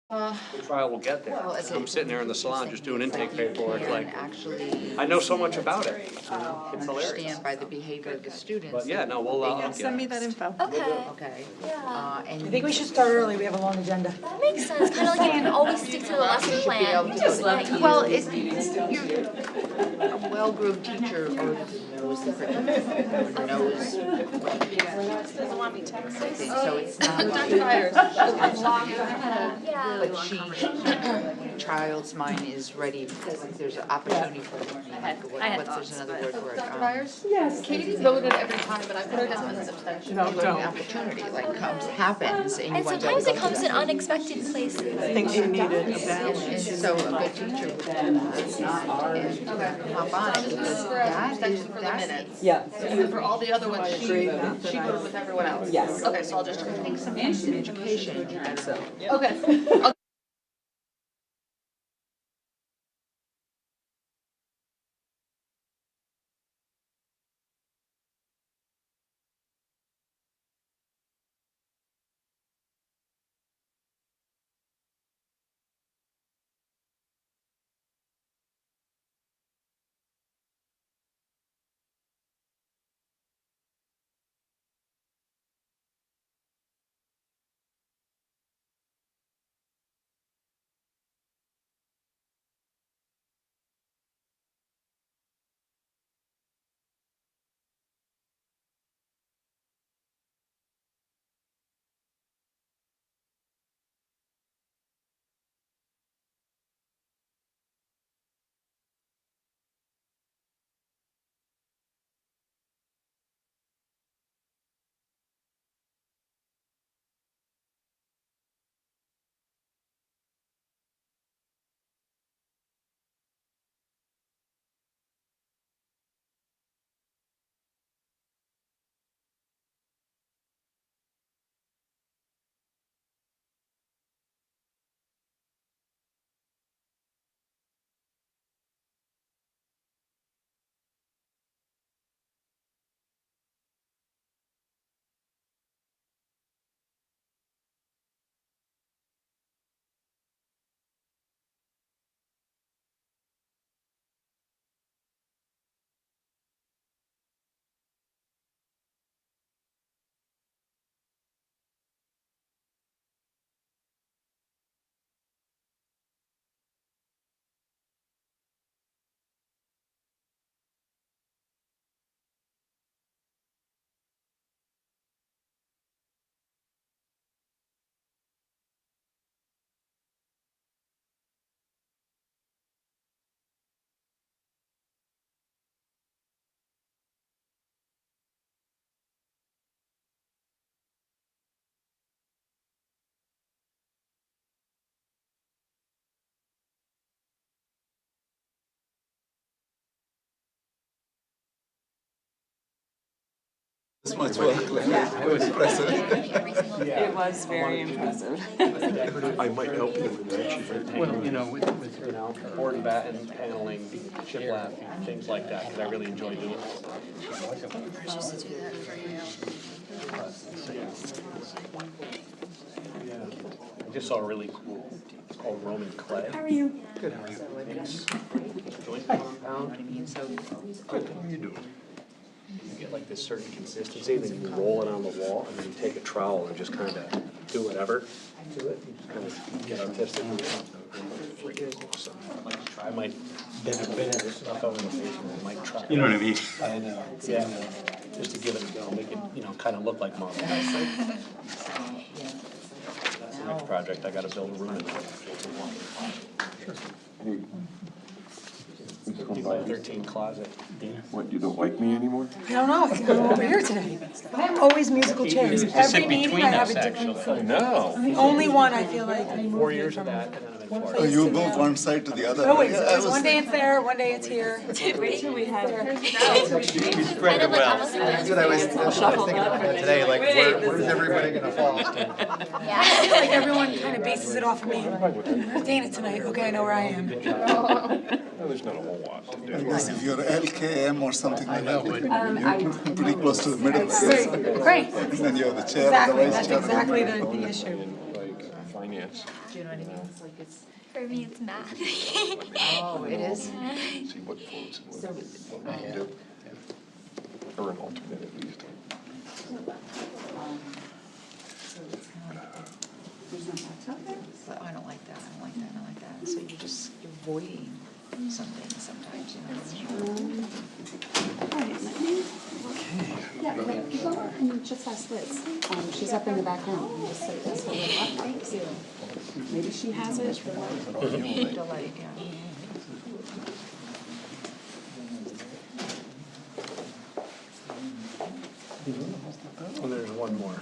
The trial will get there. Well, I'm sitting there in the salon just doing intake paperwork, like, actually, I know so much about it. It's hilarious. understand by the behavior of the students. But yeah, no, I'll Send me that info. Okay. Okay. Yeah. And I think we should start early. We have a long agenda. That makes sense. Kind of like you can always stick to the lesson plan. well, a well-groomed teacher already knows the curriculum, knows what to expect. Doesn't want me texting. So it's not like, Yeah. but child's mind is ready because there's an opportunity for learning. There's another word for it? Yes. Katie voted every time, but I put her down as abstention. Learning opportunity, like happens, and you And want to sometimes go it comes through in unexpected places. I think she needed a And balance. so a good teacher would do that and hop on it because Abstention for the that's minutes. Yeah. And for all the other ones, she voted with everyone else. Yes. Okay, so I'll just. I think sometimes in education, Okay. This much work. It was impressive. It was very impressive. I might help you with that. Well, with board and batten, paneling, shiplap, things like that, because I really enjoy doing it. Just do that for you. I just saw a really cool, it's called Roman clay. How are you? Good, how are you? It's joint compound. Good, how are you doing? You get like this certain consistency, then you roll it on the wall, and then you take a trowel and just kind of do whatever to it. You just kind of get artistic. Freaking awesome. I might bend this stuff over the face, and I might try. You know what I mean? I know. Yeah. Just to give it a go, make it, kind of look like marble. That's the next project. I got to build a room in it. Do my 13 closet. What, you don't like me anymore? I don't know. I'm over here today. I have always musical chairs. Every meeting I have a different seat. No. I'm the only one I feel like I 4 moved years here of from. that, and then I'm in One Florida. place You to moved now. one side to the other. Always. One day it's there, one day it's here. Wait till we have. Spread it well. That's what I was thinking about that today, like where's everybody gonna fall? I feel like everyone kind of bases it off of me. Where's Dana tonight? Okay, I know where I am. There's not a whole lot to do. I guess if you're LKM or something like that, you're pretty close to the middle. Great. And then you have the chair, Exactly. the vice That's chair. exactly the issue. Like, finance. Do you know what I mean? It's like it's, For me, it's math. oh, it is? See what floats and So, what we can do. Or an alternate at least. so it's kind of like, but I don't like that, I don't like that, I don't like that. So you're just avoiding something sometimes, you know? Yeah, like, you go and just ask Liz. She's up in the back room. And just say, that's what we're up. Thank you. Maybe she has it. Delay, yeah. And there's one more.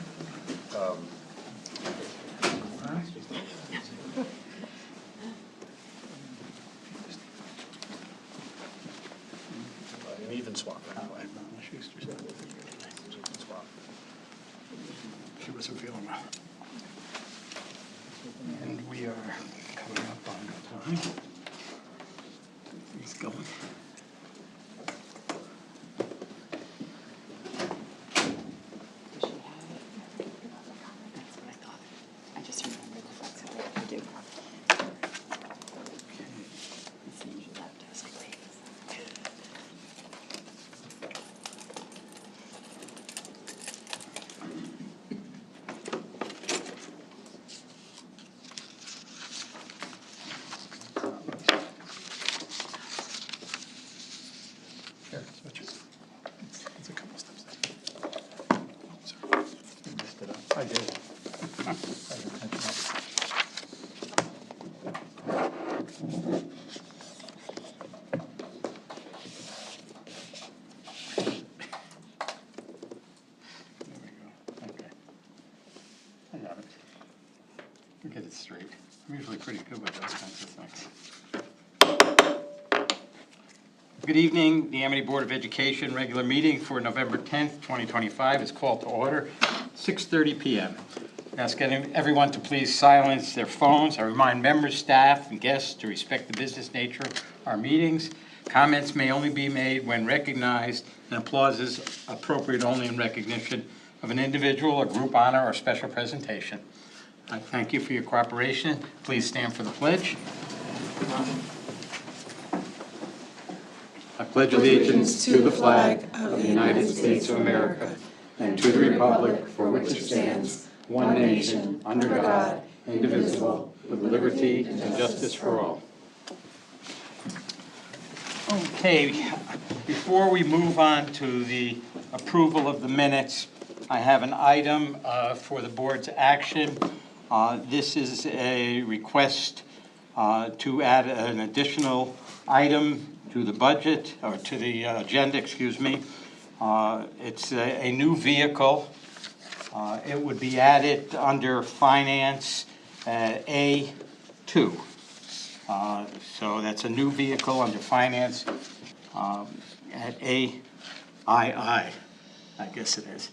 An even swap, anyway. Even swap. She wasn't feeling well. And we are coming up on time. He's going. Does she have it? That's what I thought. I just remembered that that's how I do. It seems you left us, please. Here, switch it. It's a couple steps there. Oh, sorry. You messed it up. I did. I didn't catch it up. There we go. Okay. I got it. We'll get it straight. I'm usually pretty good with those kinds of things. Good evening. The Amity Board of Education regular meeting for November 10th, 2025 is called to order, 6:30 p.m. Ask everyone to please silence their phones. I remind members, staff, and guests to respect the business nature of our meetings. Comments may only be made when recognized, and applause is appropriate only in recognition of an individual or group honor or special presentation. I thank you for your cooperation. Please stand for the pledge. I pledge allegiance to the flag of the United States of America and to the republic for which it stands, one nation, under God, indivisible, with liberty and justice for all. Okay, before we move on to the approval of the minutes, I have an item for the board's action. This is a request to add an additional item to the budget, or to the agenda, excuse me. It's a new vehicle. It would be added under Finance A2. So that's a new vehicle under Finance at AII, I guess it is.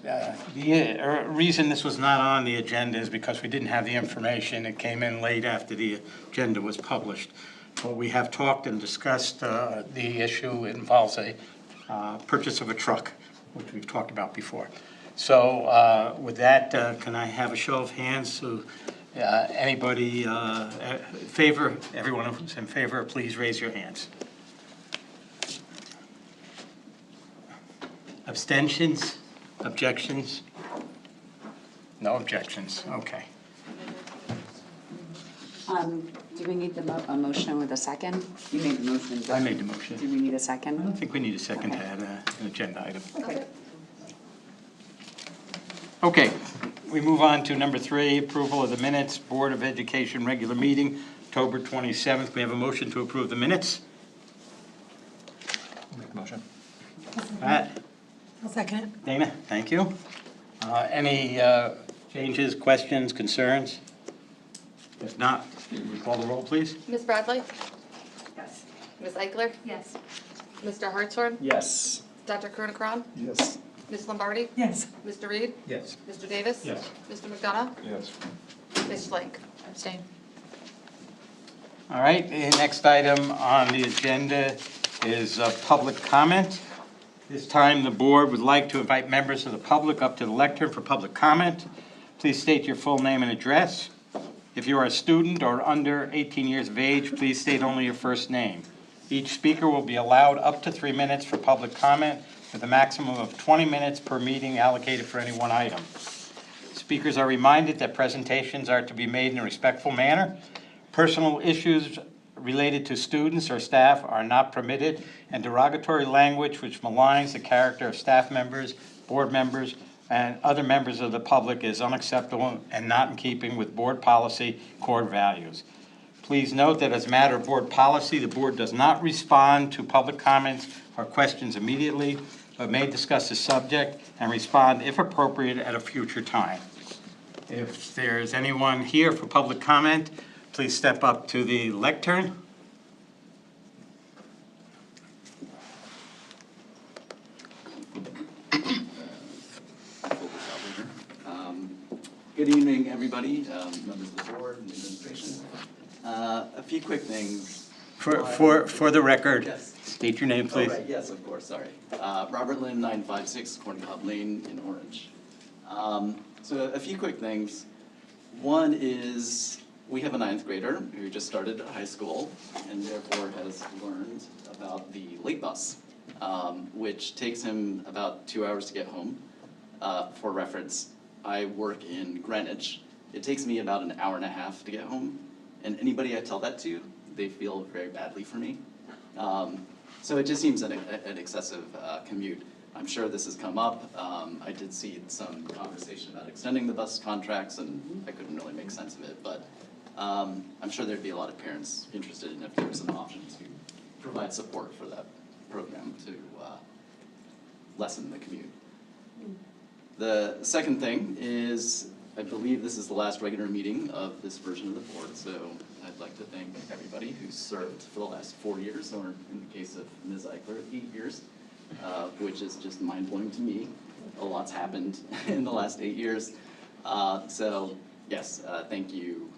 The reason this was not on the agenda is because we didn't have the information. It came in late after the agenda was published. But we have talked and discussed the issue. It involves a purchase of a truck, which we've talked about before. So with that, can I have a show of hands? So anybody favor, everyone who's in favor, please raise your hands. Abstentions? Objections? No objections, okay. Do we need a motion with a second? You made the motion. I made the Do motion. we need a I second? don't think we need a second to add an agenda item. Okay. Okay, we move on to number 3, approval of the minutes, Board of Education regular meeting, October 27th. We have a motion to approve the minutes. Make a motion. Pat? I'll second it. Dana, thank you. Any changes, questions, concerns? If not, we call the roll, please. Ms. Bradley? Yes. Ms. Eichler? Yes. Mr. Hartshorn? Yes. Dr. Kronikron? Yes. Ms. Lombardi? Yes. Mr. Reed? Yes. Mr. Davis? Yes. Mr. McDonough? Yes. Ms. Schlenk? Abstain. All right, the next item on the agenda is public comment. This time, the board would like to invite members of the public up to the lectern for public comment. please state your full name and address. If you are a student or under 18 years of age, please state only your first name. Each speaker will be allowed up to 3 minutes for public comment, with a maximum of 20 minutes per meeting allocated for any one item. Speakers are reminded that presentations are to be made in a respectful manner. Personal issues related to students or staff are not permitted, and derogatory language which maligns the character of staff members, board members, and other members of the public is unacceptable and not in keeping with board policy core values. Please note that as a matter of board policy, the board does not respond to public comments or questions immediately, but may discuss the subject and respond if appropriate at a future time. If there's anyone here for public comment, please step up to the lectern. Good evening, everybody, members of the board and the administration. A few quick things. For the record, Yes. state your name, please. Oh, right, yes, of course, sorry. Robert Lynn, 956 Corn Cob Lane in Orange. So a few quick things. One is we have a 9th grader who just started high school and therefore has learned about the late bus, which takes him about 2 hours to get home. For reference, I work in Greenwich. It takes me about an hour and a half to get home, and anybody I tell that to, they feel very badly for me. So it just seems an excessive commute. I'm sure this has come up. I did see some conversation about extending the bus contracts, and I couldn't really make sense of it, but I'm sure there'd be a lot of parents interested in if there was an option to provide support for that program to lessen the commute. The second thing is, I believe this is the last regular meeting of this version of the board, so I'd like to thank everybody who's served for the last 4 years, or in the case of Ms. Eichler, 8 years, which is just mind-blowing to me. A lot's happened in the last 8 years. So, yes, thank you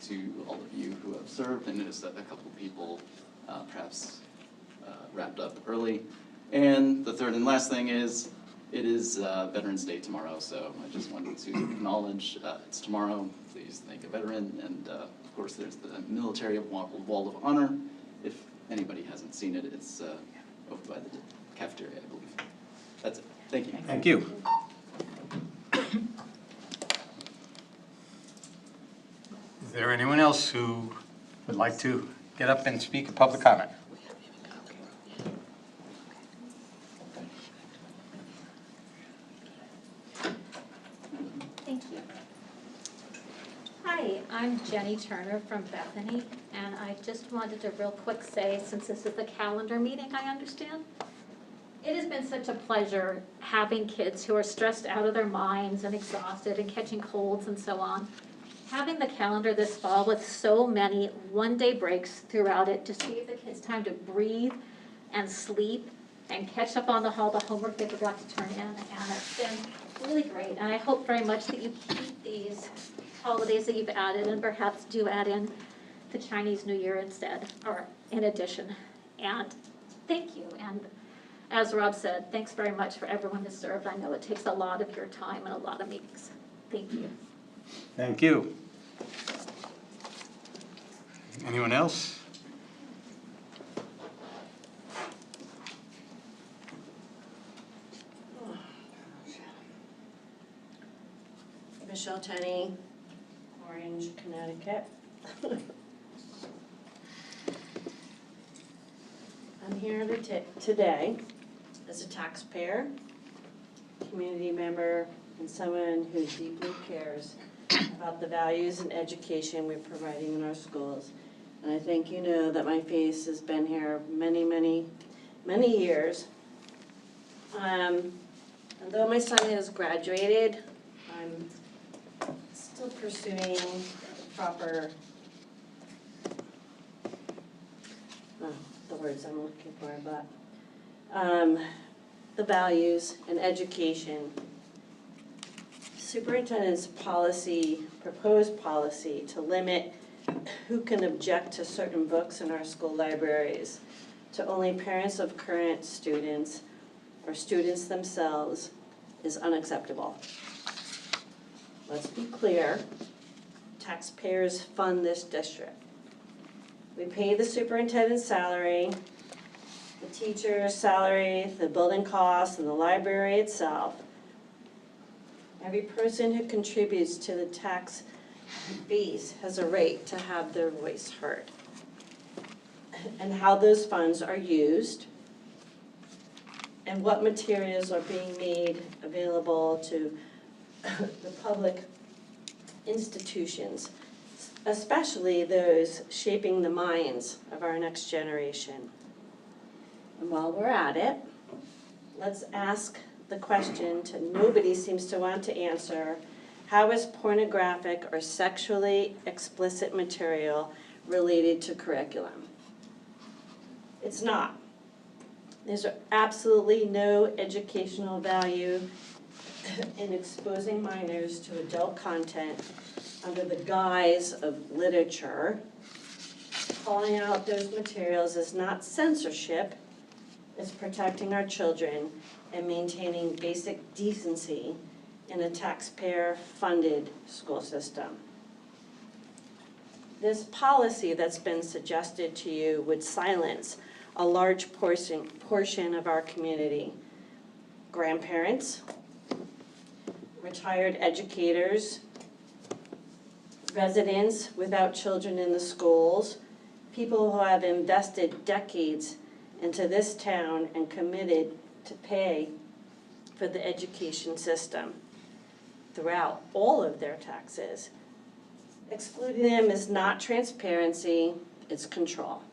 to all of you who have served. I noticed that a couple of people perhaps wrapped up early. And the third and last thing is, it is Veterans Day tomorrow, so I just wanted to acknowledge it's tomorrow. Please thank a veteran, and of course there's the Military Wall of Honor. If anybody hasn't seen it, it's over by the cafeteria, I believe. That's it. Thank you. Thank you. Is there anyone else who would like to get up and speak a public comment? Thank you. Hi, I'm Jenny Turner from Bethany, and I just wanted to real quick say, since this is the calendar meeting, I understand, it has been such a pleasure having kids who are stressed out of their minds and exhausted and catching colds and so on. Having the calendar this fall with so many one-day breaks throughout it just gave the kids time to breathe and sleep and catch up on all the homework they forgot to turn in, and it's been really great. And I hope very much that you keep these holidays that you've added, and perhaps do add in the Chinese New Year instead, or in addition. And thank you. And as Rob said, thanks very much for everyone who served. I know it takes a lot of your time and a lot of meetings. Thank you. Thank you. Anyone else? Michelle Tenney, Orange, Connecticut. I'm here today as a taxpayer, community member, and someone who deeply cares about the values and education we're providing in our schools. And I think you know that my face has been here many, many, many years. Although my son has graduated, I'm still pursuing the proper, the words I'm looking for, but the values and education. Superintendent's policy, proposed policy to limit who can object to certain books in our school libraries to only parents of current students or students themselves is unacceptable. let's be clear, taxpayers fund this district. We pay the superintendent's salary, the teacher's salary, the building costs, and the library itself. Every person who contributes to the tax base has a right to have their voice heard. And how those funds are used, and what materials are being made available to the public institutions, especially those shaping the minds of our next generation. And while we're at it, let's ask the question nobody seems to want to answer: how is pornographic or sexually explicit material related to curriculum? It's not. There's absolutely no educational value in exposing minors to adult content under the guise of literature. Calling out those materials is not censorship, it's protecting our children and maintaining basic decency in a taxpayer-funded school system. This policy that's been suggested to you would silence a large portion of our community. Grandparents, retired educators, residents without children in the schools, people who have invested decades into this town and committed to pay for the education system throughout all of their taxes. Excluding them is not transparency, it's control.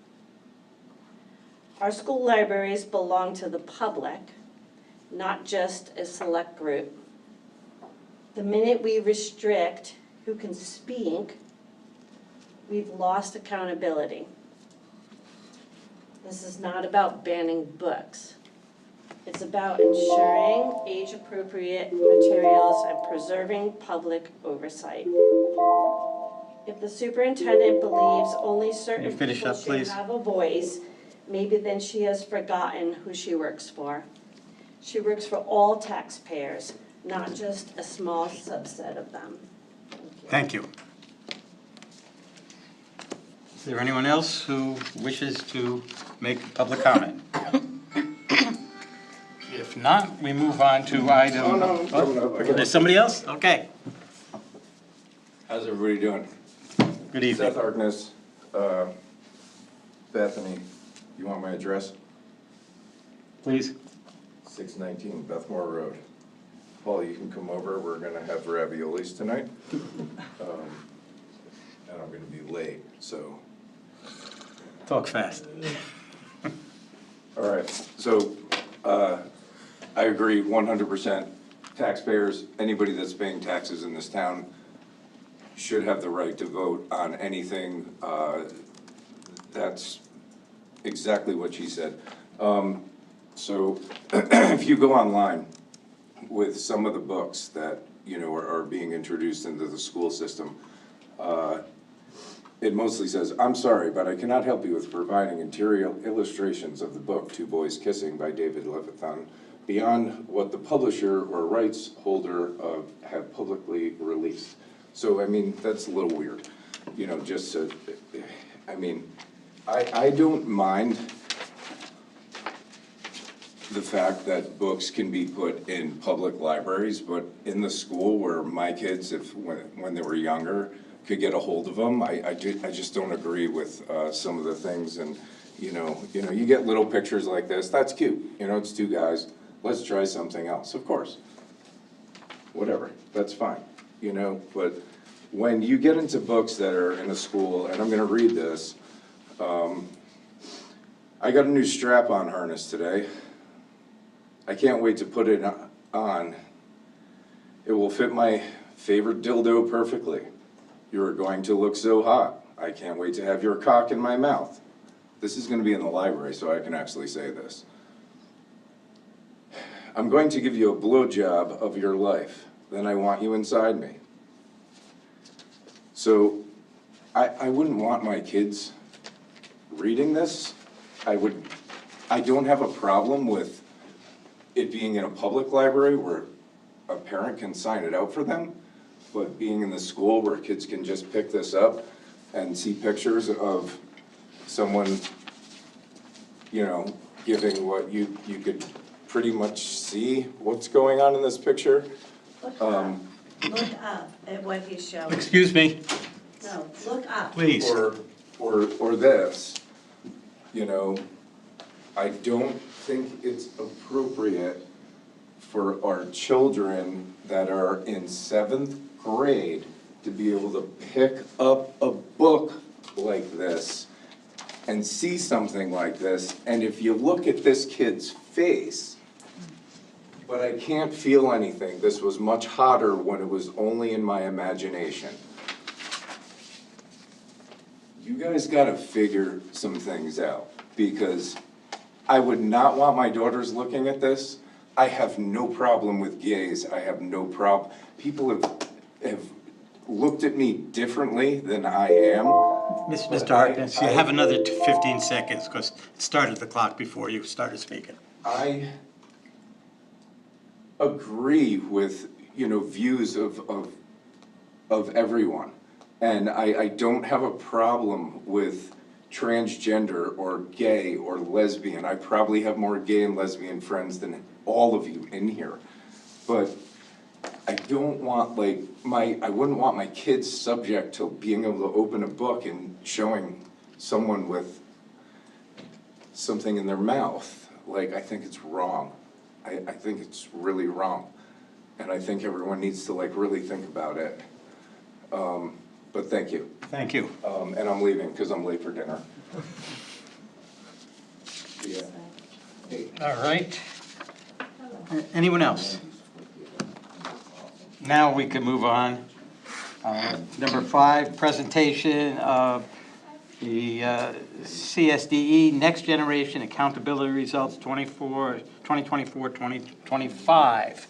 Our school libraries belong to the public, not just a select group. The minute we restrict who can speak, we've lost accountability. This is not about banning books. It's about ensuring age-appropriate materials and preserving public oversight. If the superintendent believes only certain people should have a voice, maybe then she has forgotten who she works for. She works for all taxpayers, not just a small subset of them. Thank you. Is there anyone else who wishes to make public comment? If not, we move on to item... There's somebody else? Okay. How's everybody doing? Good evening. Seth Harkness, Bethany. You want my address? Please. 619 Bethmore Road. Paul, you can come over. We're going to have raviolis tonight. And I'm going to be late, so. Talk fast. All right. So I agree 100%. Taxpayers, anybody that's paying taxes in this town should have the right to vote on anything. That's exactly what she said. So if you go online with some of the books that, you know, are being introduced into the school system, it mostly says, "I'm sorry, but I cannot help you with providing interior illustrations of the book Two Boys Kissing by David Levithan beyond what the publisher or rights holder have publicly released." So, I mean, that's a little weird, you know, just to, I mean, I don't mind the fact that books can be put in public libraries, but in the school where my kids, when they were younger, could get a hold of them, I just don't agree with some of the things. And you know, you get little pictures like this. That's cute. You know, it's two guys. Let's try something else. Of course, whatever. That's fine. You know, but when you get into books that are in a school, and I'm going to read this. I got a new strap-on harness today. I can't wait to put it on. It will fit my favorite dildo perfectly. You are going to look so hot. I can't wait to have your cock in my mouth. This is going to be in the library, so I can actually say this. I'm going to give you a blowjob of your life. Then I want you inside me. So I wouldn't want my kids reading this. I don't have a problem with it being in a public library where a parent can sign it out for them, but being in the school where kids can just pick this up and see pictures of someone, you know, giving what you could pretty much see what's going on in this picture. Look up at what he's showing. Excuse me, No, look up. please. Or this, you know, I don't think it's appropriate for our children that are in 7th grade to be able to pick up a book like this and see something like this, and if you look at this kid's face, but I can't feel anything. This was much hotter when it was only in my imagination. You guys gotta figure some things out, because I would not want my daughters looking at this. I have no problem with gays, I have no problem. People have looked at me differently than I am. Mr. Harkness, you have another 15 seconds, because it started the clock before you started speaking. I agree with, you know, views of everyone. And I don't have a problem with transgender or gay or lesbian. I probably have more gay and lesbian friends than all of you in here. But I don't want, like, I wouldn't want my kids subject to being able to open a book and showing someone with something in their mouth. Like, I think it's wrong. I think it's really wrong. And I think everyone needs to, like, really think about it. But thank you. Thank you. And I'm leaving because I'm late for dinner. Yeah. All right. Anyone else? Now we can move on. Number 5, presentation of the CSDE Next Generation Accountability Results 2024-2025.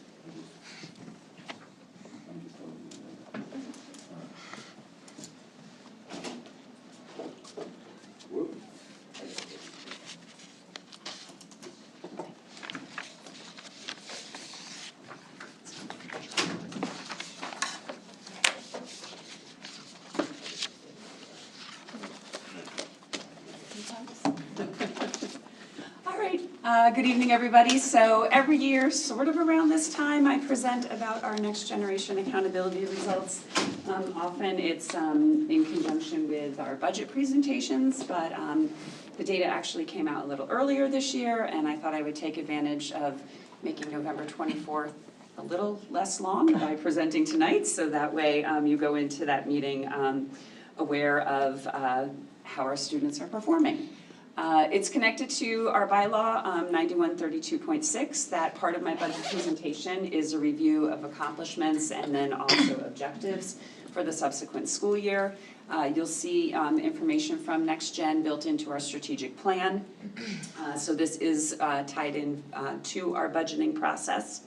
Good evening, everybody. So every year, sort of around this time, I present about our next generation accountability results. Often it's in conjunction with our budget presentations, but the data actually came out a little earlier this year, and I thought I would take advantage of making November 24th a little less long by presenting tonight, so that way you go into that meeting aware of how our students are performing. It's connected to our bylaw 9132.6. That part of my budget presentation is a review of accomplishments and then also objectives for the subsequent school year. You'll see information from Next Gen built into our strategic plan. So this is tied in to our budgeting process.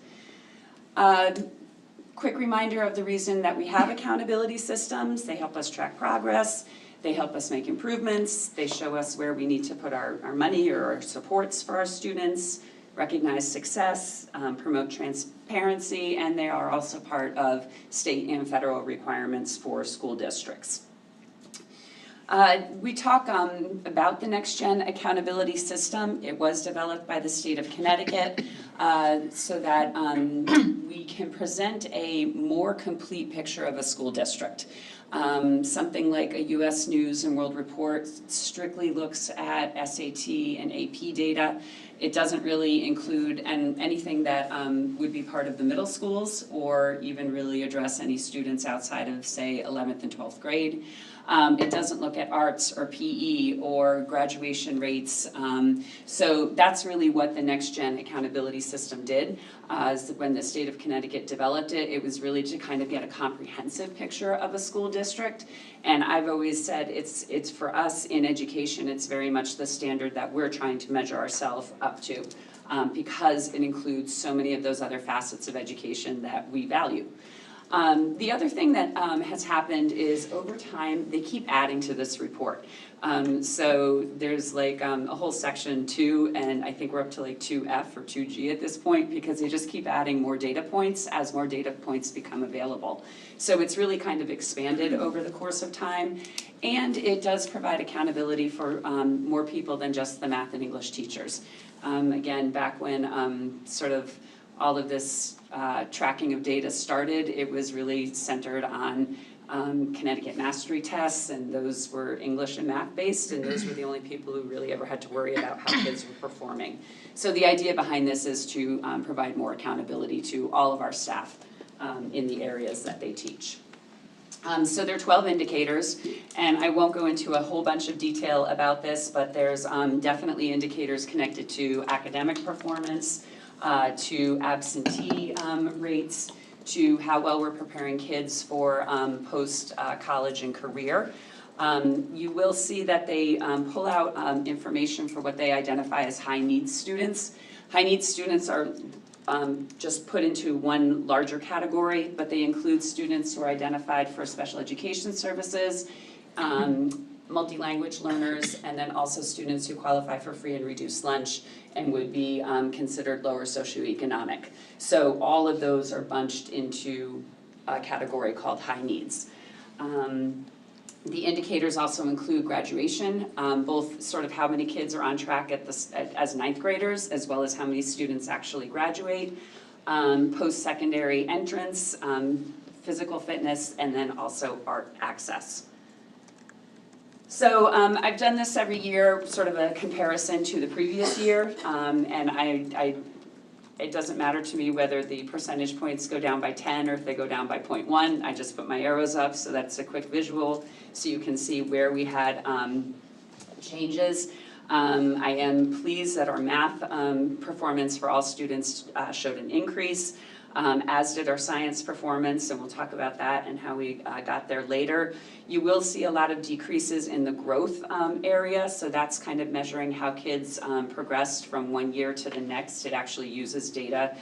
Quick reminder of the reason that we have accountability systems. They help us track progress. They help us make improvements. They show us where we need to put our money or our supports for our students, recognize success, promote transparency, and they are also part of state and federal requirements for school districts. We talk about the Next Gen Accountability System. It was developed by the state of Connecticut so that we can present a more complete picture of a school district. Something like a US News and World Report strictly looks at SAT and AP data. It doesn't really include anything that would be part of the middle schools or even really address any students outside of, say, 11th and 12th grade. It doesn't look at arts or PE or graduation rates. So that's really what the Next Gen Accountability System did. When the state of Connecticut developed it, it was really to kind of get a comprehensive picture of a school district. And I've always said it's for us in education, it's very much the standard that we're trying to measure ourselves up to because it includes so many of those other facets of education that we value. The other thing that has happened is over time, they keep adding to this report. So there's like a whole section 2, and I think we're up to like 2F or 2G at this point, because they just keep adding more data points as more data points become available. So it's really kind of expanded over the course of time, and it does provide accountability for more people than just the math and English teachers. Again, back when sort of all of this tracking of data started, it was really centered on Connecticut mastery tests, and those were English and math based, and those were the only people who really ever had to worry about how kids were performing. So the idea behind this is to provide more accountability to all of our staff in the areas that they teach. So there are 12 indicators, and I won't go into a whole bunch of detail about this, but there's definitely indicators connected to academic performance, to absentee rates, to how well we're preparing kids for post-college and career. You will see that they pull out information for what they identify as high-needs students. High-needs students are just put into one larger category, but they include students who are identified for special education services, multi-language learners, and then also students who qualify for free and reduced lunch and would be considered lower socioeconomic. So all of those are bunched into a category called high needs. The indicators also include graduation, both sort of how many kids are on track as ninth graders, as well as how many students actually graduate, post-secondary entrance, physical fitness, and then also art access. So I've done this every year, sort of a comparison to the previous year, and it doesn't matter to me whether the percentage points go down by 10 or if they go down by 0.1. I just put my arrows up, so that's a quick visual, so you can see where we had changes. I am pleased that our math performance for all students showed an increase, as did our science performance, and we'll talk about that and how we got there later. You will see a lot of decreases in the growth area, so that's kind of measuring how kids progressed from one year to the next. It actually uses data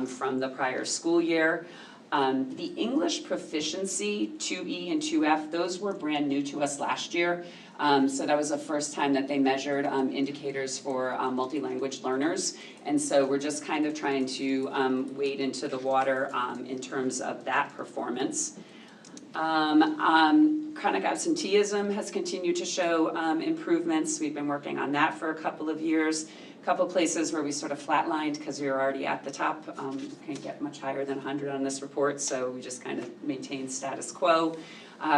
from the prior school year. The English proficiency, 2E and 2F, those were brand new to us last year. So that was the first time that they measured indicators for multi-language learners. And so we're just kind of trying to wade into the water in terms of that performance. Chronic absenteeism has continued to show improvements. We've been working on that for a couple of years. A couple places where we sort of flatlined because we were already at the top. Can't get much higher than 100 on this report, so we just kind of maintained status quo.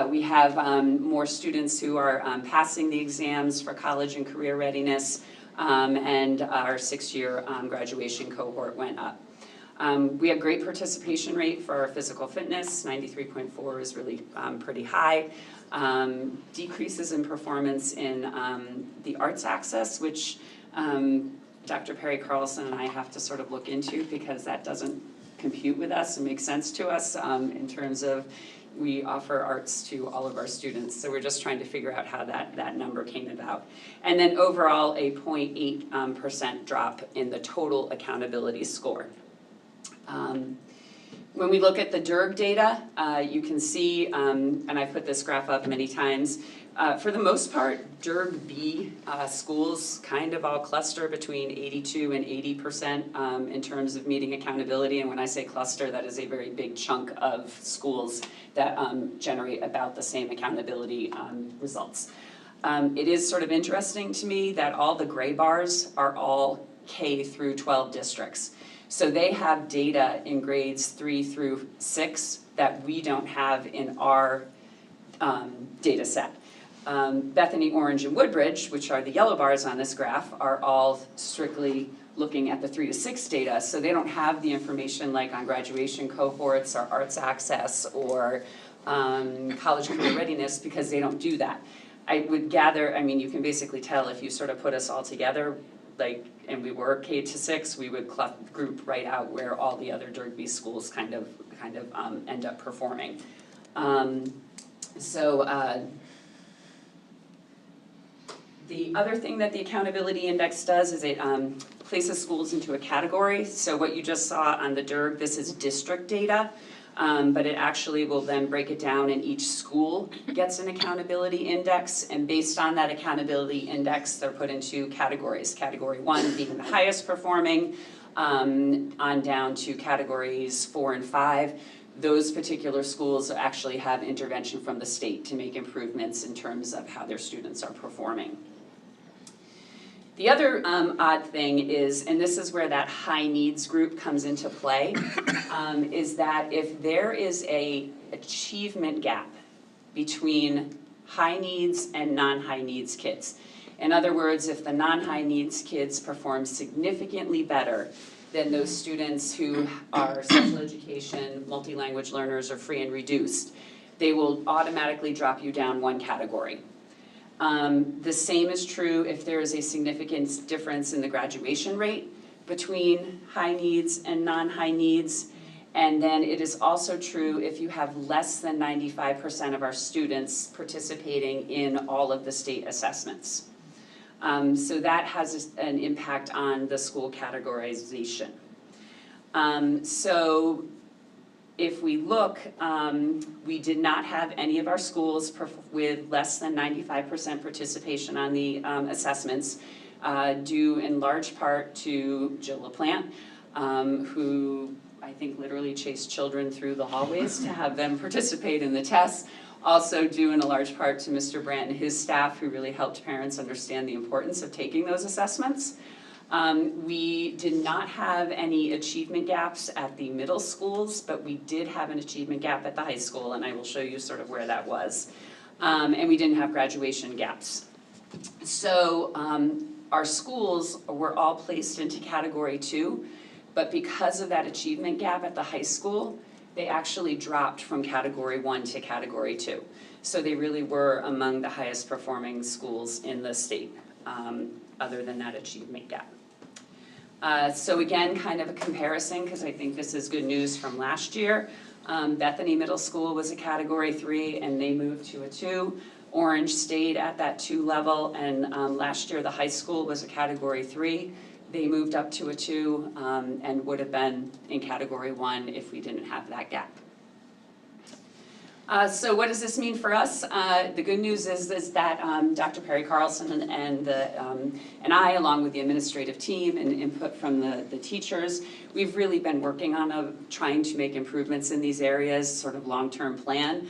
We have more students who are passing the exams for college and career readiness, and our 6-year graduation cohort went up. We have great participation rate for our physical fitness. 93.4 is really pretty high. Decreases in performance in the arts access, which Dr. Perry Carlson and I have to sort of look into, because that doesn't compute with us and make sense to us in terms of we offer arts to all of our students. So we're just trying to figure out how that number came about. And then overall, a 0.8% drop in the total accountability score. When we look at the DIRG data, you can see, and I put this graph up many times, for the most part, DIRG B schools kind of all cluster between 82 and 80% in terms of meeting accountability. And when I say cluster, that is a very big chunk of schools that generate about the same accountability results. It is sort of interesting to me that all the gray bars are all K through 12 districts. So they have data in grades 3 through 6 that we don't have in our data set. Bethany, Orange, and Woodbridge, which are the yellow bars on this graph, are all strictly looking at the 3 to 6 data, so they don't have the information like on graduation cohorts or arts access or college career readiness, because they don't do that. I would gather, I mean, you can basically tell if you sort of put us all together, like, and we were K to 6, we would group right out where all the other DIRG B schools kind of end up performing. The other thing that the accountability index does is it places schools into a category. So what you just saw on the DIRG, this is district data. But it actually will then break it down, and each school gets an accountability index, and based on that accountability index, they're put into categories. Category 1 being the highest performing, on down to categories 4 and 5. Those particular schools actually have intervention from the state to make improvements in terms of how their students are performing. The other odd thing is, and this is where that high needs group comes into play, is that if there is a achievement gap between high needs and non-high needs kids. In other words, if the non-high needs kids perform significantly better than those students who are special education, multi-language learners, or free and reduced, they will automatically drop you down one category. The same is true if there is a significant difference in the graduation rate between high needs and non-high needs. And then it is also true if you have less than 95% of our students participating in all of the state assessments. So that has an impact on the school categorization. So if we look, we did not have any of our schools with less than 95% participation on the assessments, due in large part to Jill LaPlante, who I think literally chased children through the hallways to have them participate in the tests. Also due in a large part to Mr. Brandt and his staff, who really helped parents understand the importance of taking those assessments. We did not have any achievement gaps at the middle schools, but we did have an achievement gap at the high school, and I will show you sort of where that was. And we didn't have graduation gaps. So our schools were all placed into category 2, but because of that achievement gap at the high school, they actually dropped from category 1 to category 2. So they really were among the highest performing schools in the state, other than that achievement gap. So again, kind of a comparison, because I think this is good news from last year. Bethany Middle School was a category 3 and they moved to a 2. Orange stayed at that 2 level, and last year the high school was a category 3. They moved up to a 2 and would have been in category 1 if we didn't have that gap. So what does this mean for us? The good news is that Dr. Perry Carlson and I, along with the administrative team and input from the teachers, we've really been working on trying to make improvements in these areas, sort of long-term plan.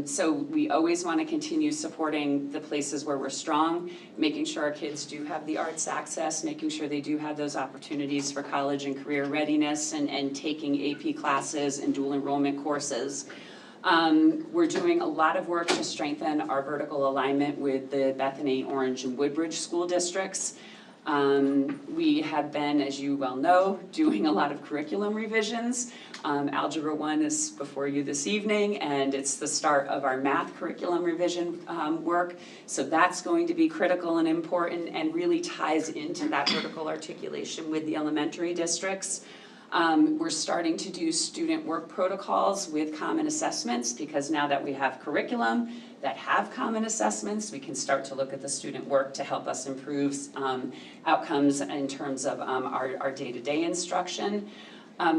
So we always want to continue supporting the places where we're strong, making sure our kids do have the arts access, making sure they do have those opportunities for college and career readiness, and taking AP classes and dual enrollment courses. We're doing a lot of work to strengthen our vertical alignment with the Bethany, Orange, and Woodbridge school districts. We have been, as you well know, doing a lot of curriculum revisions. Algebra 1 is before you this evening, and it's the start of our math curriculum revision work. So that's going to be critical and important and really ties into that vertical articulation with the elementary districts. We're starting to do student work protocols with common assessments, because now that we have curriculum that have common assessments, we can start to look at the student work to help us improve outcomes in terms of our day-to-day instruction.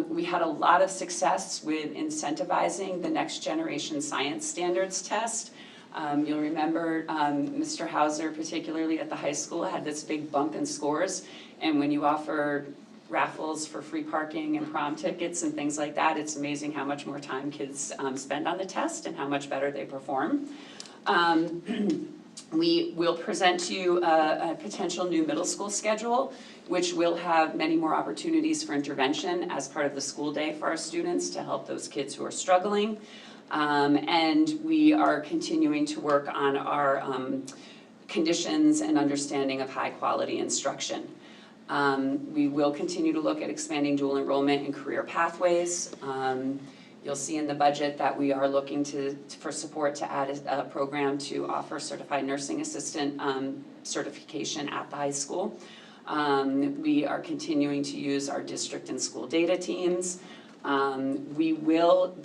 We had a lot of success with incentivizing the next generation science standards test. You'll remember Mr. Hauser, particularly at the high school, had this big bump in scores, and when you offer raffles for free parking and prom tickets and things like that, it's amazing how much more time kids spend on the test and how much better they perform. We will present to you a potential new middle school schedule, which will have many more opportunities for intervention as part of the school day for our students to help those kids who are struggling. And we are continuing to work on our conditions and understanding of high quality instruction. We will continue to look at expanding dual enrollment and career pathways. You'll see in the budget that we are looking for support to add a program to offer certified nursing assistant certification at the high school. We are continuing to use our district and school data teams.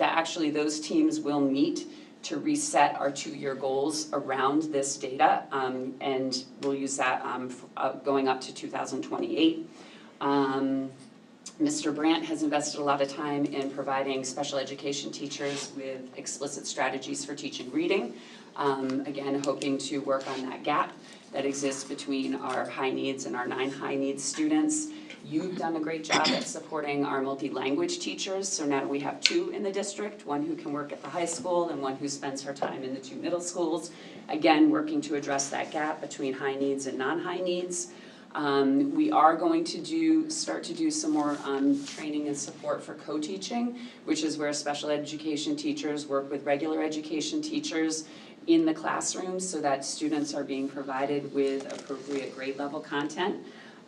Actually those teams will meet to reset our 2-year goals around this data, and we'll use that going up to 2028. Mr. Brandt has invested a lot of time in providing special education teachers with explicit strategies for teaching reading. Again, hoping to work on that gap that exists between our high needs and our non-high needs students. You've done a great job at supporting our multi-language teachers, so now we have 2 in the district, one who can work at the high school and one who spends her time in the 2 middle schools. Again, working to address that gap between high needs and non-high needs. We are going to start to do some more training and support for co-teaching, which is where special education teachers work with regular education teachers in the classrooms so that students are being provided with appropriate grade level content.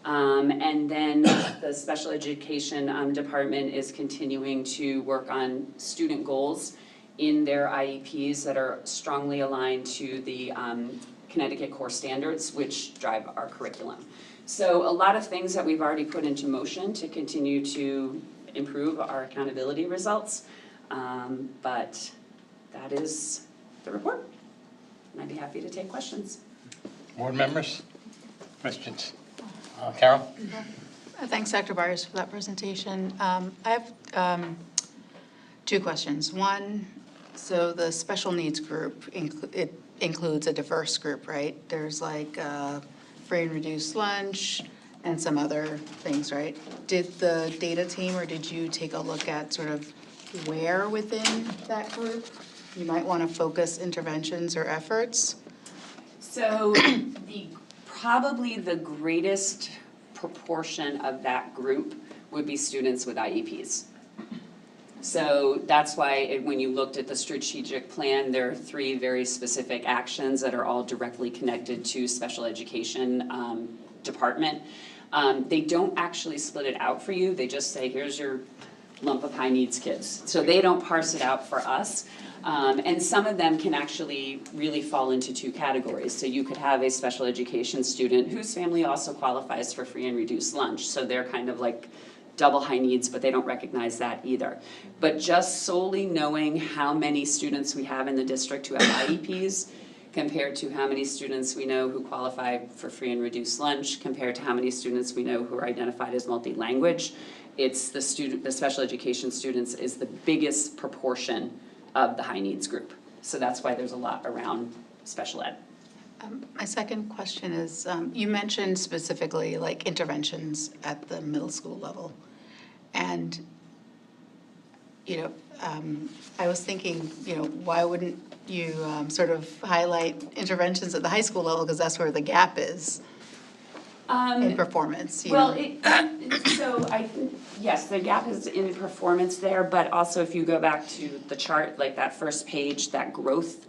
And then the special education department is continuing to work on student goals in their IEPs that are strongly aligned to the Connecticut core standards, which drive our curriculum. So a lot of things that we've already put into motion to continue to improve our accountability results. But that is the report. And I'd be happy to take questions. Board members, questions? Carol? Thanks, Dr. Byers, for that presentation. I have 2 questions. One, so the special needs group, it includes a diverse group, right? There's like free and reduced lunch and some other things, right? Did the data team or did you take a look at sort of where within that group you might want to focus interventions or efforts? So probably the greatest proportion of that group would be students with IEPs. So that's why when you looked at the strategic plan, there are 3 very specific actions that are all directly connected to special education department. They don't actually split it out for you, they just say, here's your lump of high needs kids. So they don't parse it out for us. And some of them can actually really fall into 2 categories. So you could have a special education student whose family also qualifies for free and reduced lunch. So they're kind of like double high needs, but they don't recognize that either. But just solely knowing how many students we have in the district who have IEPs compared to how many students we know who qualify for free and reduced lunch, compared to how many students we know who are identified as multi-language, it's the special education students is the biggest proportion of the high needs group. So that's why there's a lot around special ed. My second question is, you mentioned specifically like interventions at the middle school level. And, I was thinking, why wouldn't you sort of highlight interventions at the high school level, because that's where the gap is in performance. Well, yes, the gap is in performance there, but also if you go back to the chart, like that first page, that growth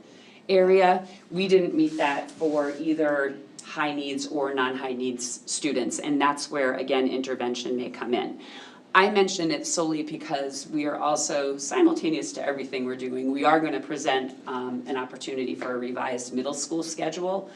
area, we didn't meet that for either high needs or non-high needs students, and that's where, again, intervention may come in. I mention it solely because we are also, simultaneous to everything we're doing, we are going to present an opportunity for a revised middle school schedule.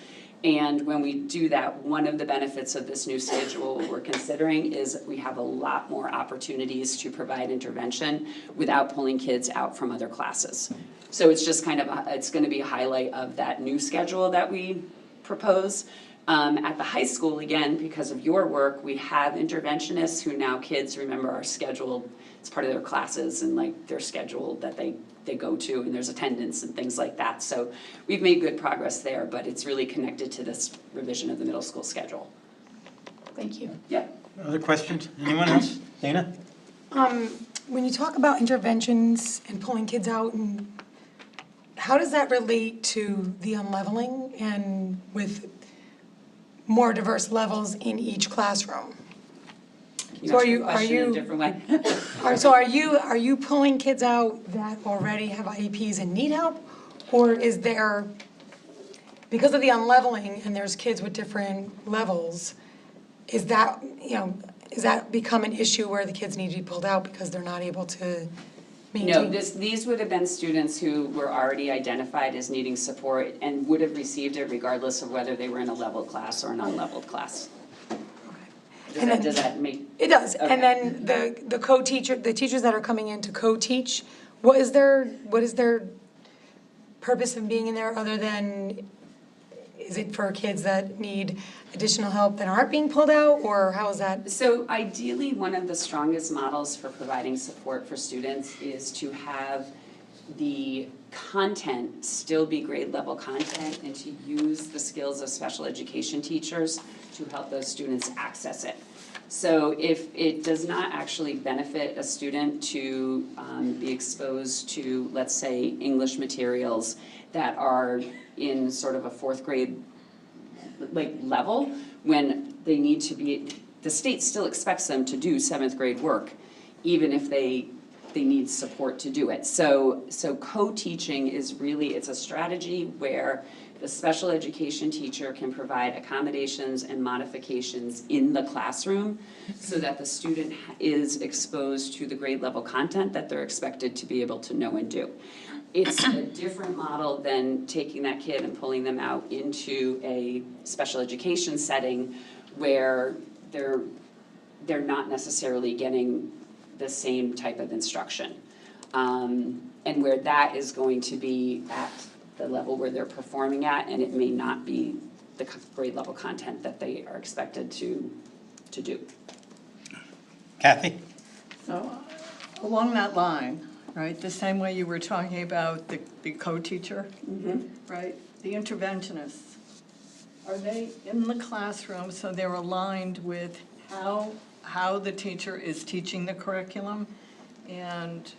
And when we do that, one of the benefits of this new schedule we're considering is we have a lot more opportunities to provide intervention without pulling kids out from other classes. So it's just kind of, it's going to be a highlight of that new schedule that we propose. At the high school, again, because of your work, we have interventionists who now kids, remember, are scheduled, it's part of their classes and like they're scheduled that they go to, and there's attendance and things like that. So we've made good progress there, but it's really connected to this revision of the middle school schedule. Thank you. Yep. Other questions? Anyone else? Dana? When you talk about interventions and pulling kids out, and how does that relate to the unleveling and with more diverse levels in each classroom? So are you in a different way? So are you pulling kids out that already have IEPs and need help? Or is there, because of the unleveling and there's kids with different levels, is that become an issue where the kids need to be pulled out because they're not able to maintain? No, these would have been students who were already identified as needing support and would have received it regardless of whether they were in a leveled class or an unleveled class. Does that make? It does, Okay. and then the teachers that are coming in to co-teach, what is their purpose in being in there other than, Is it for kids that need additional help that aren't being pulled out, or how is that? So ideally, one of the strongest models for providing support for students is to have the content still be grade level content and to use the skills of special education teachers to help those students access it. So if it does not actually benefit a student to be exposed to, let's say, English materials that are in sort of a fourth grade level, when they need to be, the state still expects them to do seventh grade work, even if they need support to do it. So co-teaching is really, it's a strategy where the special education teacher can provide accommodations and modifications in the classroom so that the student is exposed to the grade level content that they're expected to be able to know and do. It's a different model than taking that kid and pulling them out into a special education setting where they're not necessarily getting the same type of instruction. And where that is going to be at the level where they're performing at, and it may not be the grade level content that they are expected to do. Kathy? So along that line, right, the same way you were talking about the co-teacher, right? The interventionists, are they in the classroom so they're aligned with how the teacher is teaching the curriculum and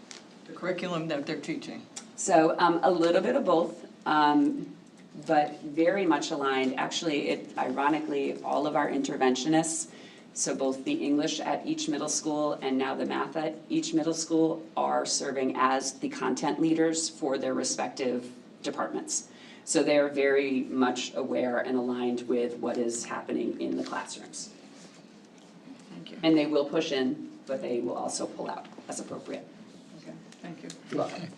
the curriculum that they're teaching? So a little bit of both, but very much aligned. Actually, ironically, all of our interventionists, so both the English at each middle school and now the math at each middle school, are serving as the content leaders for their respective departments. So they're very much aware and aligned with what is happening in the classrooms. Thank you. And they will push in, but they will also pull out as appropriate. Okay, thank you. You're welcome.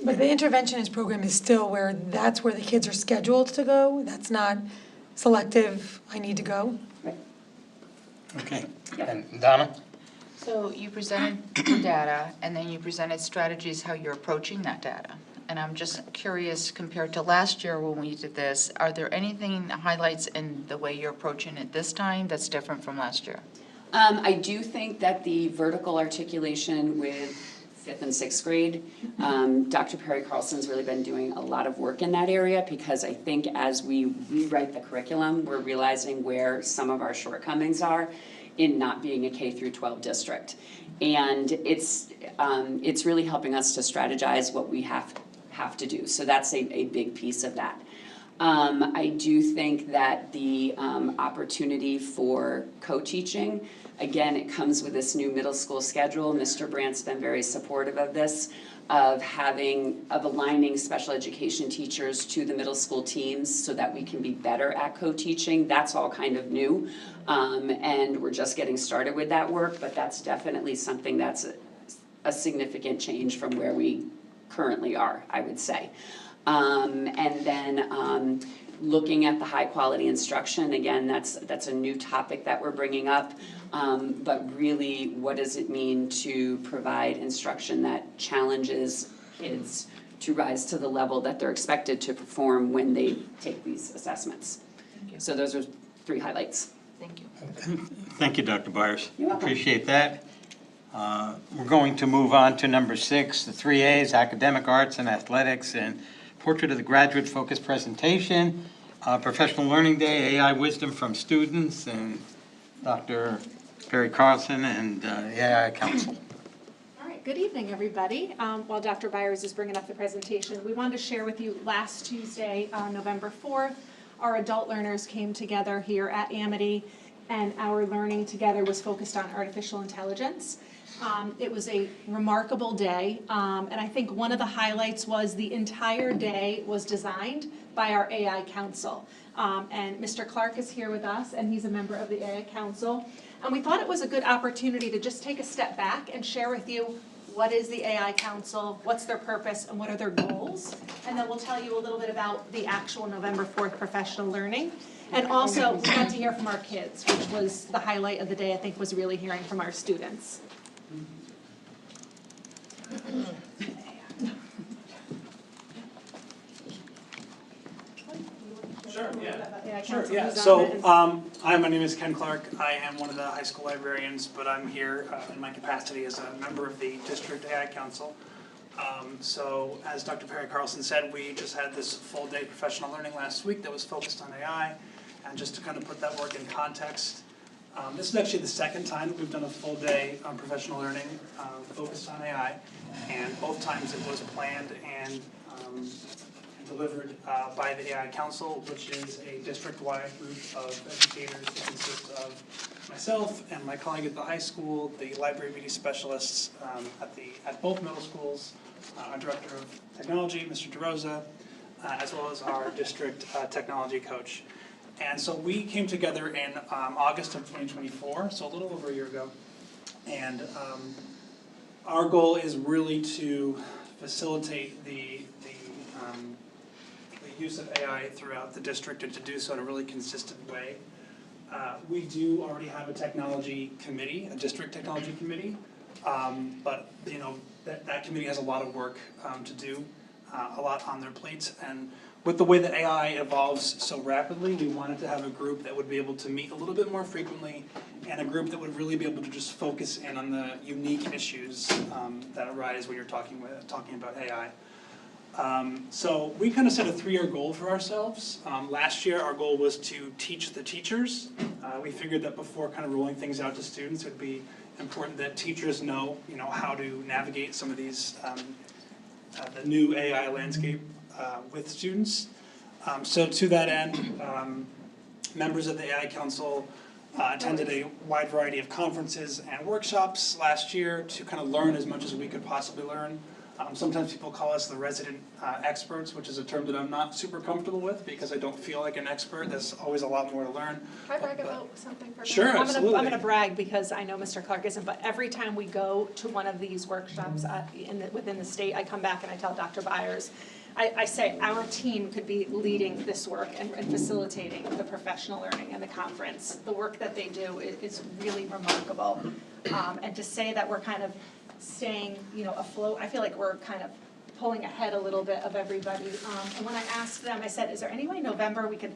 But the interventionist program is still where, that's where the kids are scheduled to go? That's not selective, I need to go? Right. Okay. And Donna? So you presented the data, and then you presented strategies how you're approaching that data. And I'm just curious, compared to last year when we did this, are there anything, highlights in the way you're approaching it this time that's different from last year? I do think that the vertical articulation with 5th and 6th grade, Dr. Perry Carlson's really been doing a lot of work in that area, because I think as we rewrite the curriculum, we're realizing where some of our shortcomings are in not being a K through 12 district. And it's really helping us to strategize what we have to do. So that's a big piece of that. I do think that the opportunity for co-teaching, again, it comes with this new middle school schedule. Mr. Brandt's been very supportive of this, of aligning special education teachers to the middle school teams so that we can be better at co-teaching. That's all kind of new, and we're just getting started with that work, but that's definitely something that's a significant change from where we currently are, I would say. And then looking at the high quality instruction, again, that's a new topic that we're bringing up. But really, what does it mean to provide instruction that challenges kids to rise to the level that they're expected to perform when they take these assessments? So those are 3 highlights. Thank you. Thank you, Dr. Byers. You're welcome. Appreciate that. We're going to move on to number 6, the 3 A's, academic arts and athletics, and portrait of the graduate focused presentation, professional learning day, AI wisdom from students, and Dr. Perry Carlson and the AI Council. All right, good evening, everybody. While Dr. Byers is bringing up the presentation, we wanted to share with you last Tuesday, November 4th, our adult learners came together here at Amity, and our learning together was focused on artificial intelligence. It was a remarkable day, and I think one of the highlights was the entire day was designed by our AI Council. And Mr. Clark is here with us, and he's a member of the AI Council. And we thought it was a good opportunity to just take a step back and share with you what is the AI Council, what's their purpose, and what are their goals. And then we'll tell you a little bit about the actual November 4th professional learning. And also, we got to hear from our kids, which was the highlight of the day, I think, was really hearing from our students. Sure. Sure, yeah. Sure, Council yeah. who's on So, it. hi, my name is Ken Clark. I am one of the high school librarians, but I'm here in my capacity as a member of the District AI Council. So, as Dr. Perry Carlson said, we just had this full-day professional learning last week that was focused on AI. And just to kind of put that work in context, this is actually the second time that we've done a full day on professional learning focused on AI. And both times it was planned and delivered by the AI Council, which is a district-wide group of educators that consists of myself and my colleague at the high school, the library media specialists at both middle schools, our director of technology, Mr. DeRosa, as well as our district technology coach. And so we came together in August of 2024, so a little over a year ago. And our goal is really to facilitate the use of AI throughout the district and to do so in a really consistent way. We do already have a technology committee, a district technology committee, but that committee has a lot of work to do, a lot on their plates. And with the way that AI evolves so rapidly, we wanted to have a group that would be able to meet a little bit more frequently and a group that would really be able to just focus in on the unique issues that arise when you're talking about AI. So we kind of set a 3-year goal for ourselves. Last year, our goal was to teach the teachers. We figured that before kind of rolling things out to students, it would be important that teachers know, how to navigate some of these, the new AI landscape with students. So to that end, members of the AI Council attended a wide variety of conferences and workshops last year to kind of learn as much as we could possibly learn. Sometimes people call us the resident experts, which is a term that I'm not super comfortable with because I don't feel like an expert. There's always a lot more to learn. Can I brag about something for a Sure, minute? absolutely. I'm gonna brag because I know Mr. Clark isn't, but every time we go to one of these workshops within the state, I come back and I tell Dr. Byers, I say our team could be leading this work and facilitating the professional learning and the conference. The work that they do is really remarkable. And to say that we're kind of staying, afloat, I feel like we're kind of pulling ahead a little bit of everybody. And when I asked them, I said, is there any way in November we could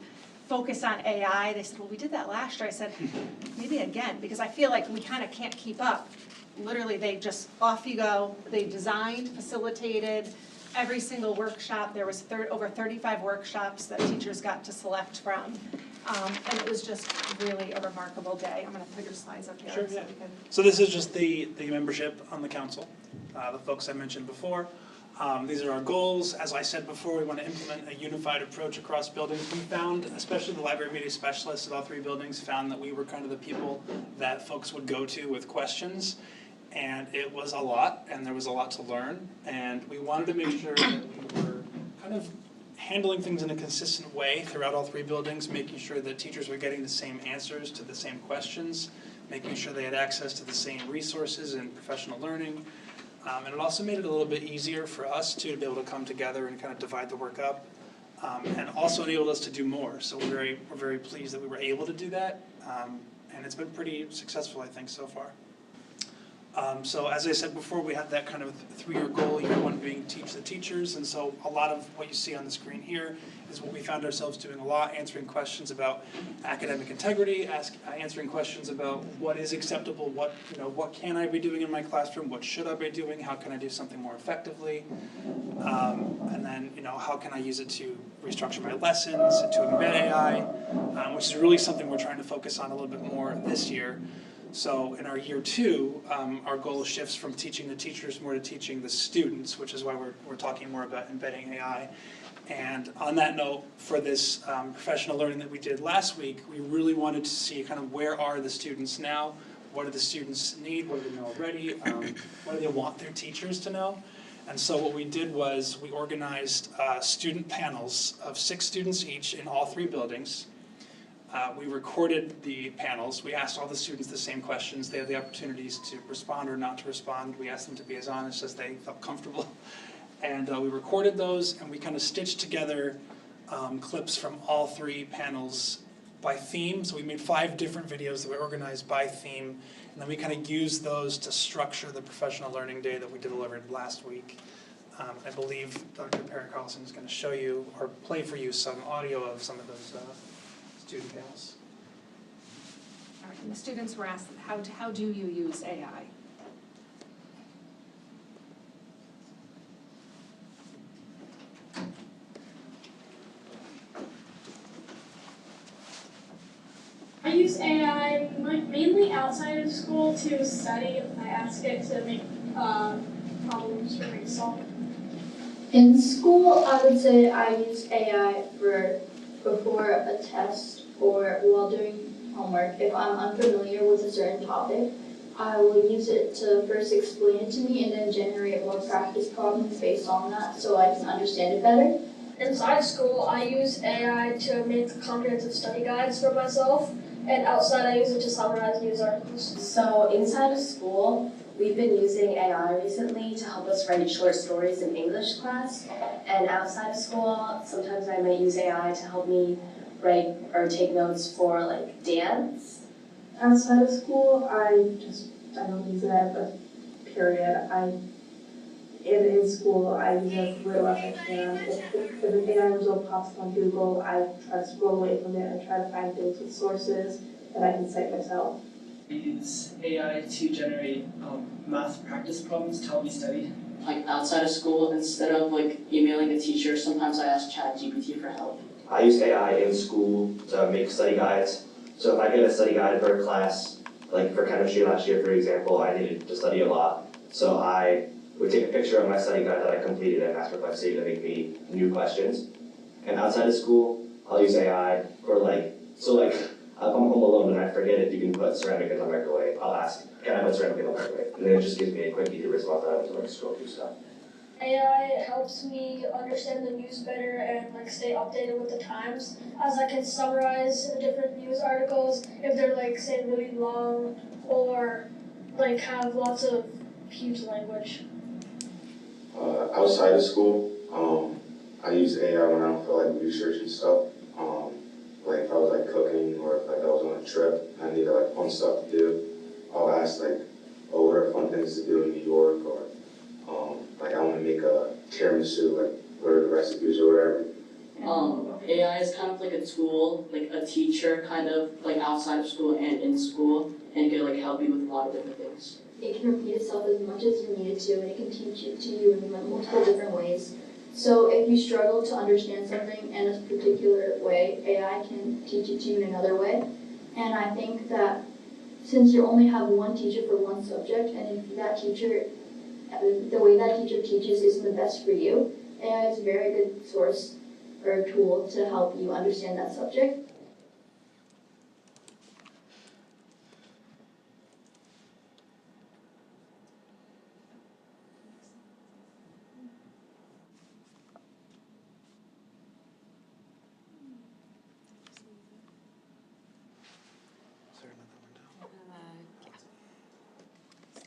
focus on AI? They said, well, we did that last year. I said, maybe again, because I feel like we kind of can't keep up. Literally, they just, off you go. They designed, facilitated every single workshop. There was over 35 workshops that teachers got to select from. And it was just really a remarkable day. I'm going to put your slides up here. Sure, so yeah. we can. So this is just the membership on the council, the folks I mentioned before. These are our goals. As I said before, we want to implement a unified approach across buildings. We found, especially the library media specialists at all 3 buildings, found that we were kind of the people that folks would go to with questions. And it was a lot, and there was a lot to learn. And we wanted to make sure that we were kind of handling things in a consistent way throughout all 3 buildings, making sure that teachers were getting the same answers to the same questions, making sure they had access to the same resources in professional learning. And it also made it a little bit easier for us to be able to come together and kind of divide the work up, and also enabled us to do more. So we're very pleased that we were able to do that, and it's been pretty successful, I think, so far. So as I said before, we had that kind of 3-year goal, year 1 being teach the teachers, and so a lot of what you see on the screen here is what we found ourselves doing a lot, answering questions about academic integrity, answering questions about what is acceptable, what can I be doing in my classroom, what should I be doing, how can I do something more effectively, and then how can I use it to restructure my lessons, to embed AI, which is really something we're trying to focus on a little bit more this year. So in our year 2, our goal shifts from teaching the teachers more to teaching the students, which is why we're talking more about embedding AI. And on that note, for this professional learning that we did last week, we really wanted to see kind of where are the students now, what do the students need, what do they know already, what do they want their teachers to know. And so what we did was we organized student panels of 6 students each in all 3 buildings. We recorded the panels. We asked all the students the same questions. They had the opportunities to respond or not to respond. We asked them to be as honest as they felt comfortable. And we recorded those, and we kind of stitched together clips from all 3 panels by theme. So we made 5 different videos that were organized by theme, and then we kind of used those to structure the professional learning day that we delivered last week. I believe Dr. Perry Carlson is going to show you or play for you some audio of some of those student tales. All right, and the students were asked, how do you use AI? I use AI mainly outside of school to study. I ask it to make problems for me to solve. In school, I would say I use AI before a test or while doing homework. If I'm unfamiliar with a certain topic, I will use it to first explain it to me and then generate more practice problems based on that so I can understand it better. Inside school, I use AI to make comprehensive study guides for myself, and outside I use it to summarize news articles. So inside of school, we've been using AI recently to help us write short stories in English class, and outside of school, sometimes I might use AI to help me write or take notes for like dance. Outside of school, I don't use it at a period. In school, I use it as little as I can. If an AI result pops on Google, I try to scroll away from it and try to find things with sources that I can cite myself. I use AI to generate math practice problems to help me study. Like outside of school, instead of like emailing the teacher, sometimes I ask ChatGPT for help. I use AI in school to make study guides. So if I get a study guide for a class, like for chemistry last year, for example, I needed to study a lot. So I would take a picture of my study guide that I completed and ask Perplexity to make me new questions. And outside of school, I'll use AI for if I'm home alone and I forget if you can put ceramic in the microwave, I'll ask, can I put ceramic in the microwave? And then it just gives me a quick, easy response that I don't have to scroll through stuff. AI helps me understand the news better and stay updated with the times, as I can summarize different news articles if they're say really long or have lots of huge language. Outside of school, I use AI when I don't feel like researching stuff. If I was cooking or if I was on a trip and I needed fun stuff to do, I'll ask what are fun things to do in New York, or I want to make a tiramisu, what are the recipes or whatever. AI is kind of like a tool, like a teacher kind of outside of school and in school, and it can help you with a lot of different things. It can repeat itself as much as you need it to, and it can teach it to you in multiple different ways. So if you struggle to understand something in a particular way, AI can teach it to you in another way. And I think that since you only have one teacher for one subject, and if that teacher, the way that teacher teaches isn't the best for you, AI is a very good source or tool to help you understand that subject.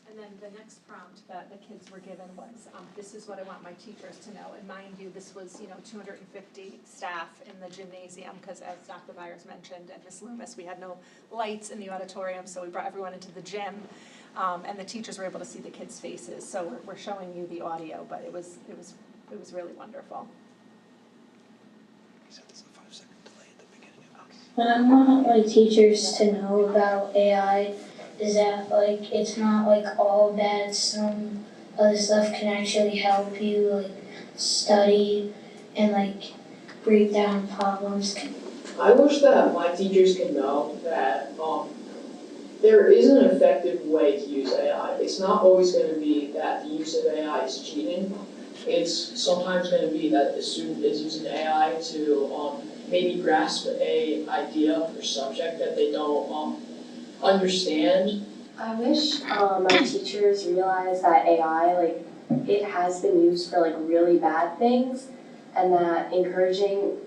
And then the next prompt that the kids were given was, this is what I want my teachers to know. And mind you, this was, 250 staff in the gymnasium, because as Dr. Byers mentioned, and Ms. Loomis, we had no lights in the auditorium, so we brought everyone into the gym. And the teachers were able to see the kids' faces. So we're showing you the audio, but it was really wonderful. What I want my teachers to know about AI is that it's not all bad. Some other stuff can actually help you study and break down problems. I wish that my teachers can know that there is an effective way to use AI. It's not always going to be that the use of AI is cheating. It's sometimes going to be that the student is using AI to maybe grasp a idea or subject that they don't understand. I wish my teachers realized that AI, it has been used for really bad things, and that encouraging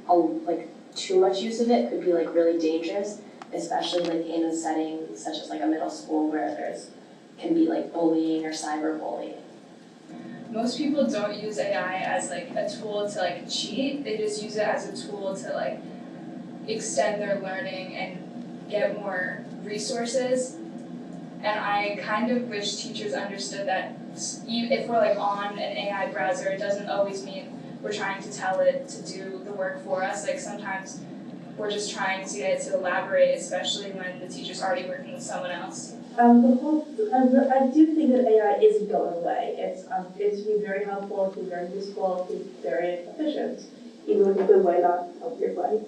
too much use of it could be really dangerous, especially in a setting such as a middle school where can be bullying or cyberbullying. Most people don't use AI as a tool to cheat. They just use it as a tool to extend their learning and get more resources. And I kind of wish teachers understood that if we're like on an AI browser, it doesn't always mean we're trying to tell it to do the work for us. Like sometimes we're just trying to get it to elaborate, especially when the teacher's already working with someone else. I do think that AI isn't going away. It's been very helpful, it's been very useful, it's been very efficient, even in a good way, not a weird way.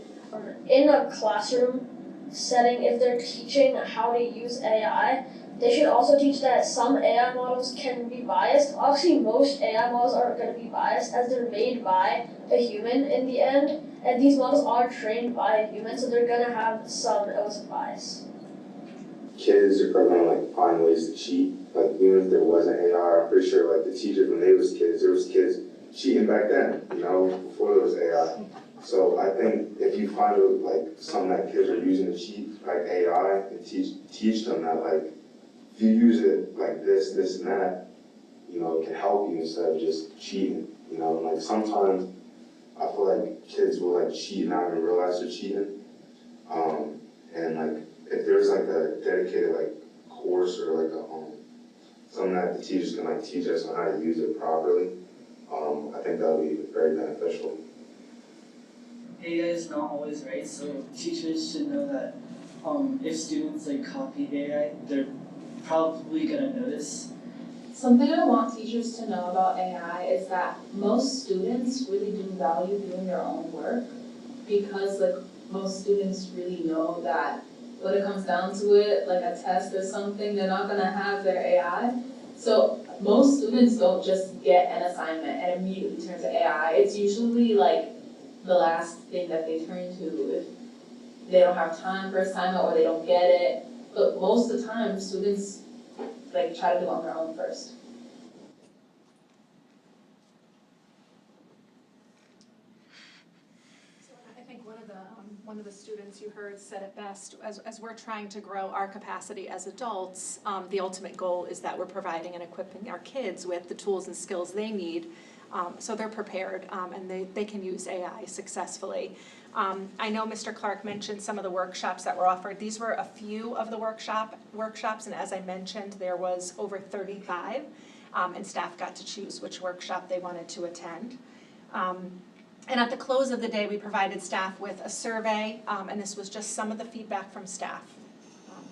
In a classroom setting, if they're teaching how to use AI, they should also teach that some AI models can be biased. Obviously, most AI models aren't going to be biased as they're made by a human in the end, and these models are trained by a human, so they're going to have some bias. Kids are gonna like find ways to cheat. Like even if there wasn't AI, I'm pretty sure like the teachers when they was kids, there was kids cheating back then, you know, before there was AI. So I think if you find like something that kids are using to cheat, like AI, and teach them that like if you use it like this, and that, you know, it can help you instead of just cheating. You know, like sometimes I feel like kids will like cheat and not even realize they're cheating. And like if there's like a dedicated like course or like a something that the teachers can like teach us on how to use it properly, I think that would be very beneficial. AI is not always right, so teachers should know that if students like copy AI, they're probably gonna notice. Something I want teachers to know about AI is that most students really do value doing their own work because like most students really know that when it comes down to it, like a test or something, they're not gonna have their AI. So most students don't just get an assignment and immediately turn to AI. It's usually like the last thing that they turn to if they don't have time for assignment or they don't get it. But most of the time, students like try to do it on their own first. I think one of the students you heard said it best. As we're trying to grow our capacity as adults, the ultimate goal is that we're providing and equipping our kids with the tools and skills they need, so they're prepared and they can use AI successfully. I know Mr. Clark mentioned some of the workshops that were offered. These were a few of the workshops, and as I mentioned, there was over 35, and staff got to choose which workshop they wanted to attend. And at the close of the day, we provided staff with a survey, and this was just some of the feedback from staff.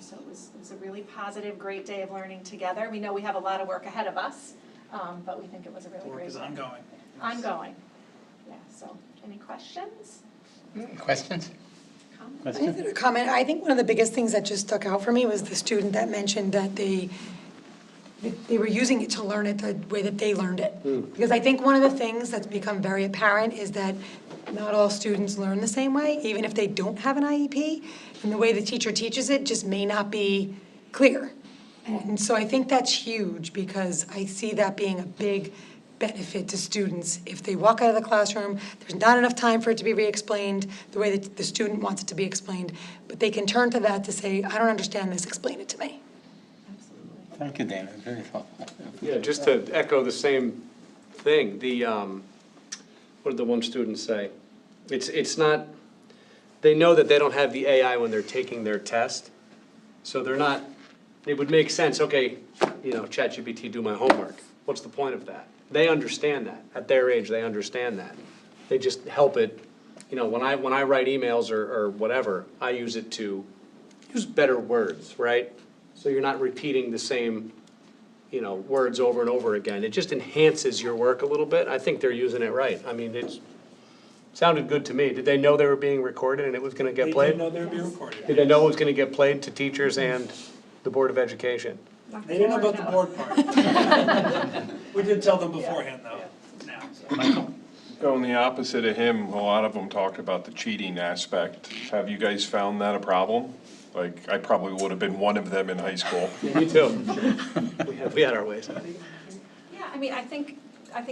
So it was a really positive, great day of learning together. We know we have a lot of work ahead of us, but we think it was a really great day. Work is ongoing. Ongoing. Yeah, so any questions? Questions? I have a comment. I think one of the biggest things that just stuck out for me was the student that mentioned that they were using it to learn it the way that they learned it. Because I think one of the things that's become very apparent is that not all students learn the same way, even if they don't have an IEP, and the way the teacher teaches it just may not be clear. And so I think that's huge because I see that being a big benefit to students. If they walk out of the classroom, there's not enough time for it to be re-explained the way that the student wants it to be explained, but they can turn to that to say, I don't understand this, explain it to me. Thank you, Dana, very thoughtful. Yeah, just to echo the same thing, what did the one student say? It's not, they know that they don't have the AI when they're taking their test, so they're not, it would make sense, okay, ChatGPT, do my homework. What's the point of that? They understand that. At their age, they understand that. They just help it, when I write emails or whatever, I use it to use better words, right? So you're not repeating the same, words over and over again. It just enhances your work a little bit. I think they're using it right. I mean, it sounded good to me. Did they know they were being recorded and it was gonna get played? They did know they were being recorded. Did they know it was gonna get played to teachers and the Board of Education? They didn't know about the board part. We did tell them beforehand, though, now. So. Going the opposite of him, a lot of them talked about the cheating aspect. Have you guys found that a problem? Like, I probably would have been one of them in high school. Yeah, me too. We had our ways. Yeah, I mean, I think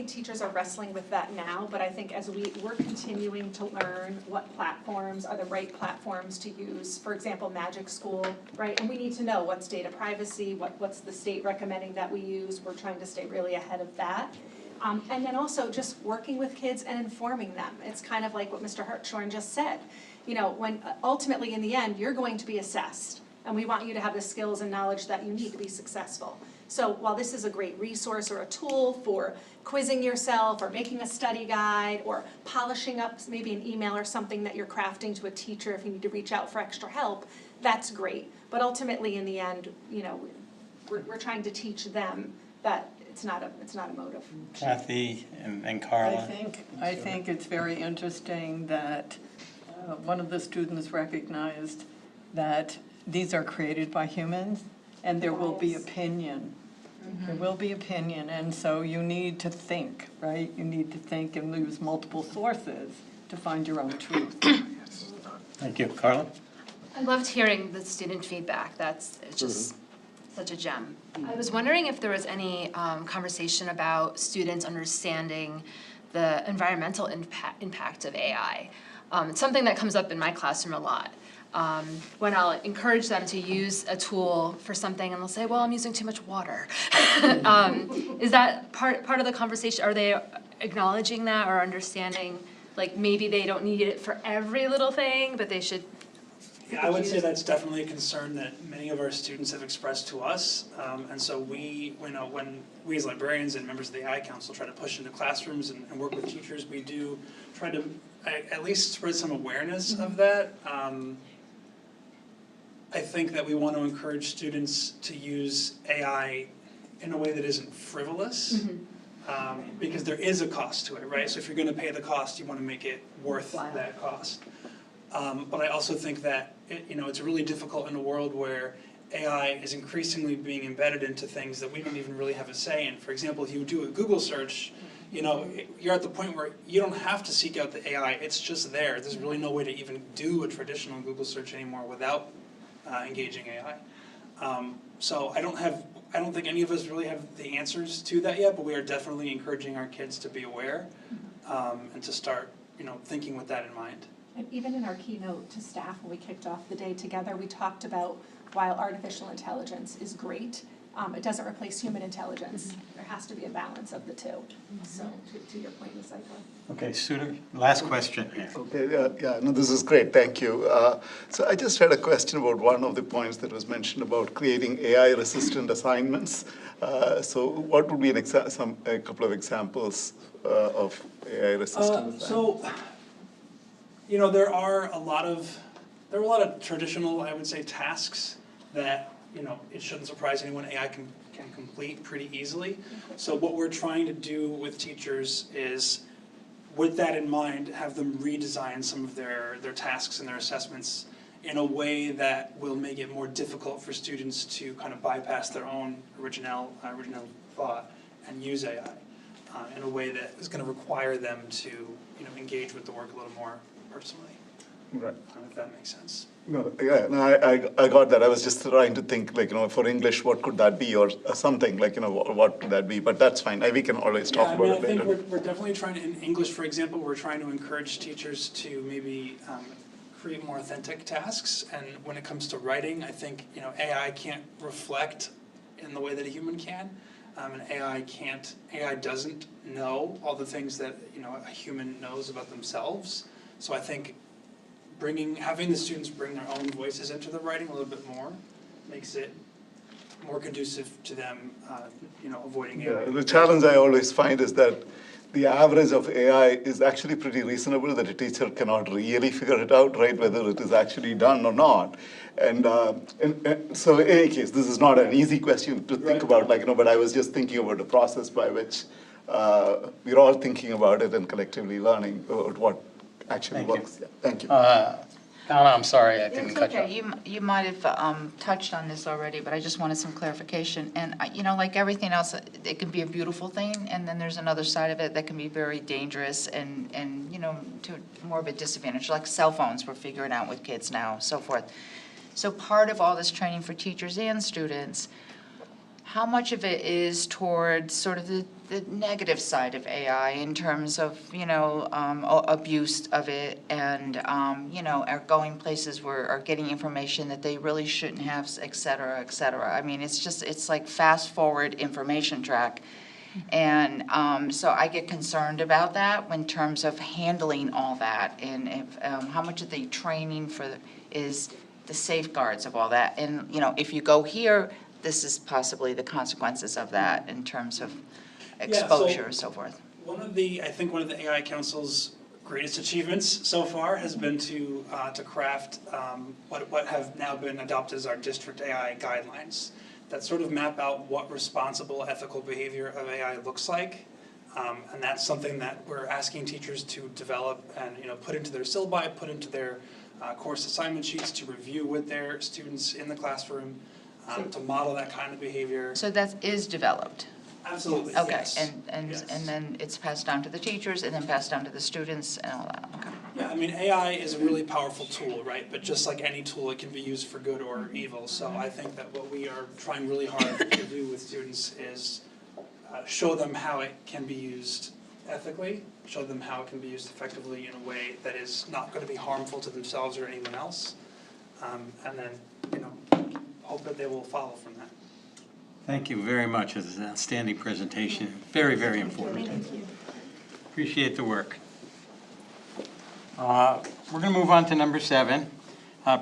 teachers are wrestling with that now, but I think as we're continuing to learn what platforms are the right platforms to use, for example, Magic School, right? And we need to know what's data privacy, what's the state recommending that we use. We're trying to stay really ahead of that. And then also just working with kids and informing them. It's kind of like what Mr. Hartshorn just said. When ultimately in the end, you're going to be assessed. and we want you to have the skills and knowledge that you need to be successful. So while this is a great resource or a tool for quizzing yourself or making a study guide or polishing up maybe an email or something that you're crafting to a teacher if you need to reach out for extra help, that's great. But ultimately, in the end, you know, we're trying to teach them that it's not a motive. Kathy and Carla. I think it's very interesting that one of the students recognized that these are created by humans and there will be opinion. There will be opinion, and so you need to think, right? You need to think and use multiple sources to find your own truth. Thank you. Carla? I loved hearing the student feedback. It's just such a gem. I was wondering if there was any conversation about students understanding the environmental impact of AI. It's something that comes up in my classroom a lot. When I'll encourage them to use a tool for something and they'll say, well, I'm using too much water. Is that part of the conversation? Are they acknowledging that or understanding, like maybe they don't need it for every little thing, but they should? Yeah, I would say that's definitely a concern that many of our students have expressed to us. And so when we as librarians and members of the AI Council try to push into classrooms and work with teachers, we do try to at least spread some awareness of that. I think that we want to encourage students to use AI in a way that isn't frivolous, because there is a cost to it, right? So if you're going to pay the cost, you want to make it worth that cost. But I also think that it's really difficult in a world where AI is increasingly being embedded into things that we don't even really have a say in. For example, if you do a Google search, you're at the point where you don't have to seek out the AI, it's just there. There's really no way to even do a traditional Google search anymore without engaging AI. So I don't think any of us really have the answers to that yet, but we are definitely encouraging our kids to be aware and to start thinking with that in mind. And even in our keynote to staff when we kicked off the day together, we talked about while artificial intelligence is great, it doesn't replace human intelligence. There has to be a balance of the two. So to your point, Ms. Eichler. Okay, Sudhir, last question here. Okay, no, this is great, thank you. So I just had a question about one of the points that was mentioned about creating AI-resistant assignments. So what would be a couple of examples of AI-resistant assignments? So, there are a lot of traditional, I would say, tasks that it shouldn't surprise anyone AI can complete pretty easily. So what we're trying to do with teachers is, with that in mind, have them redesign some of their tasks and their assessments in a way that will make it more difficult for students to kind of bypass their own original thought and use AI in a way that is going to require them to engage with the work a little more personally. Right. If that makes sense. No, yeah, no, I got that. I was just trying to think, for English, what could that be, or something, what could that be? But that's fine. We can always talk about it later. I think we're definitely trying to, in English, for example, we're trying to encourage teachers to maybe create more authentic tasks. And when it comes to writing, I think, AI can't reflect in the way that a human can. And AI doesn't know all the things that, a human knows about themselves. So I think having the students bring their own voices into the writing a little bit more makes it more conducive to them, avoiding AI. The challenge I always find is that the average of AI is actually pretty reasonable, that a teacher cannot really figure it out, right, whether it is actually done or not. And so in any case, this is not an easy question to think about, but I was just thinking about the process by which we're all thinking about it and collectively learning about what actually works. Yeah. Thank you. Donna, I'm sorry, I didn't cut you off. It's okay. You might have touched on this already, but I just wanted some clarification. And, like everything else, it can be a beautiful thing, and then there's another side of it that can be very dangerous and to more of a disadvantage, like cell phones we're figuring out with kids now, so forth. So part of all this training for teachers and students, how much of it is towards sort of the negative side of AI in terms of, abuse of it and, are going places where are getting information that they really shouldn't have, et cetera, et cetera. I mean, it's like fast forward information track. And so I get concerned about that in terms of handling all that and if, how much of the training is the safeguards of all that. And, you know, if you go here, this is possibly the consequences of that in terms of exposure and so forth. I think one of the AI Council's greatest achievements so far has been to craft what have now been adopted as our district AI guidelines that sort of map out what responsible ethical behavior of AI looks like. And that's something that we're asking teachers to develop and, you know, put into their syllabi, put into their course assignment sheets, to review with their students in the classroom, to model that kind of behavior. So that is developed? Absolutely, Okay, yes. and then it's passed down to the teachers and then passed down to the students and all that, okay. Yeah, I mean, AI is a really powerful tool, right? But just like any tool, it can be used for good or evil. So I think that what we are trying really hard to do with students is show them how it can be used ethically, show them how it can be used effectively in a way that is not going to be harmful to themselves or anyone else, and then, you know, hope that they will follow from that. Thank you very much. It was an outstanding presentation. Very, very informative. Thank you. Appreciate the work. We're going to move on to number 7,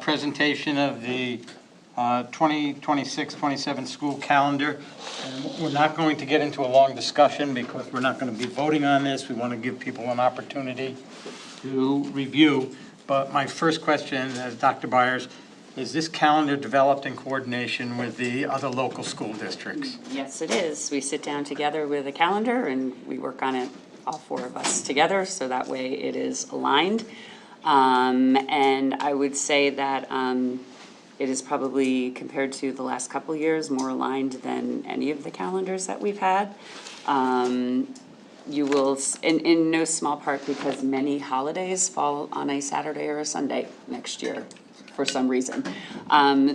presentation of the 2026-27 school calendar. And we're not going to get into a long discussion because we're not going to be voting on this. We want to give people an opportunity to review. But my first question, Dr. Byers, is this calendar developed in coordination with the other local school districts? Yes, it is. We sit down together with a calendar and we work on it, all 4 of us together, so that way it is aligned. And I would say that it is probably, compared to the last couple of years, more aligned than any of the calendars that we've had. You will, in no small part because many holidays fall on a Saturday or a Sunday next year for some reason.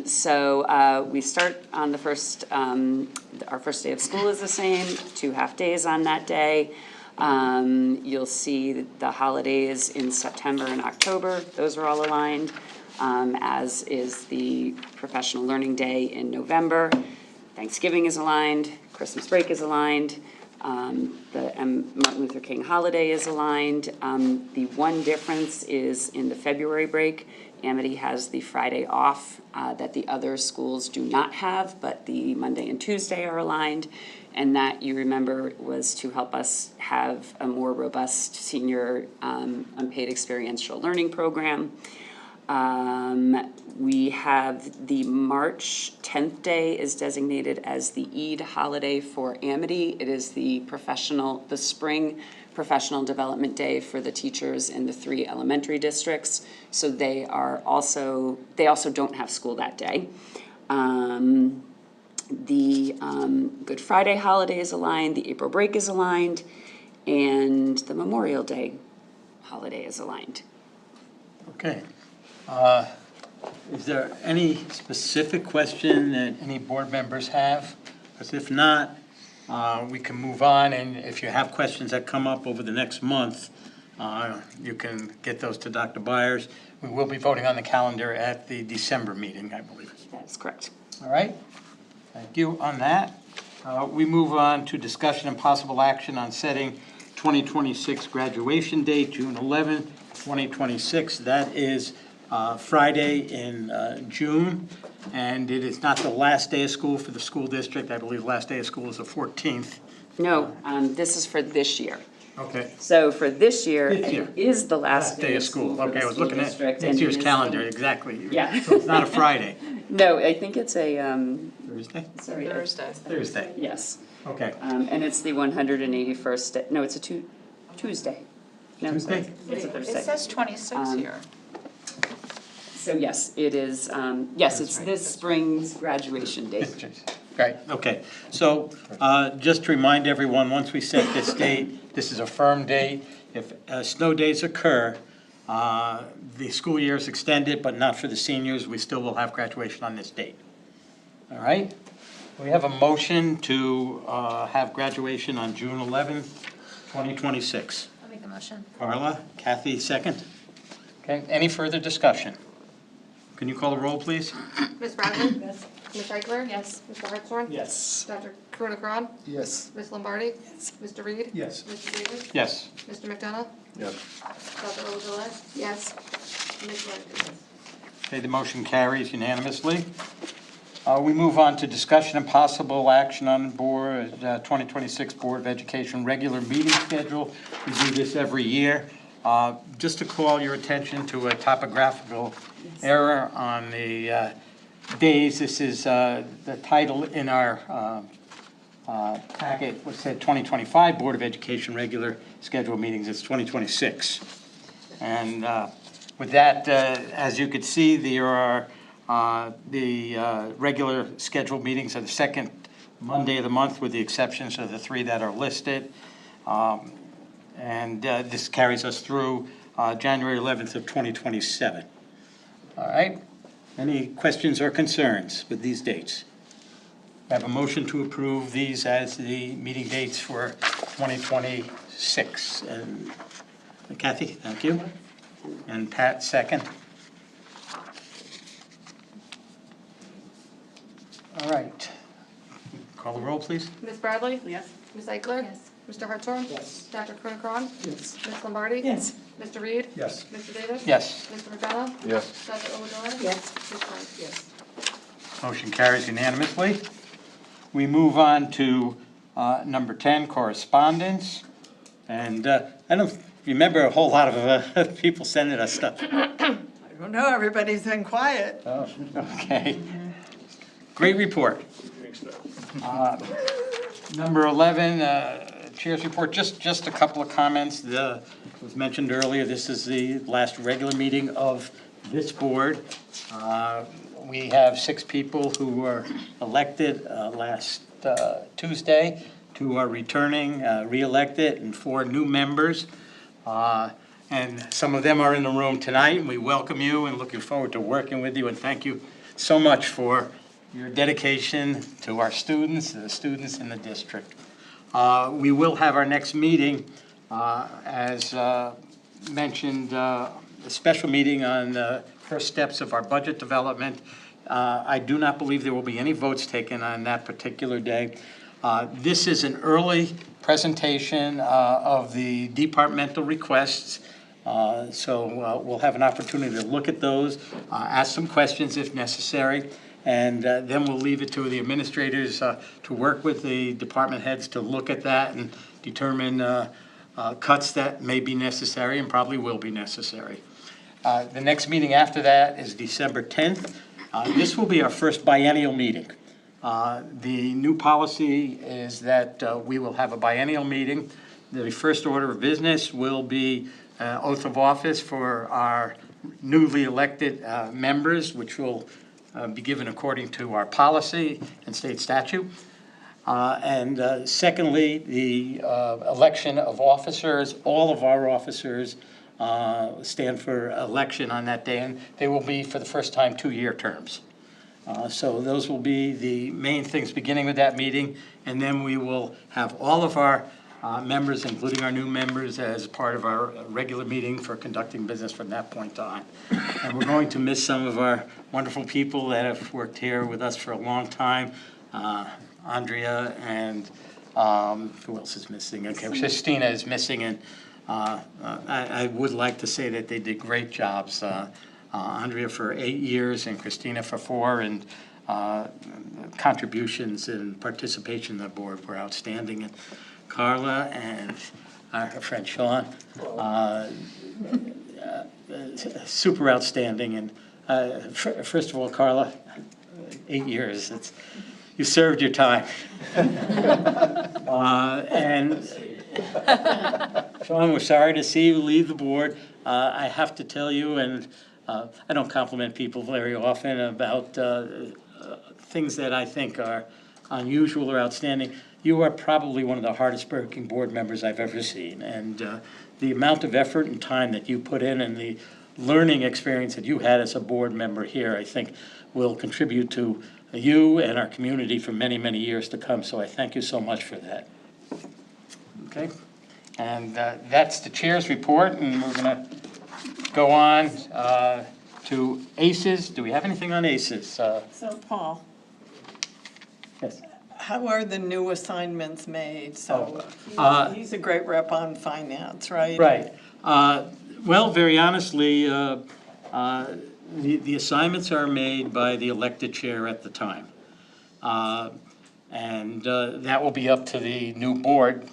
So we start on the first, our first day of school is the same, 2 half-days on that day. You'll see the holidays in September and October, those are all aligned, as is the Professional Learning Day in November. Thanksgiving is aligned, Christmas break is aligned, the Martin Luther King holiday is aligned. The one difference is in the February break, Amity has the Friday off that the other schools do not have, but the Monday and Tuesday are aligned. And that, you remember, was to help us have a more robust senior unpaid experiential learning program. We have the March 10th day is designated as the Eid holiday for Amity. It is the spring professional development day for the teachers in the 3 elementary districts. So they also don't have school that day. The Good Friday holiday is aligned, the April break is aligned, and the Memorial Day holiday is aligned. Okay. Is there any specific question that any board members have? Because if not, we can move on, and if you have questions that come up over the next month, you can get those to Dr. Byers. We will be voting on the calendar at the December meeting, I believe. That's correct. All right. Thank you on that. We move on to discussion and possible action on setting 2026 graduation date, June 11th, 2026. That is Friday in June, and it is not the last day of school for the school district. I believe the last day of school is the 14th. No, this is for this year. Okay. So for this year, it is the last day of school. Okay, I was looking at district, next and year's it is calendar, exactly. Yeah. So it's not a Friday. No, I think it's a Thursday? Sorry, Thursday. Yes. Okay. And it's the 181st day. No, it's a Tuesday. No, Tuesday? It's a Thursday. It says 26 here. So yes, it is. Yes, it's this spring's graduation date. Right, okay. So just to remind everyone, once we set this date, this is a firm date. If snow days occur, the school year is extended, but not for the seniors. We still will have graduation on this date. All right? We have a motion to have graduation on June 11th, 2026. I'll make the motion. Carla, Kathy, second. Okay, any further discussion? Can you call the roll, please? Ms. Bradley? Yes. Ms. Reichler? Yes. Mr. Hartshorn? Yes. Dr. Kronikron? Yes. Ms. Lombardi? Yes. Mr. Reed? Yes. Mr. Davis? Yes. Mr. McDonough? Yes. Dr. Ojala? Yes. Ms. Rodriguez? Okay, the motion carries unanimously. We move on to discussion and possible action on board 2026 Board of Education regular meeting schedule. We do this every year. Just to call your attention to a topographical error on the days. This is the title in our packet, what said 2025 Board of Education regular scheduled meetings. It's 2026. And with that, as you could see, there are the regular scheduled meetings are the second Monday of the month, with the exceptions of the 3 that are listed. And this carries us through January 11th of 2027. All right. Any questions or concerns with these dates? I have a motion to approve these as the meeting dates for 2026. And Kathy, thank you. And Pat, second. All right. Call the roll, please. Ms. Bradley? Yes. Ms. Eichler? Yes. Mr. Hartshorn? Yes. Dr. Kroenig-Ron? Yes. Ms. Lombardi? Yes. Mr. Reed? Yes. Mr. Davis? Yes. Mr. McDonough? Yes. Dr. Olador? Yes. Ms. Frank? Yes. Motion carries unanimously. We move on to number 10, correspondence. And I don't remember a whole lot of people sending us stuff. I don't know, everybody's been quiet. Oh, okay. Great report. Number 11, Chair's report, just a couple of comments. It was mentioned earlier, this is the last regular meeting of this board. We have 6 people who were elected last Tuesday, 2 are returning, re-elected, and 4 new members. And some of them are in the room tonight, and we welcome you and looking forward to working with you, and thank you so much for your dedication to our students, the students in the district. We will have our next meeting, as mentioned, a special meeting on the first steps of our budget development. I do not believe there will be any votes taken on that particular day. This is an early presentation of the departmental requests. So we'll have an opportunity to look at those, ask some questions if necessary, and then we'll leave it to the administrators to work with the department heads to look at that and determine cuts that may be necessary and probably will be necessary. The next meeting after that is December 10th. This will be our first biennial meeting. The new policy is that we will have a biennial meeting. The first order of business will be oath of office for our newly elected members, which will be given according to our policy and state statute. And secondly, the election of officers. All of our officers stand for election on that day, and they will be, for the first time, 2-year terms. So those will be the main things beginning with that meeting, and then we will have all of our members, including our new members, as part of our regular meeting for conducting business from that point on. And we're going to miss some of our wonderful people that have worked here with us for a long time. Andrea and who else is missing? Okay, Christina is missing, and I would like to say that they did great jobs. Andrea for 8 years and Christina for 4, and contributions and participation in the board were outstanding. And Carla and her friend Sean, super outstanding. And first of all, Carla, 8 years, you served your time. And Sean, we're sorry to see you leave the board. I have to tell you, and I don't compliment people very often about things that I think are unusual or outstanding. You are probably one of the hardest working board members I've ever seen. And the amount of effort and time that you put in and the learning experience that you had as a board member here, I think will contribute to you and our community for many, many years to come. So I thank you so much for that. Okay. And that's the chair's report, and we're going to go on to ACES. Do we have anything on ACES? So Paul. Yes. How are the new assignments made? So he's a great rep on finance, right? Right. Well, very honestly, the assignments are made by the elected chair at the time. And that will be up to the new board,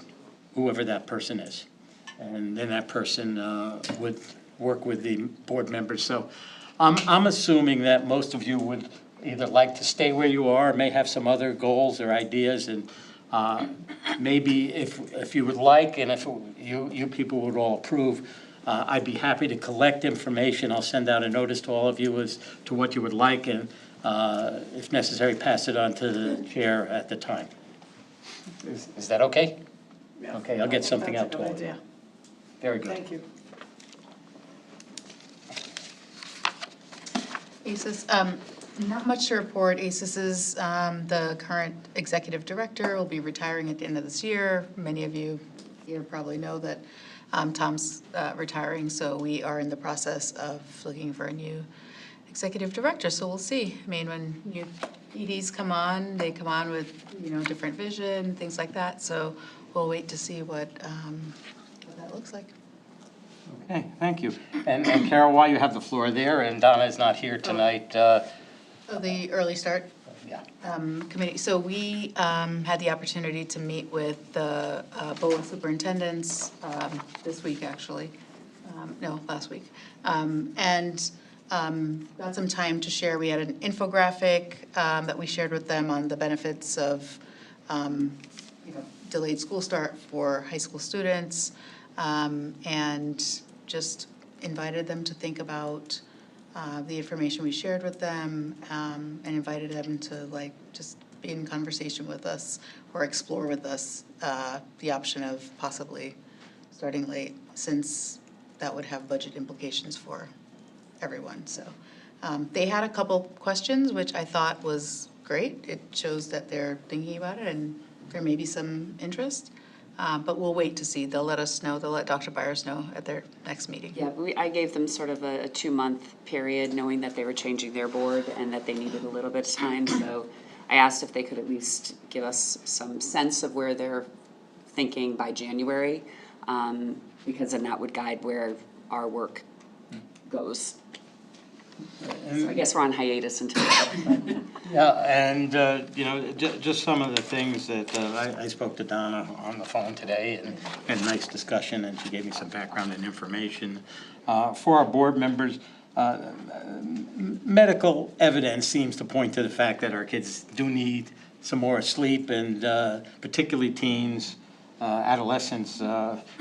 whoever that person is. And then that person would work with the board members. So I'm assuming that most of you would either like to stay where you are, or may have some other goals or ideas. And maybe if you would like, and if you people would all approve, I'd be happy to collect information. I'll send out a notice to all of you as to what you would like, and if necessary, pass it on to the chair at the time. Is that okay? Yeah. Okay, I'll get something out to all of you. Yeah. Very good. Thank you. ACES, not much to report. ACES is the current executive director, will be retiring at the end of this year. Many of you here probably know that Tom's retiring, so we are in the process of looking for a new executive director, so we'll see. I mean, when new EDs come on, they come on with, different vision, things like that, so we'll wait to see what that looks like. Okay, thank you. And Carol, while you have the floor there, and Donna is not here tonight. The early start committee. So we had the opportunity to meet with the both superintendents this week, actually. No, last week. And got some time to share. We had an infographic that we shared with them on the benefits of delayed school start for high school students, and just invited them to think about the information we shared with them, and invited them to just be in conversation with us or explore with us the option of possibly starting late, since that would have budget implications for everyone. So they had a couple questions, which I thought was great. It shows that they're thinking about it and there may be some interest. But we'll wait to see. They'll let us know. They'll let Dr. Byers know at their next meeting. Yeah, I gave them sort of a 2-month period, knowing that they were changing their board and that they needed a little bit of time. So I asked if they could at least give us some sense of where they're thinking by January, because then that would guide where our work goes. So I guess we're on hiatus until then. Yeah, and, just some of the things that I spoke to Donna on the phone today, and had a nice discussion, and she gave me some background and information. For our board members, medical evidence seems to point to the fact that our kids do need some more sleep, and particularly teens, adolescents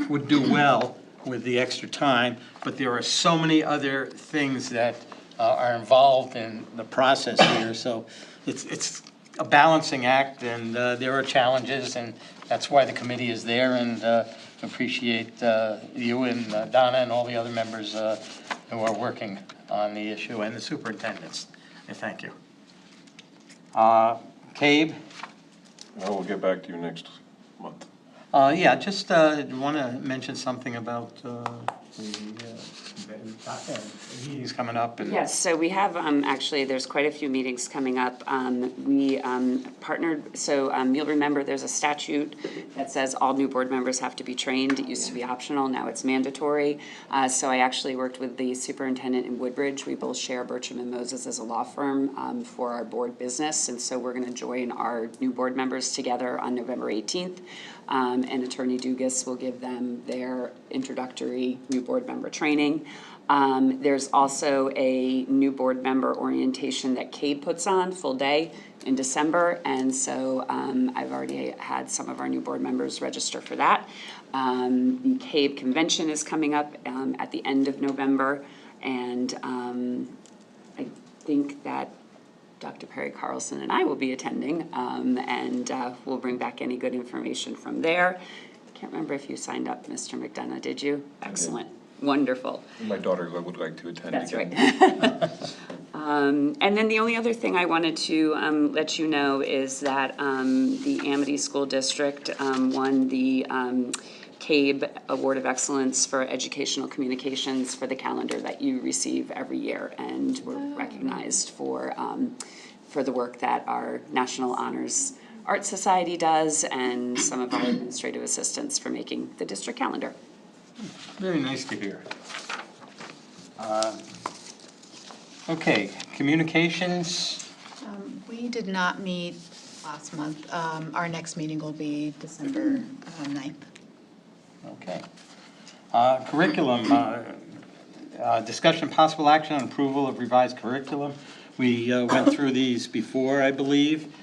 would do well with the extra time, but there are so many other things that are involved in the process here, so it's a balancing act, and there are challenges, and that's why the committee is there, and appreciate you and Donna and all the other members who are working on the issue, and the superintendents. And thank you. Cabe? I will get back to you next month. Yeah, just want to mention something about he's coming up. And Yes, so we have, actually, there's quite a few meetings coming up. We partnered, so you'll remember there's a statute that says all new board members have to be trained. It used to be optional, now it's mandatory. So I actually worked with the superintendent in Woodbridge. We both share Bertram and Moses as a law firm for our board business. And so we're going to join our new board members together on November 18th. And Attorney Dugas will give them their introductory new board member training. There's also a new board member orientation that CABE puts on, full day, in December. And so I've already had some of our new board members register for that. The CABE convention is coming up at the end of November. And I think that Dr. Perry Carlson and I will be attending, and we'll bring back any good information from there. I can't remember if you signed up, Mr. McDonough, did you? Excellent, wonderful. My daughter would like to attend That's again. right. And then the only other thing I wanted to let you know is that the Amity School District won the CABE Award of Excellence for Educational Communications for the calendar that you receive every year, and we're recognized for the work that our National Honors Art Society does, and some of our administrative assistants for making the district calendar. Very nice to hear. Okay, communications, We did not meet last month. Our next meeting will be December 9th. okay. Curriculum, discussion possible action on approval of revised curriculum. We went through these before, I believe.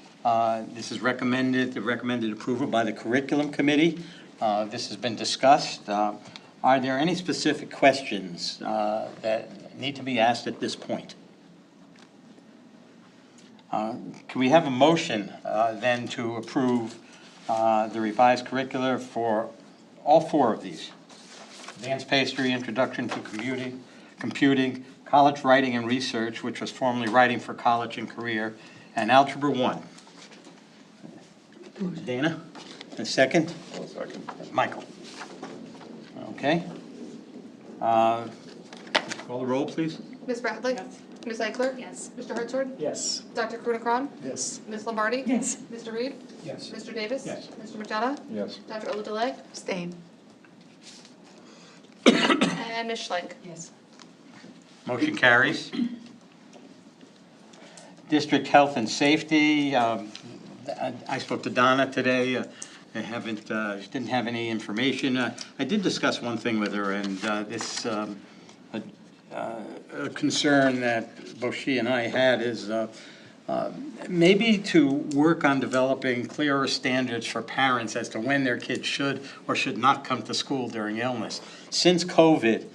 This is recommended approval by the curriculum committee. This has been discussed. Are there any specific questions that need to be asked at this point? Can we have a motion then to approve the revised curricula for all four of these? Advanced pastry, introduction to computing, college writing and research, which was formerly writing for college and career, and algebra 1. Dana, a second? One second. Michael. Okay. Call the roll, please. Ms. Bradley? Yes. Ms. Eichler? Yes. Mr. Hartshorn? Yes. Dr. Krunakron? Yes. Ms. Lombardi? Yes. Mr. Reed? Yes. Mr. Davis? Yes. Mr. McDonough? Yes. Dr. Oladelay? Abstain. And Ms. Schlenk? Yes. Motion carries. District health and safety, I spoke to Donna today. I didn't have any information. I did discuss one thing with her, and this a concern that both she and I had is maybe to work on developing clearer standards for parents as to when their kids should or should not come to school during illness. Since COVID,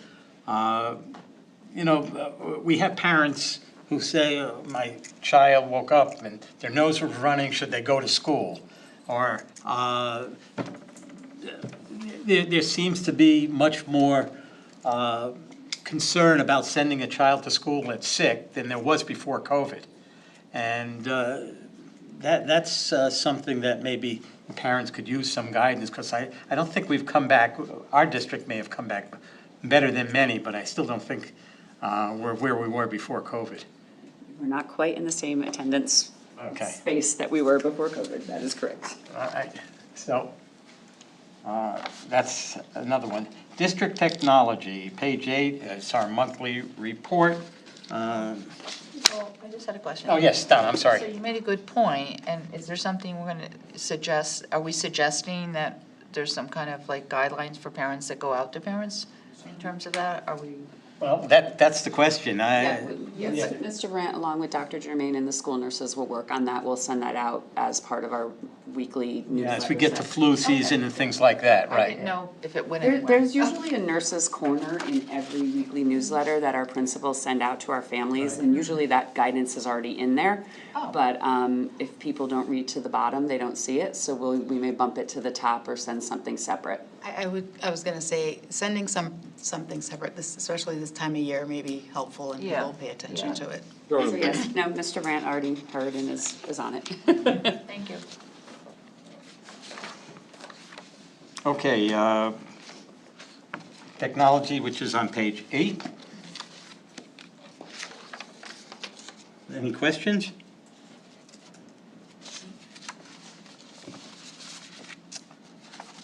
we have parents who say, my child woke up and their nose was running, should they go to school? Or there seems to be much more concern about sending a child to school that's sick than there was before COVID. And that's something that maybe parents could use some guidance, because I don't think we've come back, our district may have come back better than many, but I still don't think we're where we were before COVID. We're not quite in the same attendance space that we were before COVID. That is correct. All right, so that's another one. District technology, page 8, it's our monthly report. Well, I just had a question. Oh, yes, Don, I'm sorry. So you made a good point, and is there something we're going to suggest, are we suggesting that there's some kind of like guidelines for parents that go out to parents in terms of that? Are we? Well, that's the question. Yes, Mr. Brandt, along with Dr. Germain and the school nurses, will work on that. We'll send that out as part of our weekly newsletter. As we get to flu season and things like that, right? I didn't know if it went anywhere. There's usually a nurse's corner in every weekly newsletter that our principals send out to our families, and usually that guidance is already in there. Oh. But if people don't read to the bottom, they don't see it, so we may bump it to the top or send something separate. I was going to say, sending something separate, especially this time of year, may be helpful and people pay attention to it. So yes, no, Mr. Brandt already heard and is on it. Thank you. Okay, technology, which is on page 8. Any questions?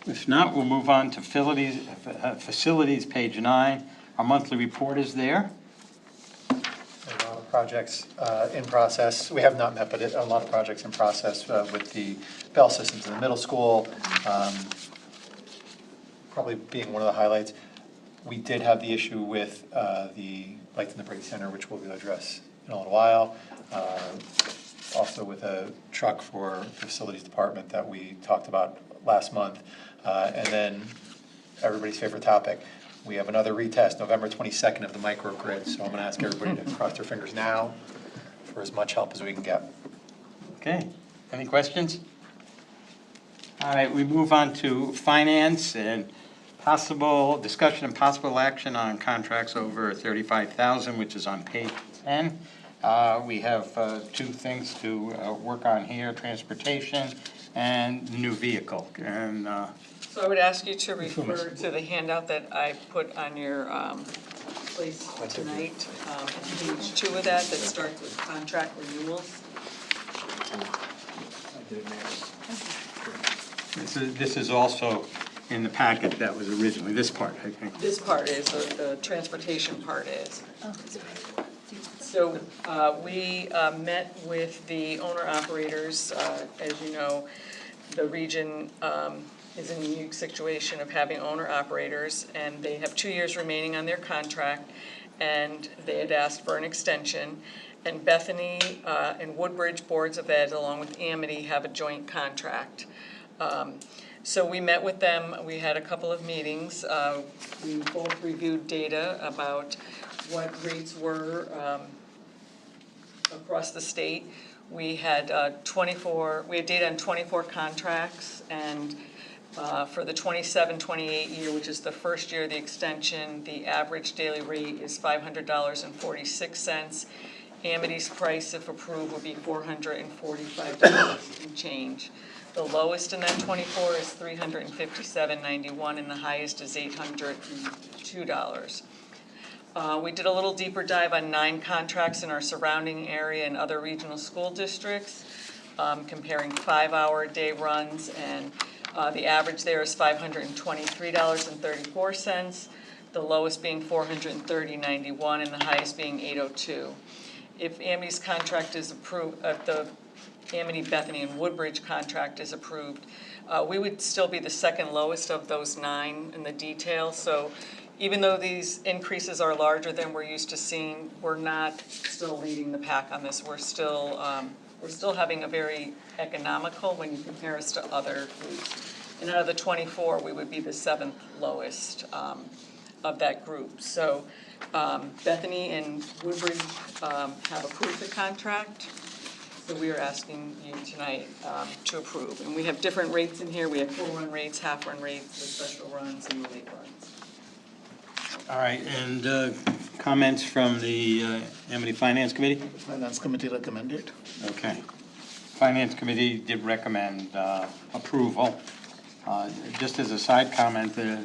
If not, we'll move on to facilities, page 9. Our monthly report is there. A lot of projects in process. We have not met, but a lot of projects in process with the bell systems in the middle school. Probably being one of the highlights. We did have the issue with the lights in the Brady Center, which we'll address in a little while. Also with a truck for the facilities department that we talked about last month. And then everybody's favorite topic, we have another retest, November 22nd of the microgrid. So I'm going to ask everybody to cross their fingers now for as much help as we can get. Okay, any questions? All right, we move on to finance and possible discussion and possible action on contracts over $35,000, which is on page 10. We have 2 things to work on here, transportation and new vehicle. And So I would ask you to refer to the handout that I put on your place tonight, page 2 of that starts with contract renewals. this is also in the packet that was originally, this part, I think. This part is, the transportation part is. So we met with the owner-operators. As you know, the region is in a unique situation of having owner-operators, and they have 2 years remaining on their contract, and they had asked for an extension. And Bethany and Woodbridge Boards of Ed, along with Amity, have a joint contract. So we met with them, we had a couple of meetings. We both reviewed data about what rates were across the state. We had data on 24 contracts, and for the 27-28 year, which is the first year of the extension, the average daily rate is $500.46. Amity's price, if approved, would be $445 and change. The lowest in that 24 is $357.91, and the highest is $802. We did a little deeper dive on 9 contracts in our surrounding area and other regional school districts, comparing 5-hour day runs, and the average there is $523.34, the lowest being $430.91, and the highest being $802. If Amity's contract is approved, the Amity, Bethany, and Woodbridge contract is approved, we would still be the second lowest of those 9 in the detail. So even though these increases are larger than we're used to seeing, we're not still leading the pack on this. We're still having a very economical when you compare us to other groups. And out of the 24, we would be the 7th lowest of that group. So Bethany and Woodbridge have approved the contract. So we are asking you tonight to approve. And we have different rates in here. We have full run rates, half run rates, the special runs, and the late runs. All right, and comments from the Amity Finance Committee? The Finance Committee recommended. Okay. Finance Committee did recommend approval. Just as a side comment, the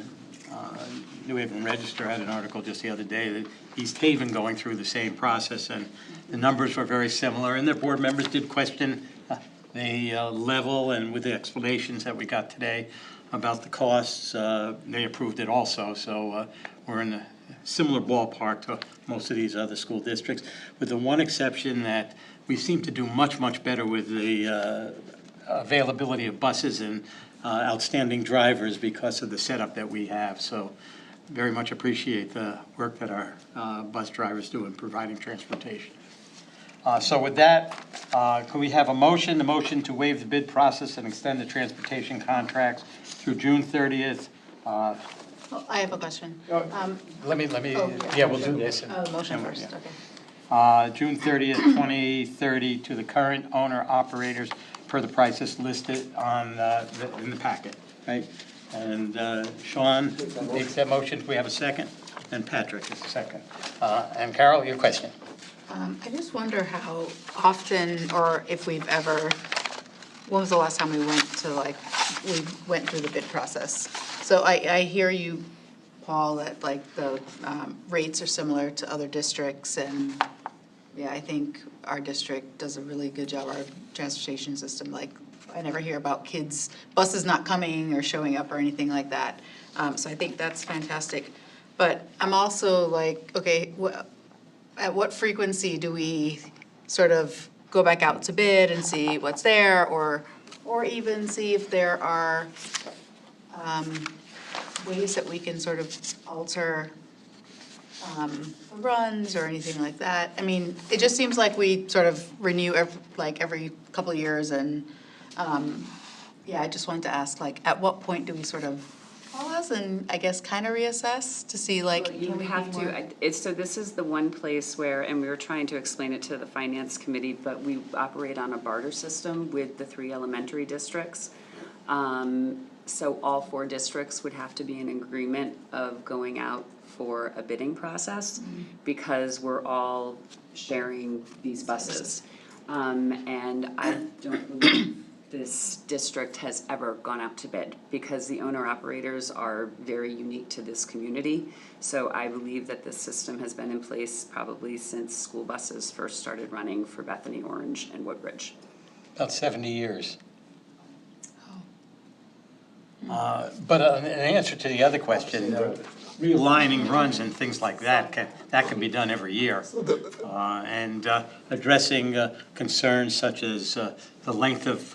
New Haven Register had an article just the other day that East Haven going through the same process, and the numbers were very similar, and their board members did question the level, and with the explanations that we got today about the costs, they approved it also. So we're in a similar ballpark to most of these other school districts, with the one exception that we seem to do much, much better with the availability of buses and outstanding drivers because of the setup that we have. So very much appreciate the work that our bus drivers do in providing transportation. So with that, can we have a motion? The motion to waive the bid process and extend the transportation contracts through June 30th. Well, I have a question. Let me, yeah, we'll do this. Motion first, okay. June 30th, 2030 to the current owner operators per the prices listed on in the packet, right? And Sean makes that motion. Do we have a second? And Patrick is the second. And Carol, your question. I just wonder how often, or if we've ever, when was the last time we went through the bid process? So I hear you, Paul, that like the rates are similar to other districts, and yeah, I think our district does a really good job, our transportation system. Like, I never hear about buses not coming or showing up or anything like that. So I think that's fantastic. But I'm also like, okay, at what frequency do we sort of go back out to bid and see what's there, or even see if there are ways that we can sort of alter runs or anything like that? I mean, it just seems like we sort of renew every couple of years, and yeah, I just wanted to ask, like, at what point do we sort of pause and I guess kind of reassess to see like, well, you have to, so this is the one place where, and we were trying to explain it to the Finance Committee, but we operate on a barter system with the 3 elementary districts. So all 4 districts would have to be in agreement of going out for a bidding process, because we're all sharing these buses. And I don't believe this district has ever gone out to bid, because the owner-operators are very unique to this community. So I believe that this system has been in place probably since school buses first started running for Bethany, Orange, and Woodbridge. About 70 years. But in answer to the other question, realigning runs and things like that can be done every year. And addressing concerns such as the length of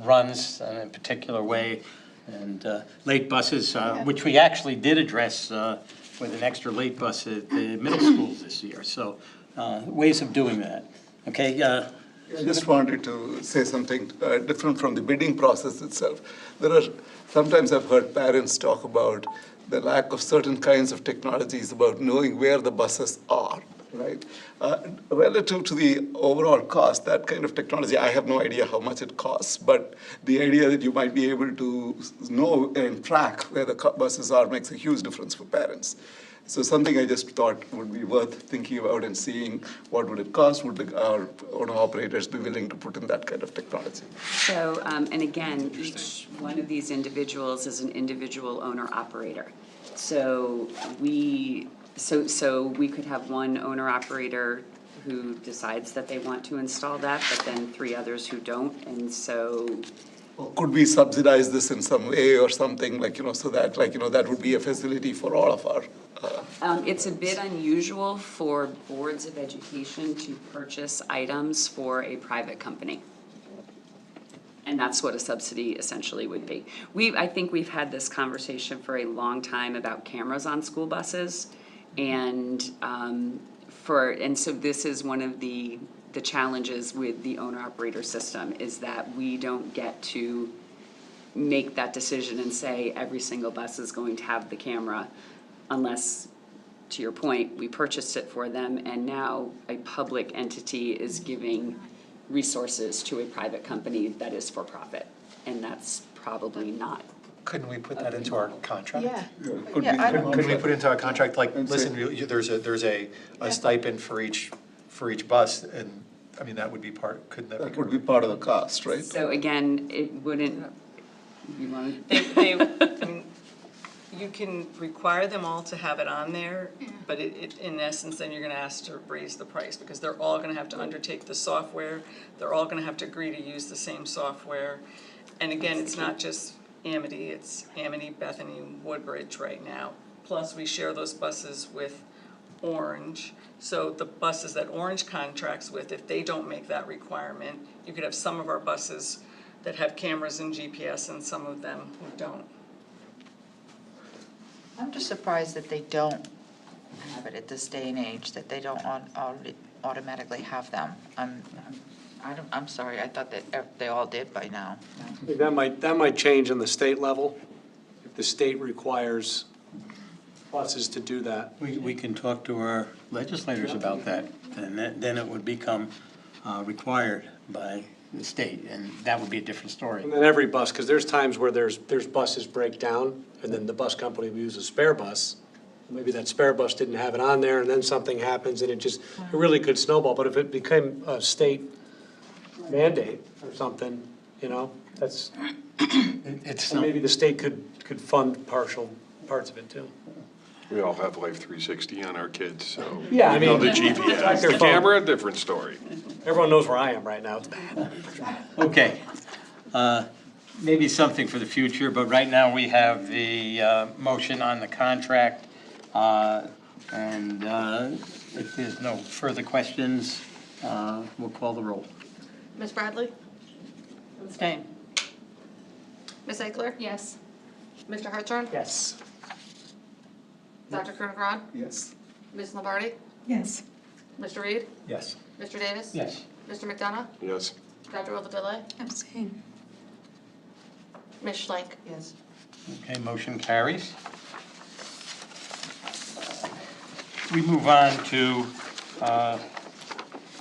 runs in a particular way, and late buses, which we actually did address with an extra late bus at the middle schools this year. So ways of doing that. Okay. I just wanted to say something different from the bidding process itself. Sometimes I've heard parents talk about the lack of certain kinds of technologies, about knowing where the buses are, right? Relative to the overall cost, that kind of technology, I have no idea how much it costs, but the idea that you might be able to know and track where the buses are makes a huge difference for parents. So something I just thought would be worth thinking about and seeing what would it cost, would our owner operators be willing to put in that kind of technology? So, and again, each one of these individuals is an individual owner operator. So we could have one owner operator who decides that they want to install that, but then 3 others who don't, and so. Could we subsidize this in some way or something, so that, that would be a facility for all of our. It's a bit unusual for boards of education to purchase items for a private company. And that's what a subsidy essentially would be. I think we've had this conversation for a long time about cameras on school buses. And so this is one of the challenges with the owner-operator system, is that we don't get to make that decision and say every single bus is going to have the camera, unless, to your point, we purchased it for them, and now a public entity is giving resources to a private company that is for profit, and that's probably not. Couldn't we put that into our contract? Yeah. Could we put into our contract, like, listen, there's a stipend for each bus, and, I mean, that would be part, couldn't that be? That would be part of the cost, right? So again, it wouldn't, you want You can require them all to have it on there, but in essence, then you're gonna ask to raise the price, because they're all gonna have to undertake the software, they're all gonna have to agree to use the same software. And again, it's not just Amity, it's Amity, Bethany, and Woodbridge right now. Plus, we share those buses with Orange. So the buses that Orange contracts with, if they don't make that requirement, you could have some of our buses that have cameras and GPS and some of them who don't. I'm just surprised that they don't have it at this day and age, that they don't automatically have them. I'm sorry, I thought that they all did by now. That might change on the state level, if the state requires buses to do that. We can talk to our legislators about that, and then it would become required by the state, and that would be a different story. And then every bus, because there's times where there's buses break down, and then the bus company will use a spare bus. Maybe that spare bus didn't have it on there, and then something happens, and it really could snowball. But if it became a state mandate or something, that's, maybe the state could fund partial parts of it too. We all have Life 360 on our kids, so. Yeah, I we know mean, the GPS, the camera, different story. Everyone knows where I am right now, it's bad. Okay. Maybe something for the future, but right now we have the motion on the contract. And if there's no further questions, we'll call the roll. Ms. Bradley? Abstain. Ms. Eichler? Yes. Mr. Hartshorn? Yes. Dr. Kernagron? Yes. Ms. Lombardi? Yes. Mr. Reed? Yes. Mr. Davis? Yes. Mr. McDonough? Yes. Dr. Oldedele? Abstain. Ms. Schlenk? Yes. Okay, motion carries. We move on to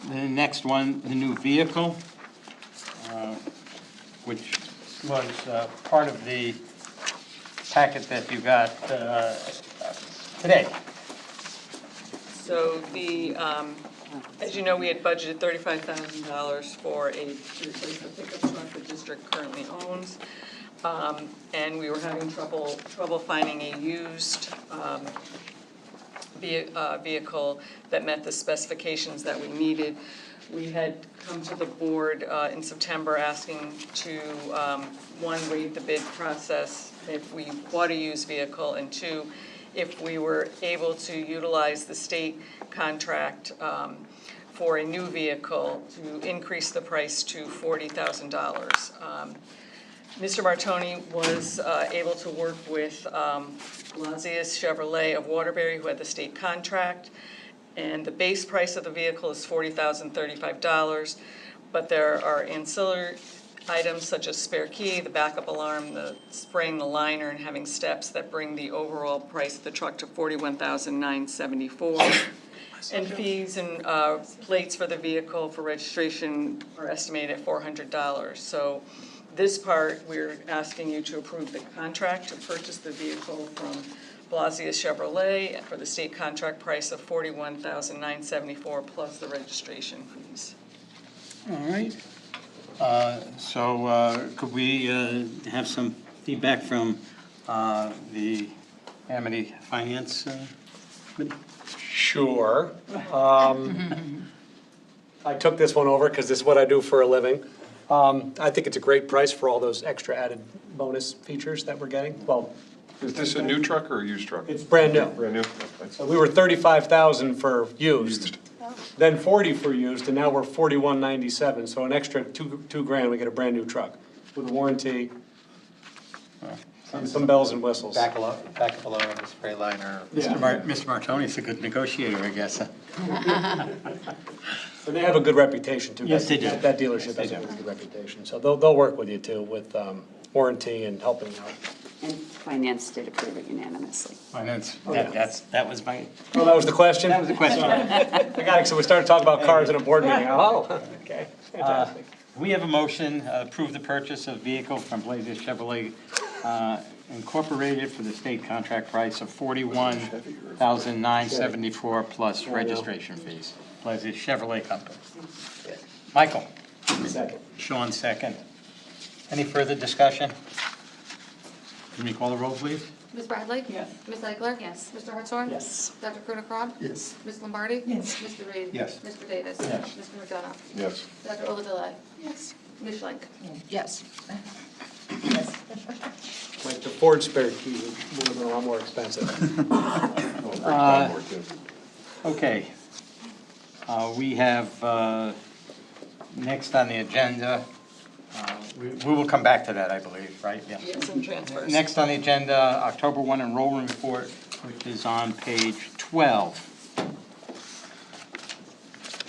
the next one, the new vehicle, which was part of the packet that you got today. So as you know, we had budgeted $35,000 for to replace the pickup truck the district currently owns. And we were having trouble finding a used vehicle that met the specifications that we needed. We had come to the board in September asking to, one, waive the bid process if we bought a used vehicle, and two, if we were able to utilize the state contract for a new vehicle to increase the price to $40,000. Mr. Martoni was able to work with Lazius Chevrolet of Waterbury, who had the state contract, and the base price of the vehicle is $40,035, but there are ancillary items such as spare key, the backup alarm, the spring, the liner, and having steps that bring the overall price of the truck to $41,974. And fees and plates for the vehicle for registration are estimated at $400. So this part, we're asking you to approve the contract to purchase the vehicle from Blasius Chevrolet for the state contract price of $41,974 plus the registration fees. All right. So could we have some feedback from the Amity Finance Committee? Sure. I took this one over because this is what I do for a living. I think it's a great price for all those extra added bonus features that we're getting. Well, Is this a new truck or a used truck? it's brand new. Brand new? So we were 35,000 for used, then 40 for used, and now we're 4197. So an extra two grand, we get a brand new truck with a warranty and some bells and whistles. Backup alarm, spray liner. Yeah. Mr. Martoni's a good negotiator, I guess. And they have a good reputation too. Yes, they do. That dealership has a good reputation. So they'll work with you too with warranty and helping out. And finance did approve it unanimously. Finance, Oh, yeah. that was my, Oh, that was the question? That was the question. Sorry. I got it, so we started talking about cars in a board meeting. Oh, okay, fantastic. we have a motion, approve the purchase of vehicle from Blasius Chevrolet Incorporated for the state contract price of $41,974 plus registration fees. Blasius Chevrolet Company. Michael? Second. Sean, second. Any further discussion? Can we call the roll, please? Ms. Bradley? Yes. Ms. Eigler? Yes. Mr. Hartshorn? Yes. Dr. Kunakron? Yes. Ms. Lombardi? Yes. Mr. Reed? Yes. Mr. Davis? Yes. Mr. McDonough? Yes. Dr. Olivella? Yes. Ms. Schlenk? Yes. Like the Ford spare key would have been a lot more expensive. Okay. We have, next on the agenda, we will come back to that, I believe, right? Yes. Yes, and transfers. Next on the agenda, October 1 enrollment report, which is on page 12.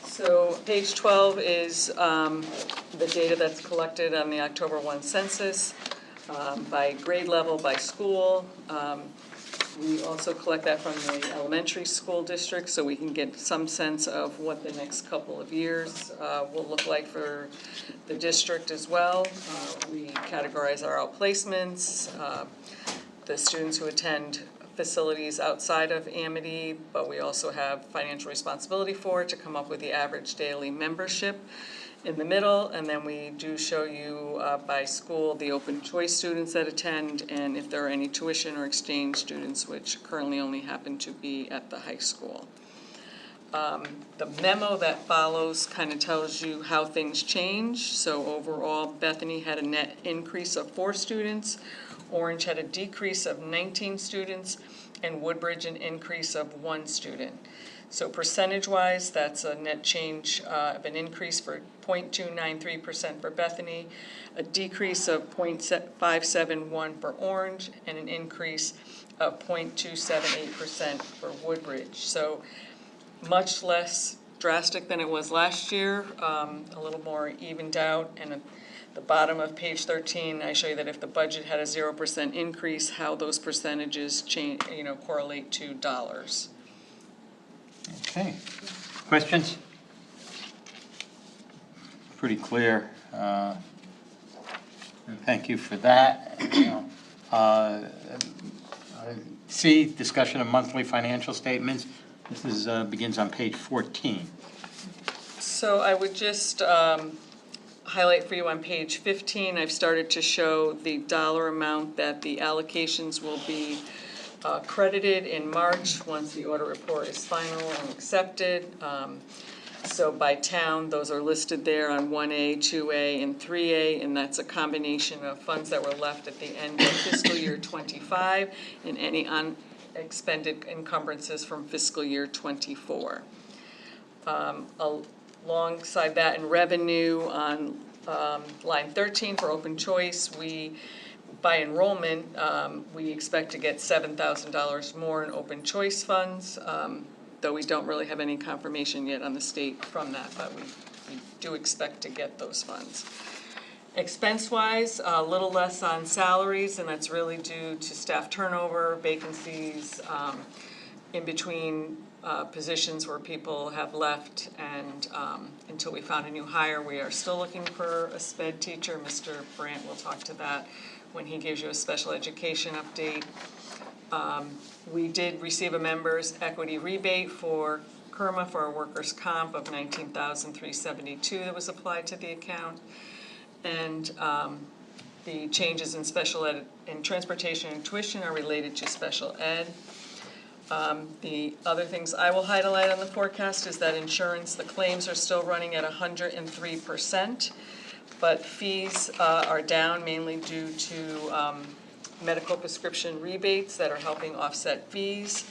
So page 12 is the data that's collected on the October 1 census by grade level, by school. We also collect that from the elementary school district, so we can get some sense of what the next couple of years will look like for the district as well. We categorize our outplacements, the students who attend facilities outside of Amity, but we also have financial responsibility for it to come up with the average daily membership in the middle, and then we do show you by school the open choice students that attend and if there are any tuition or exchange students, which currently only happen to be at the high school. The memo that follows kind of tells you how things change. So overall, Bethany had a net increase of 4 students, Orange had a decrease of 19 students, and Woodbridge an increase of 1 student. So percentage-wise, that's a net change of an increase for 0.293% for Bethany, a decrease of 0.571 for Orange, and an increase of 0.278% for Woodbridge. So much less drastic than it was last year, a little more evened out. And at the bottom of page 13, I show you that if the budget had a 0% increase, how those percentages change, correlate to dollars. Okay. Questions? Pretty clear. Thank you for that. C, discussion of monthly financial statements. This is, begins on page 14. So I would just highlight for you on page 15, I've started to show the dollar amount that the allocations will be credited in March once the audit report is final and accepted. So by town, those are listed there on 1A, 2A, and 3A, and that's a combination of funds that were left at the end of fiscal year 25 and any expended encumbrances from fiscal year '24. Alongside that, in revenue on line 13 for open choice, by enrollment, we expect to get $7,000 more in open choice funds, though we don't really have any confirmation yet on the state from that, but we do expect to get those funds. Expense-wise, a little less on salaries, and that's really due to staff turnover, vacancies, in between positions where people have left, and until we found a new hire, we are still looking for a SPED teacher. Mr. Brandt will talk to that when he gives you a special education update. We did receive a member's equity rebate for KERMA for our workers' comp of $19,372 that was applied to the account. And the changes in special ed in transportation and tuition are related to special ed. The other things I will highlight on the forecast is that insurance, the claims are still running at 103%, but fees are down mainly due to medical prescription rebates that are helping offset fees.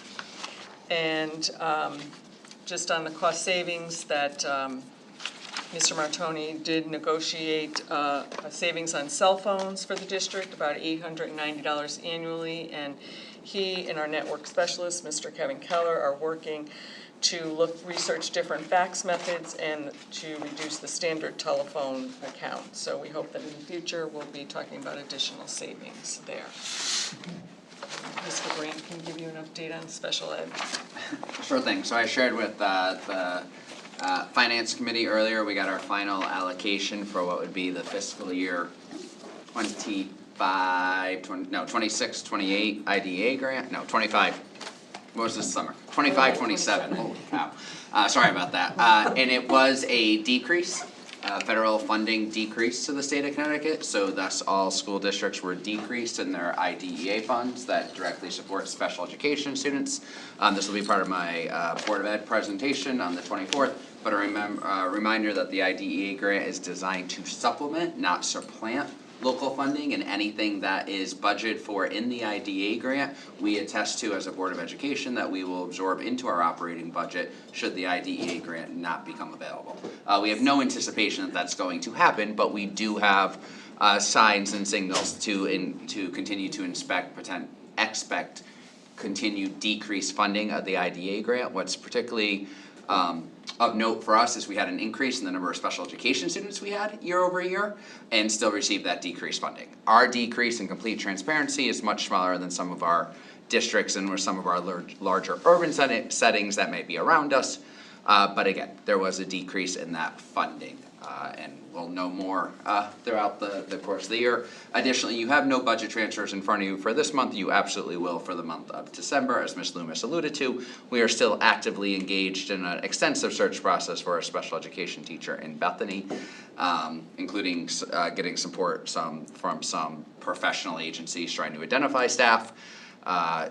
And just on the cost savings that Mr. Martoni did negotiate a savings on cell phones for the district, about $890 annually, and he and our network specialist, Mr. Kevin Keller, are working to research different fax methods and to reduce the standard telephone account. So we hope that in the future we'll be talking about additional savings there. Mr. Grant can give you an update on special ed. Sure thing. So I shared with the Finance Committee earlier, we got our final allocation for what would be the fiscal year 26, 28 IDA grant, no, 25. What was this summer? 25, 27, holy cow. Sorry about that. And it was a decrease, federal funding decrease to the state of Connecticut, so thus all school districts were decreased in their IDEA funds that directly support special education students. This will be part of my Board of Ed presentation on the 24th, but a reminder that the IDEA grant is designed to supplement, not supplant, local funding, and anything that is budgeted for in the IDA grant, we attest to as a Board of Education that we will absorb into our operating budget should the IDEA grant not become available. We have no anticipation that that's going to happen, but we do have signs and signals to continue to expect continued decreased funding of the IDA grant. What's particularly of note for us is we had an increase in the number of special education students we had year over year and still received that decreased funding. Our decrease, in complete transparency, is much smaller than some of our districts and some of our larger urban settings that may be around us. But again, there was a decrease in that funding, and we'll know more throughout the course of the year. Additionally, you have no budget transfers in front of you for this month. You absolutely will for the month of December, as Ms. Loomis alluded to. We are still actively engaged in an extensive search process for a special education teacher in Bethany, including getting support from some professional agencies trying to identify staff.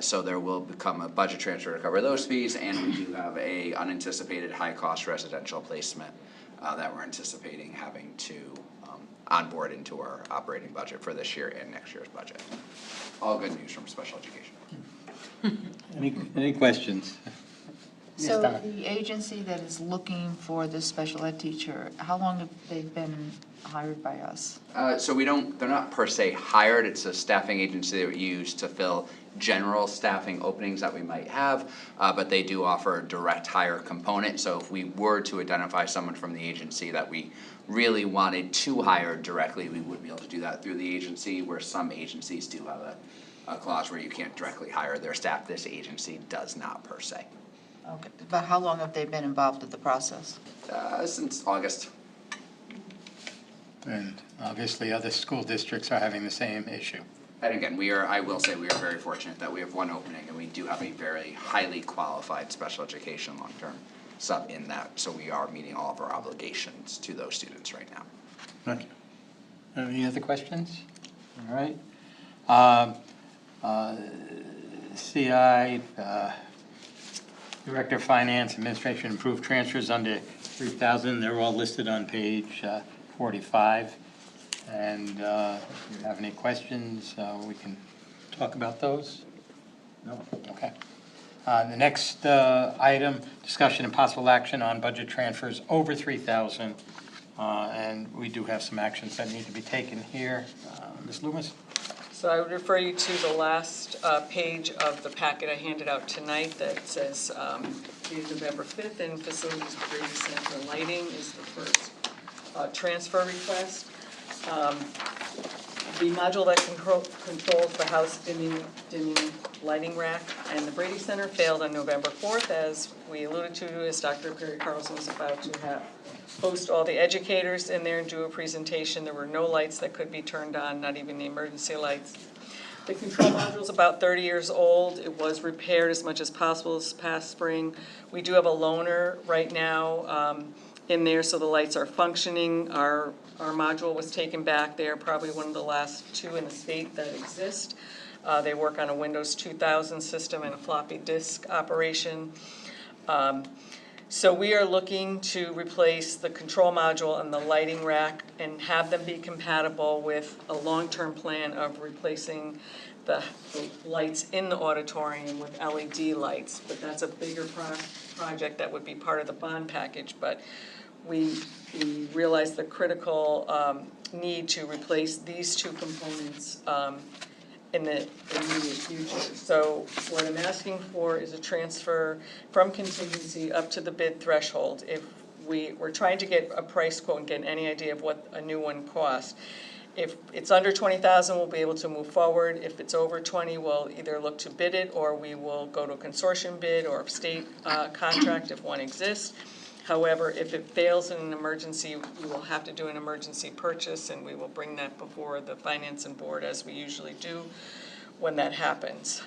So there will become a budget transfer to cover those fees, and we do have a unanticipated high-cost residential placement that we're anticipating having to onboard into our operating budget for this year and next year's budget. All good news from special education. Any questions? So the agency that is looking for this special ed teacher, how long have they been hired by us? So they're not per se hired, it's a staffing agency that we use to fill general staffing openings that we might have, but they do offer a direct hire component. So if we were to identify someone from the agency that we really wanted to hire directly, we would be able to do that through the agency, where some agencies do have a clause where you can't directly hire their staff. This agency does not per se. Okay, but how long have they been involved in the process? Since August. And obviously other school districts are having the same issue. And again, I will say we are very fortunate that we have one opening, and we do have a very highly qualified special education long-term sub in that, so we are meeting all of our obligations to those students right now. Okay. Any other questions? All right. CI, Director of Finance, Administration, Improved Transfers under 3,000. They're all listed on page 45. And if you have any questions, we can talk about those. No, okay. The next item, discussion and possible action on budget transfers over 3,000. And we do have some actions that need to be taken here. Ms. Loomis? So I would refer you to the last page of the packet I handed out tonight that says dated November 5th, and Facilities Brady Center Lighting is the first transfer request. The module that controls the house dimming lighting rack and the Brady Center failed on November 4th, as we alluded to, as Dr. Perry Carlson was about to host all the educators in there and do a presentation. There were no lights that could be turned on, not even the emergency lights. The control module is about 30 years old. It was repaired as much as possible this past spring. We do have a loaner right now in there, so the lights are functioning. Our module was taken back. They are probably one of the last two in the state that exist. They work on a Windows 2000 system and a floppy disk operation. So we are looking to replace the control module and the lighting rack and have them be compatible with a long-term plan of replacing the lights in the auditorium with LED lights. But that's a bigger project that would be part of the bond package. But we realize the critical need to replace these two components in the immediate future. So what I'm asking for is a transfer from contingency up to the bid threshold. If we're trying to get a price quote and get any idea of what a new one costs. If it's under 20,000, we'll be able to move forward. If it's over 20, we'll either look to bid it, or we will go to a consortium bid or a state contract if one exists. However, if it fails in an emergency, we will have to do an emergency purchase, and we will bring that before the Finance and Board, as we usually do when that happens.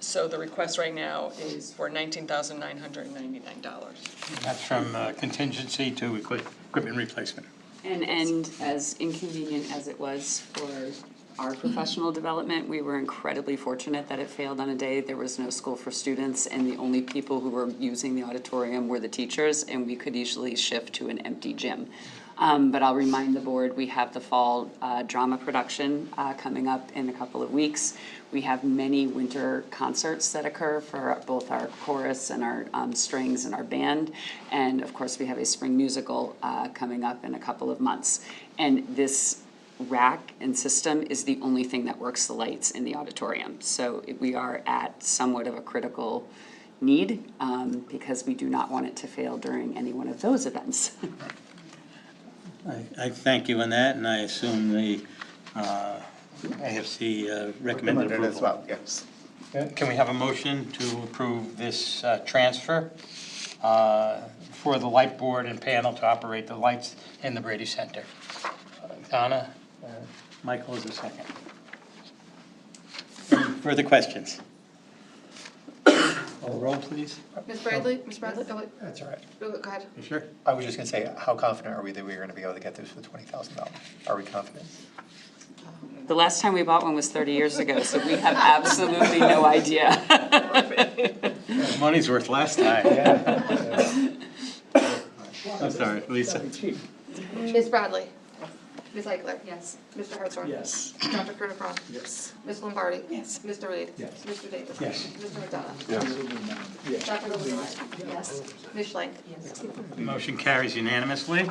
So the request right now is for $19,999. That's from contingency to equipment replacement. And as inconvenient as it was for our professional development, we were incredibly fortunate that it failed on a day. There was no school for students, and the only people who were using the auditorium were the teachers, and we could easily shift to an empty gym. But I'll remind the board, we have the fall drama production coming up in a couple of weeks. We have many winter concerts that occur for both our chorus and our strings and our band. And of course, we have a spring musical coming up in a couple of months. And this rack and system is the only thing that works the lights in the auditorium. So we are at somewhat of a critical need because we do not want it to fail during any one of those events. I thank you on that, and I assume the AFC recommended approval. as well, yes. Can we have a motion to approve this transfer for the light board and panel to operate the lights in the Brady Center? Donna, Michael is a second. Any further questions? Call the roll, please. Ms. Bradley, oh, wait. That's all right. Go ahead. You sure? I was just gonna say, how confident are we that we're gonna be able to get this for $20,000? Are we confident? The last time we bought one was 30 years ago, so we have absolutely no idea. Money's worth last time. Yeah. I'm sorry, Lisa. Ms. Bradley. Ms. Eichler. Yes. Mr. Hartshorn. Yes. Dr. Krunekraw. Yes. Ms. Lombardi. Yes. Mr. Reed. Yes. Mr. Davis. Yes. Mr. McDonough. Yes. Dr. Lewis. Yes. Ms. Schlenk. Yes. The motion carries unanimously.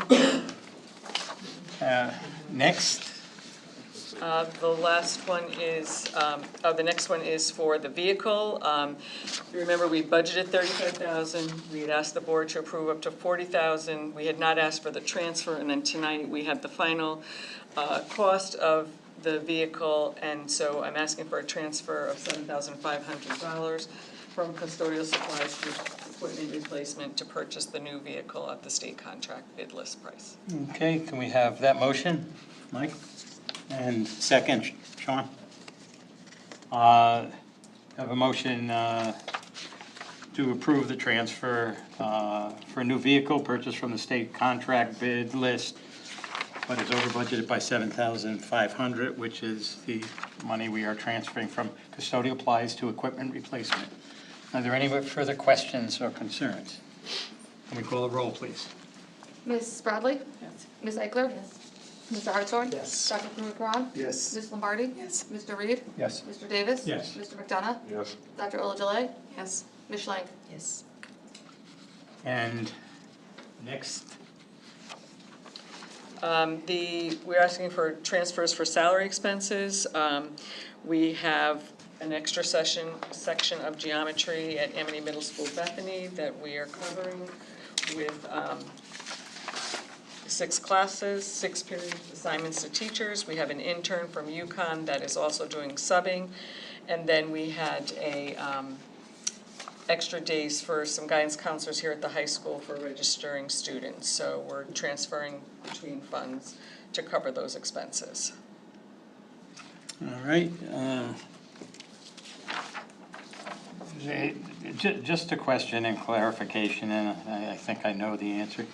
Next. The last one is, the next one is for the vehicle. You remember, we budgeted $35,000. We had asked the board to approve up to $40,000. We had not asked for the transfer, and then tonight we have the final cost of the vehicle, and so I'm asking for a transfer of $7,500 from custodial supplies to equipment replacement to purchase the new vehicle at the state contract bid list price. Okay, can we have that motion, Mike? And second, Sean? Have a motion to approve the transfer for a new vehicle purchased from the state contract bid list, but is over budgeted by $7,500, which is the money we are transferring from custodial supplies to equipment replacement. Are there any further questions or concerns? Can we call a roll, please? Ms. Bradley. Yes. Ms. Eichler. Yes. Mr. Hartshorn? Yes. Dr. Kumar? Yes. Ms. Lombardi? Yes. Mr. Reed? Yes. Mr. Davis? Yes. Mr. McDonough? Yes. Dr. Olajale? Yes. Ms. Schlank? Yes. And next, We're asking for transfers for salary expenses. We have an extra section of geometry at Amity Middle School Bethany that we are covering with 6 classes, 6 period assignments to teachers. We have an intern from UConn that is also doing subbing. And then we had extra days for some guidance counselors here at the high school for registering students. So we're transferring between funds to cover those expenses. all right. Just a question and clarification, and I think I know the answer.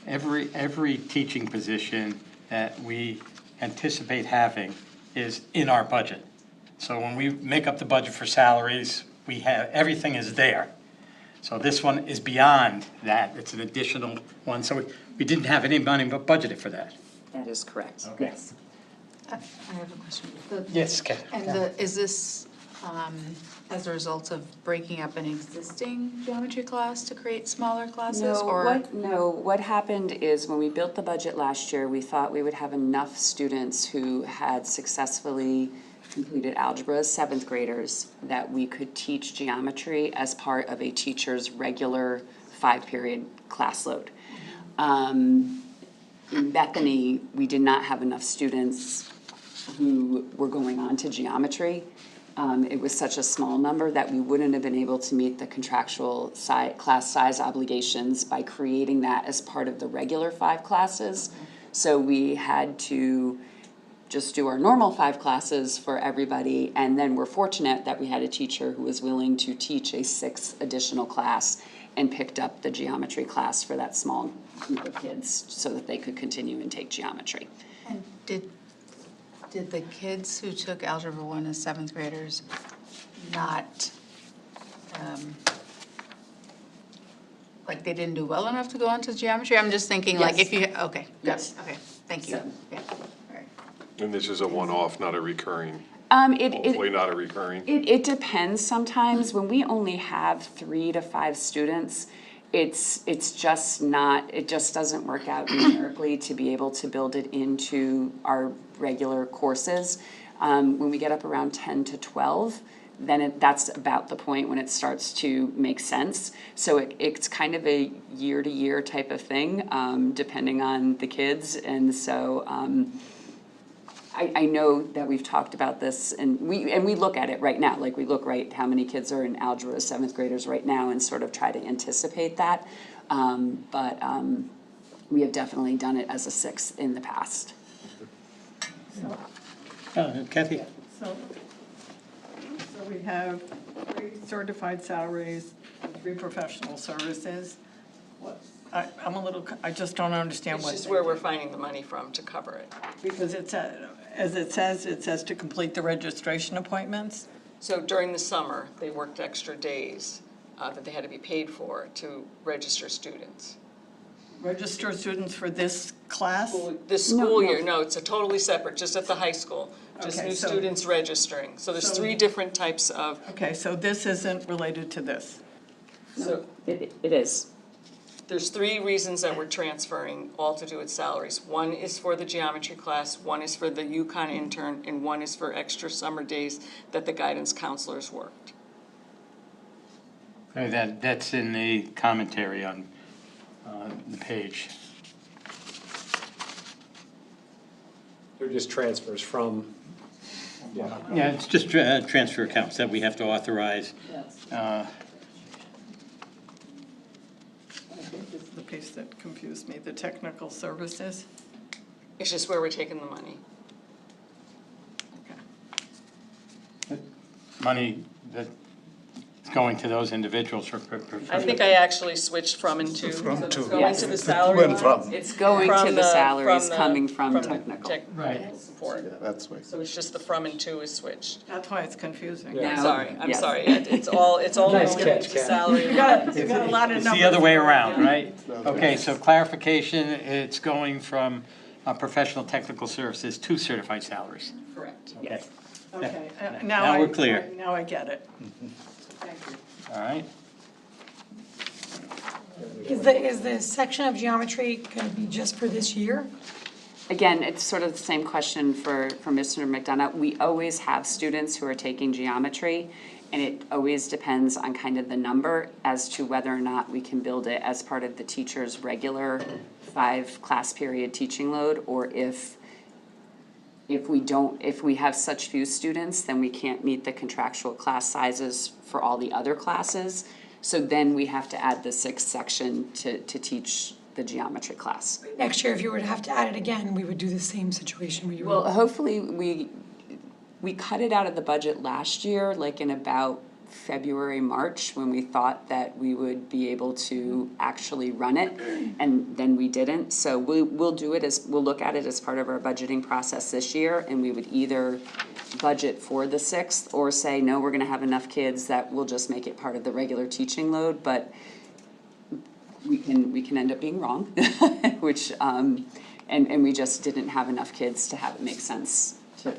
Every teaching position that we anticipate having is in our budget. So when we make up the budget for salaries, we have, everything is there. So this one is beyond that, it's an additional one, so we didn't have any money but budgeted for that. That is correct, Okay. yes. I have a question. Yes, Ken. And is this as a result of breaking up an existing geometry class to create smaller classes, or? What happened is when we built the budget last year, we thought we would have enough students who had successfully completed algebra as 7th graders that we could teach geometry as part of a teacher's regular 5-period class load. In Bethany, we did not have enough students who were going on to geometry. It was such a small number that we wouldn't have been able to meet the contractual class size obligations by creating that as part of the regular 5 classes. So we had to just do our normal 5 classes for everybody, and then we're fortunate that we had a teacher who was willing to teach a 6th additional class and picked up the geometry class for that small group of kids so that they could continue and take geometry. And did the kids who took Algebra 1 as 7th graders not, like they didn't do well enough to go on to geometry? I'm just thinking like if you, okay, Yes. okay, thank you. So- Yeah. And this is a one-off, not a recurring, It hopefully not a recurring. It depends sometimes. When we only have 3 to 5 students, it's just not, it just doesn't work out numerically to be able to build it into our regular courses. When we get up around 10 to 12, then that's about the point when it starts to make sense. So it's kind of a year-to-year type of thing, depending on the kids. And so I know that we've talked about this, and we look at it right now, like we look right how many kids are in algebra as 7th graders right now and sort of try to anticipate that. But we have definitely done it as a 6th in the past. Kathy? So we have 3 certified salaries, 3 professional services. I'm a little, I just don't understand It's what. just where we're finding the money from to cover it. Because it's, as it says to complete the registration appointments. So during the summer, they worked extra days that they had to be paid for to register students. Register students for this class? This school year, no, it's a totally separate, just at the high school, just Okay, new so- students registering. So there's So- 3 different types of, Okay, so this isn't related to this? so It is. there's 3 reasons that we're transferring, all to do with salaries. 1 is for the geometry class, 1 is for the UConn intern, and 1 is for extra summer days that the guidance counselors worked. That's in the commentary on the page. They're just transfers from, Yeah, it's just transfer accounts that we have to authorize. I think this is the piece that confused me, the technical services. It's just where we're taking the money. Money that's going to those individuals for. I think I actually switched from and to. From So it's to. going Yes. to the To salary and line. from. It's going From to the salaries from coming from the technical. technical support. Yeah, that's right. So it's just the from and to is switched. That's why it's confusing. I'm No. sorry, I'm Yes. sorry. It's all Nice going catch, to Kat. salary. You got a lot of It's numbers. the other way around, right? Okay, so clarification, it's going from professional technical services, 2 certified salaries. Correct, Okay. yes. Okay, Now we're clear. Now I get it. Thank you. All right. Is the section of geometry gonna be just for this year? Again, it's sort of the same question for Mr. McDonough. We always have students who are taking geometry, and it always depends on kind of the number as to whether or not we can build it as part of the teacher's regular 5 class period teaching load, or if we have such few students, then we can't meet the contractual class sizes for all the other classes. So then we have to add the 6th section to teach the geometry class. Next year, if you were to have to add it again, we would do the same situation where you would. Well, hopefully, we cut it out of the budget last year, like in about February, March, when we thought that we would be able to actually run it, and then we didn't. So we'll look at it as part of our budgeting process this year, and we would either budget for the 6th or say, no, we're gonna have enough kids that we'll just make it part of the regular teaching load, but we can end up being wrong, which, and we just didn't have enough kids to have it make sense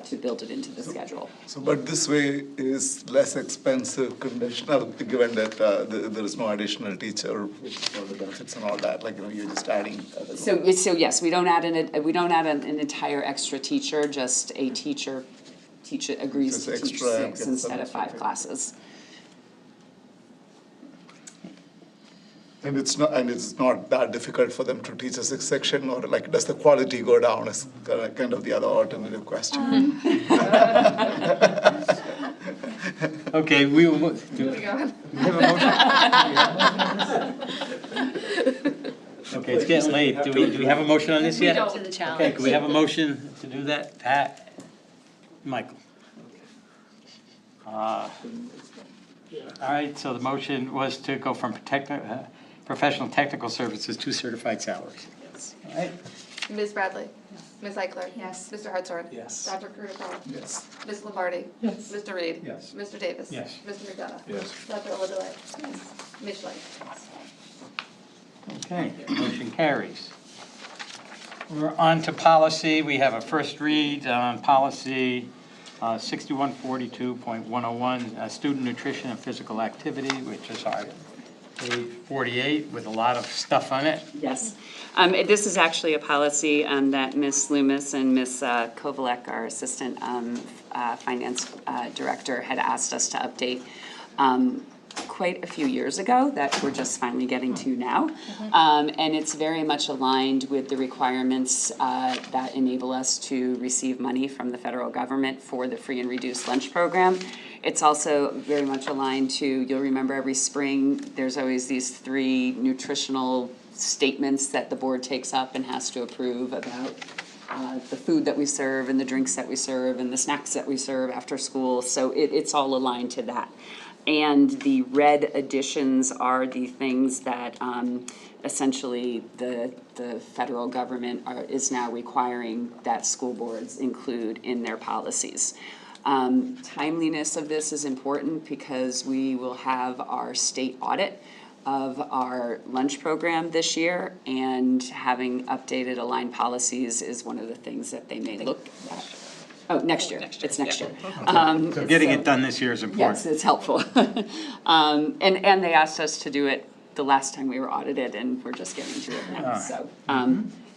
to build it into the schedule. So, but this way is less expensive conditional, given that there is no additional teacher with all the benefits and all that, like, you're just adding. So yes, we don't add an entire extra teacher, just a teacher agrees to teach 6 instead of 5 classes. And it's not that difficult for them to teach a 6th section, or like, does the quality go down, is kind of the other alternative question. Okay, we will move. Do we have a motion? Okay, it's getting late. Do we have a motion on this yet? To the challenge. Okay, can we have a motion to do that? Pat? Michael? All right, so the motion was to go from professional technical services to certified salaries. All right, Ms. Bradley? Ms. Eichler? Yes. Mr. Hartshorn? Yes. Dr. Krutikoff? Yes. Ms. Lombardi? Yes. Mr. Reed? Yes. Mr. Davis? Yes. Mr. McDonough? Yes. Dr. Oladoy? Yes. Ms. Schlank? okay, motion carries. We're on to policy. We have a first read on policy 6142.101, student nutrition and physical activity, which is our page 48 with a lot of stuff on it. Yes. This is actually a policy that Ms. Loomis and Ms. Kovalek, our assistant finance director, had asked us to update quite a few years ago that we're just finally getting to now. And it's very much aligned with the requirements that enable us to receive money from the federal government for the free and reduced lunch program. It's also very much aligned to, you'll remember every spring, there's always these 3 nutritional statements that the board takes up and has to approve about the food that we serve and the drinks that we serve and the snacks that we serve after school. So it's all aligned to that. And the red additions are the things that essentially the federal government is now requiring that school boards include in their policies. Timeliness of this is important because we will have our state audit of our lunch program this year, and having updated aligned policies is one of the things that they may look at. Oh, next year, it's next year. So getting it done this year is important. Yes, it's helpful. And they asked us to do it the last time we were audited, and we're just getting to it now, so.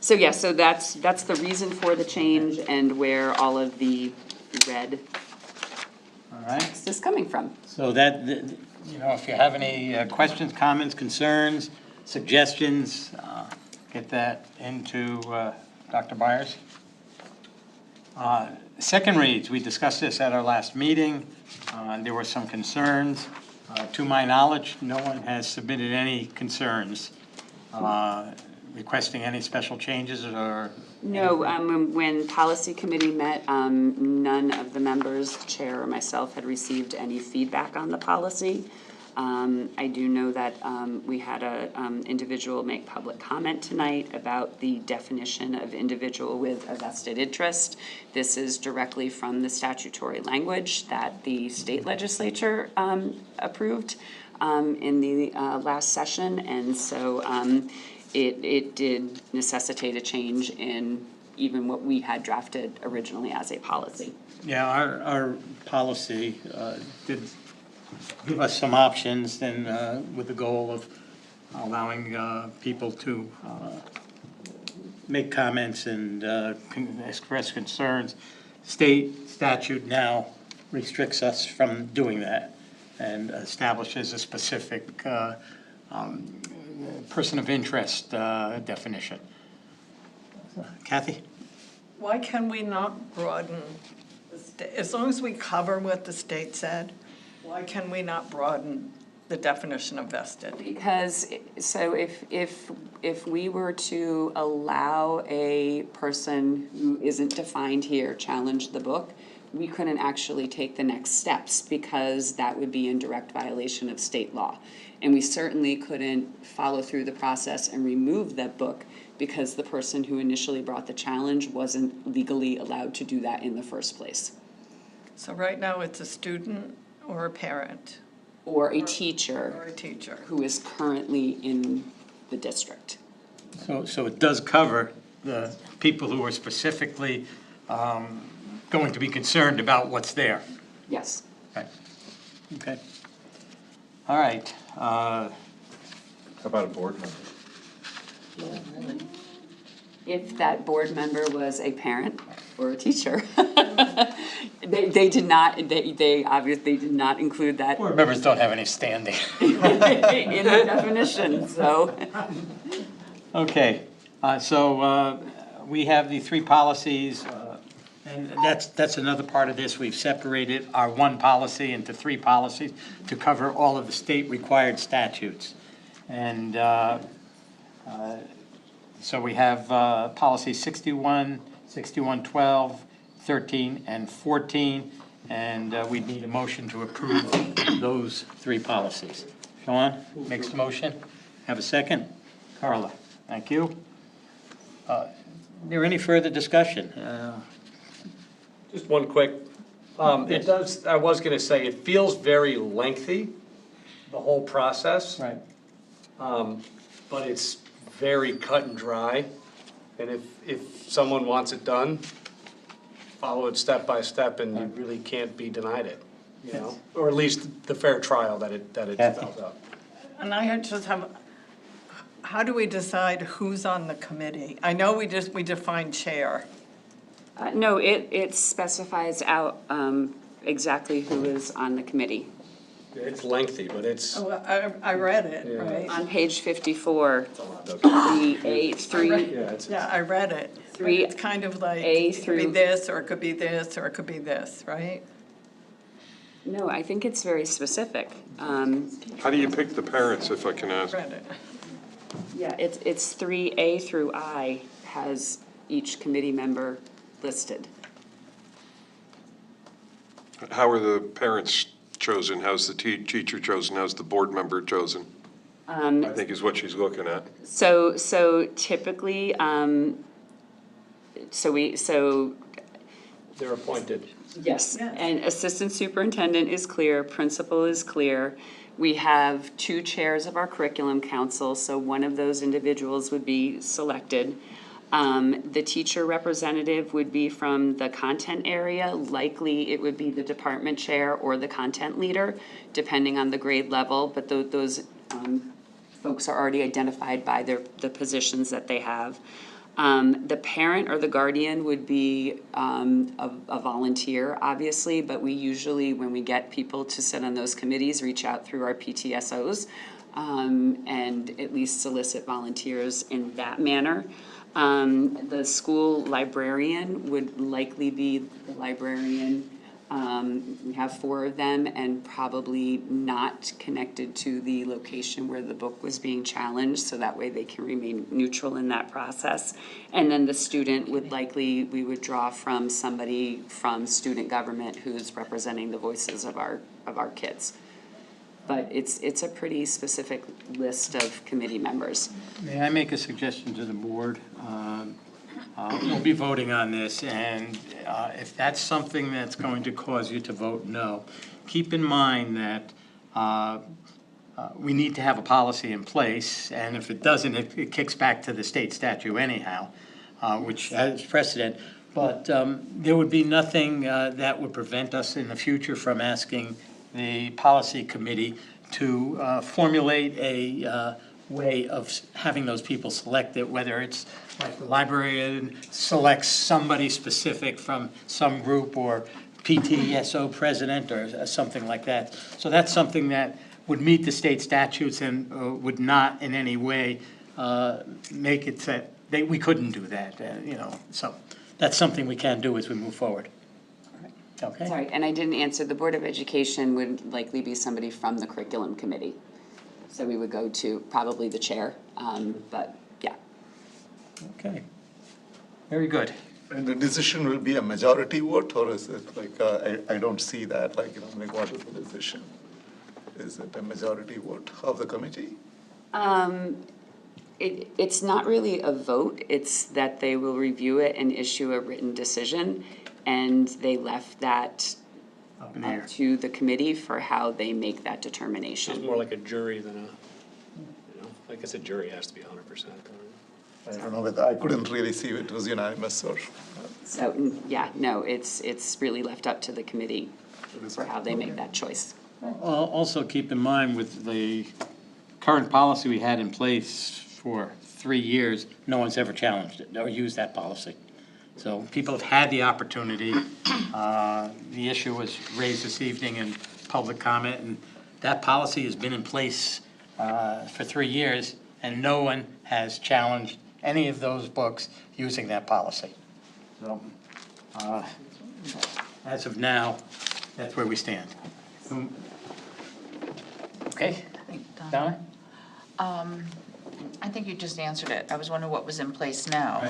So that's the reason for the change and where all of the red text is coming from. So that, if you have any questions, comments, concerns, suggestions, get that into Dr. Byers. Second reads, we discussed this at our last meeting. There were some concerns. To my knowledge, no one has submitted any concerns, requesting any special changes or? No, when policy committee met, none of the members, the chair or myself, had received any feedback on the policy. I do know that we had an individual make public comment tonight about the definition of individual with a vested interest. This is directly from the statutory language that the state legislature approved in the last session, and so it did necessitate a change in even what we had drafted originally as a policy. Yeah, our policy did give us some options, and with the goal of allowing people to make comments and express concerns. State statute now restricts us from doing that and establishes a specific person of interest definition. Kathy? Why can we not broaden, as long as we cover what the state said, why can we not broaden the definition of vested? Because, so if we were to allow a person who isn't defined here challenge the book, we couldn't actually take the next steps because that would be in direct violation of state law. And we certainly couldn't follow through the process and remove that book because the person who initially brought the challenge wasn't legally allowed to do that in the first place. So right now it's a student or a parent? Or a teacher. Or a teacher. Who is currently in the district. So it does cover the people who are specifically going to be concerned about what's there. Yes. Okay. Okay. All right. How about a board member? If that board member was a parent or a teacher. They did not, they obviously did not include that. Board members don't have any standing. In the definition, so. Okay, so we have the three policies, and that's another part of this. We've separated our one policy into three policies to cover all of the state-required statutes. And so we have policy 61, 6112, 13, and 14, and we need a motion to approve those three policies. Sean makes the motion. Have a second? Carla, thank you. Is there any further discussion? Just one quick, it does, I was gonna say, it feels very lengthy, the whole process. Right. But it's very cut and dry, and if someone wants it done, follow it step by step, and you really can't be denied it, you know? Or at least the fair trial that it's spelled out. And I just have, how do we decide who's on the committee? I know we define chair. No, it specifies out exactly who is on the committee. It's lengthy, but it's. Oh, I read it, right? On page 54, the A3. Yeah, I read it. It's kind of like, it could be this, or it could be this, or it could be this, right? No, I think it's very specific. How do you pick the parents, if I can ask? Read it. Yeah, it's 3A through I has each committee member listed. How are the parents chosen? How's the teacher chosen? How's the board member chosen? I think is what she's looking at. So typically, They're appointed. Yes, and assistant superintendent is clear, principal is clear. We have two chairs of our curriculum council, so one of those individuals would be selected. The teacher representative would be from the content area. Likely it would be the department chair or the content leader, depending on the grade level, but those folks are already identified by the positions that they have. The parent or the guardian would be a volunteer, obviously, but we usually, when we get people to sit on those committees, reach out through our PTSOs and at least solicit volunteers in that manner. The school librarian would likely be the librarian. We have 4 of them and probably not connected to the location where the book was being challenged, so that way they can remain neutral in that process. And then the student would likely, we would draw from somebody from student government who's representing the voices of our kids. But it's a pretty specific list of committee members. May I make a suggestion to the board? We'll be voting on this, and if that's something that's going to cause you to vote no, keep in mind that we need to have a policy in place, and if it doesn't, it kicks back to the state statute anyhow. which has precedent. But there would be nothing that would prevent us in the future from asking the policy committee to formulate a way of having those people selected, whether it's like the librarian selects somebody specific from some group, or PTSO president, or something like that. So that's something that would meet the state statutes and would not in any way make it that we couldn't do that, So that's something we can do as we move forward. Okay? Sorry, and I didn't answer, the Board of Education would likely be somebody from the curriculum committee. So we would go to probably the chair, but yeah. Okay, very good. And the decision will be a majority vote, or is it like, I don't see that, like, like what is the decision? Is it a majority vote of the committee? It's not really a vote, it's that they will review it and issue a written decision, and they left that to the committee for how they make that determination. It's more like a jury than a, I guess a jury has to be 100%. I don't know whether, I couldn't really see if it was unanimous or. So, yeah, no, it's really left up to the committee for how they make that choice. Also keep in mind with the current policy we had in place for 3 years, no one's ever challenged it or used that policy. So people have had the opportunity. The issue was raised this evening in public comment, and that policy has been in place for 3 years, and no one has challenged any of those books using that policy. So as of now, that's where we stand. Okay, Donna? I think you just answered it. I was wondering what was in place now.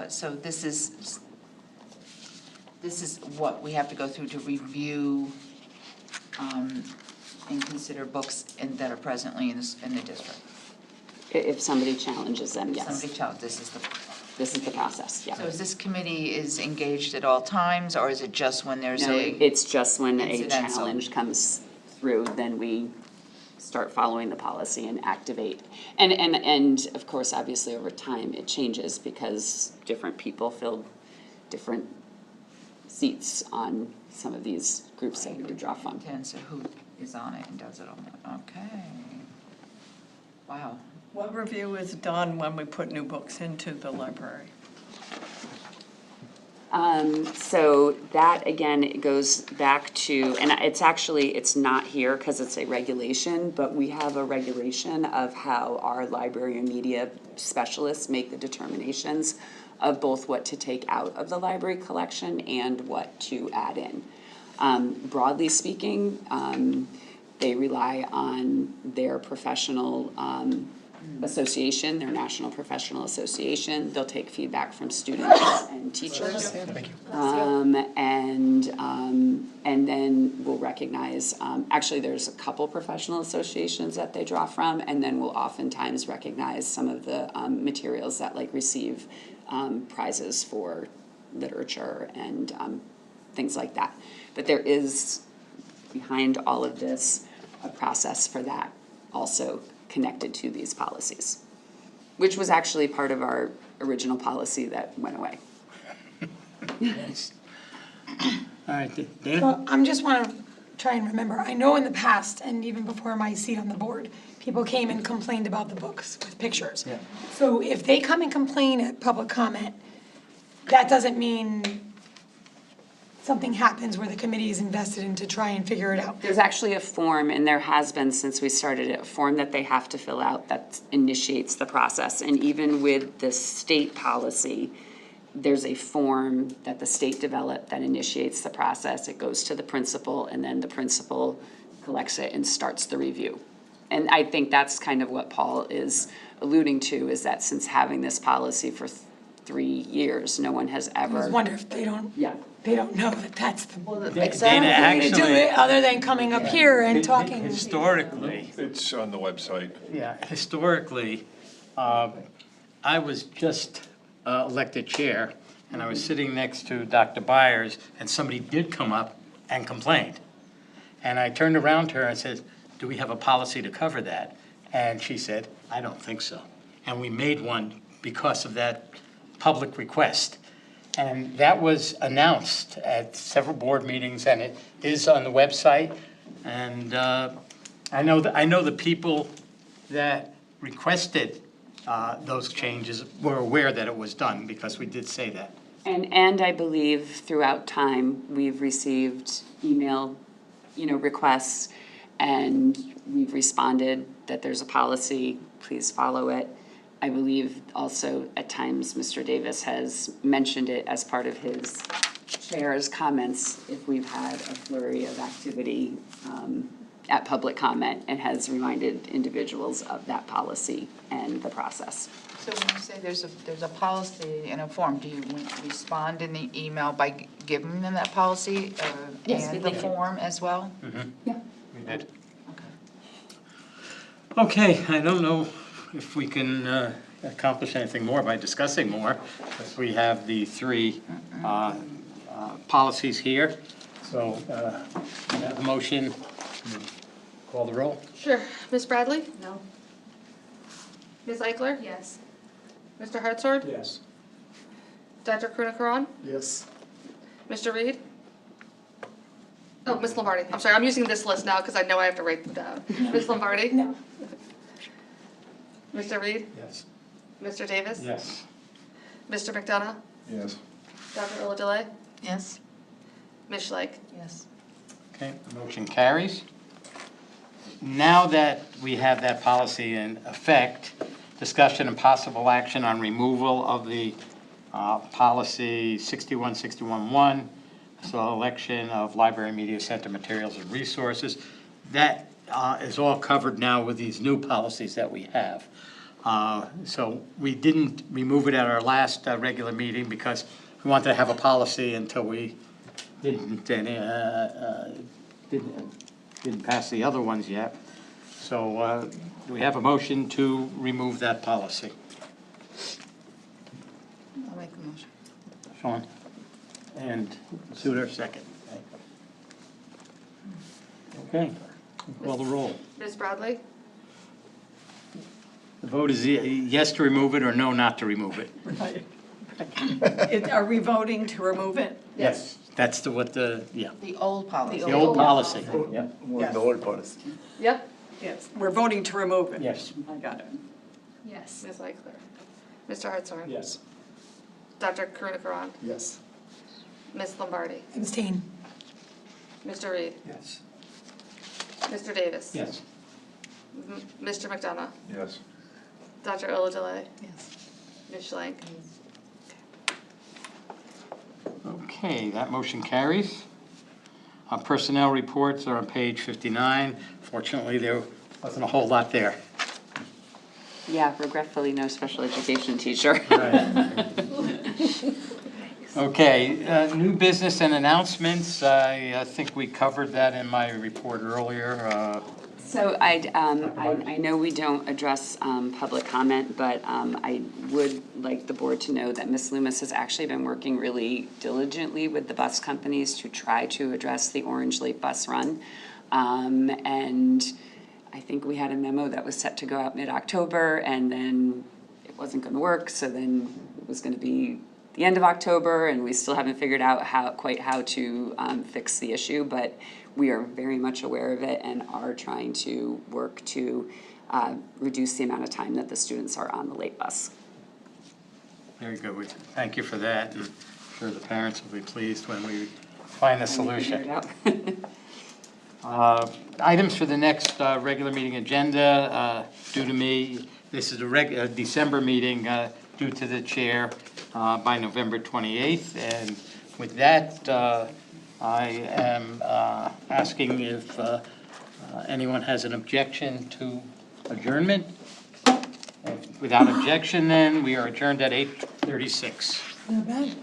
So this is what we have to go through to review and consider books that are presently in the district. If somebody challenges them, yes. Somebody challenges, This is the process, yeah. So is this committee is engaged at all times, or is it just when there's No, a? it's just when a incidental? challenge comes through, then we start following the policy and activate. And of course, obviously, over time, it changes because different people fill different seats on some of these groups that we would draw from. So who is on it and does it all? Okay. Wow. What review is done when we put new books into the library? So that, again, it goes back to, and it's not here because it's a regulation, but we have a regulation of how our library and media specialists make the determinations of both what to take out of the library collection and what to add in. Broadly speaking, they rely on their professional association, their national professional association. They'll take feedback from students and teachers. And then we'll recognize, actually there's a couple professional associations that they draw from, and then we'll oftentimes recognize some of the materials that receive prizes for literature and things like that. But there is, behind all of this, a process for that also connected to these policies, which was actually part of our original policy that went away. All right, Dan? So I'm just want to try and remember, I know in the past, and even before my seat on the board, people came and complained about the books with pictures. Yeah. So if they come and complain at public comment, that doesn't mean something happens where the committee is invested in to try and figure it out. There's actually a form, and there has been since we started it, a form that they have to fill out that initiates the process. And even with the state policy, there's a form that the state developed that initiates the process. It goes to the principal, and then the principal collects it and starts the review. And I think that's kind of what Paul is alluding to, is that since having this policy for 3 years, no one has ever. I just wonder if they don't. Yeah. They don't know that that's the Dana, way to do it, other than coming up here and talking. Historically. It's on the website. Yeah, historically, I was just elected chair, and I was sitting next to Dr. Byers, and somebody did come up and complained. And I turned around to her and said, do we have a policy to cover that? And she said, I don't think so. And we made one because of that public request. And that was announced at several board meetings, and it is on the website. And I know the people that requested those changes were aware that it was done, because we did say that. And I believe throughout time, we've received email, requests, and we've responded that there's a policy, please follow it. I believe also at times Mr. Davis has mentioned it as part of his chair's comments if we've had a flurry of activity at public comment, and has reminded individuals of that policy and the process. So when you say there's a policy in a form, do you respond in the email by giving them that policy Yes, and we the do. form as well? Yeah. We did. Okay, I don't know if we can accomplish anything more by discussing more, because we have the three policies here. So we have the motion. Call the roll. Sure. Ms. Bradley? No. Ms. Eichler? Yes. Mr. Hartshorn? Yes. Dr. Krunakaran? Yes. Mr. Reed? Oh, Ms. Lombardi. I'm sorry, I'm using this list now because I know I have to write them down. Ms. Lombardi? No. Mr. Reed? Yes. Mr. Davis? Yes. Mr. McDonough? Yes. Dr. Uladele? Yes. Ms. Schleich? Yes. Okay, the motion carries. Now that we have that policy in effect, discussion and possible action on removal of the policy 61611, selection of library media center materials and resources. That is all covered now with these new policies that we have. So we didn't remove it at our last regular meeting because we wanted to have a policy until we didn't pass the other ones yet. So do we have a motion to remove that policy? I'll make the motion. Sean? And Suter, second. Okay, call the roll. Ms. Bradley? The vote is yes to remove it or no not to remove it. Right. Are we voting to remove it? Yes. That's yeah. The old policy. The old policy. Yep. Yes. The old policy. Yep. Yes, we're voting to remove it. Yes. I got it. Yes. Ms. Eichler? Mr. Hartshorn? Yes. Dr. Krunakaran? Yes. Ms. Lombardi? Abstain. Mr. Reed? Yes. Mr. Davis? Yes. Mr. McDonough? Yes. Dr. Uladele? Yes. Ms. Schleich? Okay, that motion carries. Personnel reports are on page 59. Fortunately, there wasn't a whole lot there. Yeah, regretfully, no special education teacher. Okay, new business and announcements. I think we covered that in my report earlier. So I know we don't address public comment, but I would like the board to know that Ms. Loomis has actually been working really diligently with the bus companies to try to address the Orange Late Bus Run. And I think we had a memo that was set to go out mid-October, and then it wasn't going to work, so then it was going to be the end of October, and we still haven't figured out quite how to fix the issue, but we are very much aware of it and are trying to work to reduce the amount of time that the students are on the late bus. Very good. Thank you for that, and I'm sure the parents will be pleased when we find a solution. Items for the next regular meeting agenda, due to me, this is a December meeting due to the chair by November 28th. And with that, I am asking if anyone has an objection to adjournment. Without objection, then, we are adjourned at 8:36. Not bad.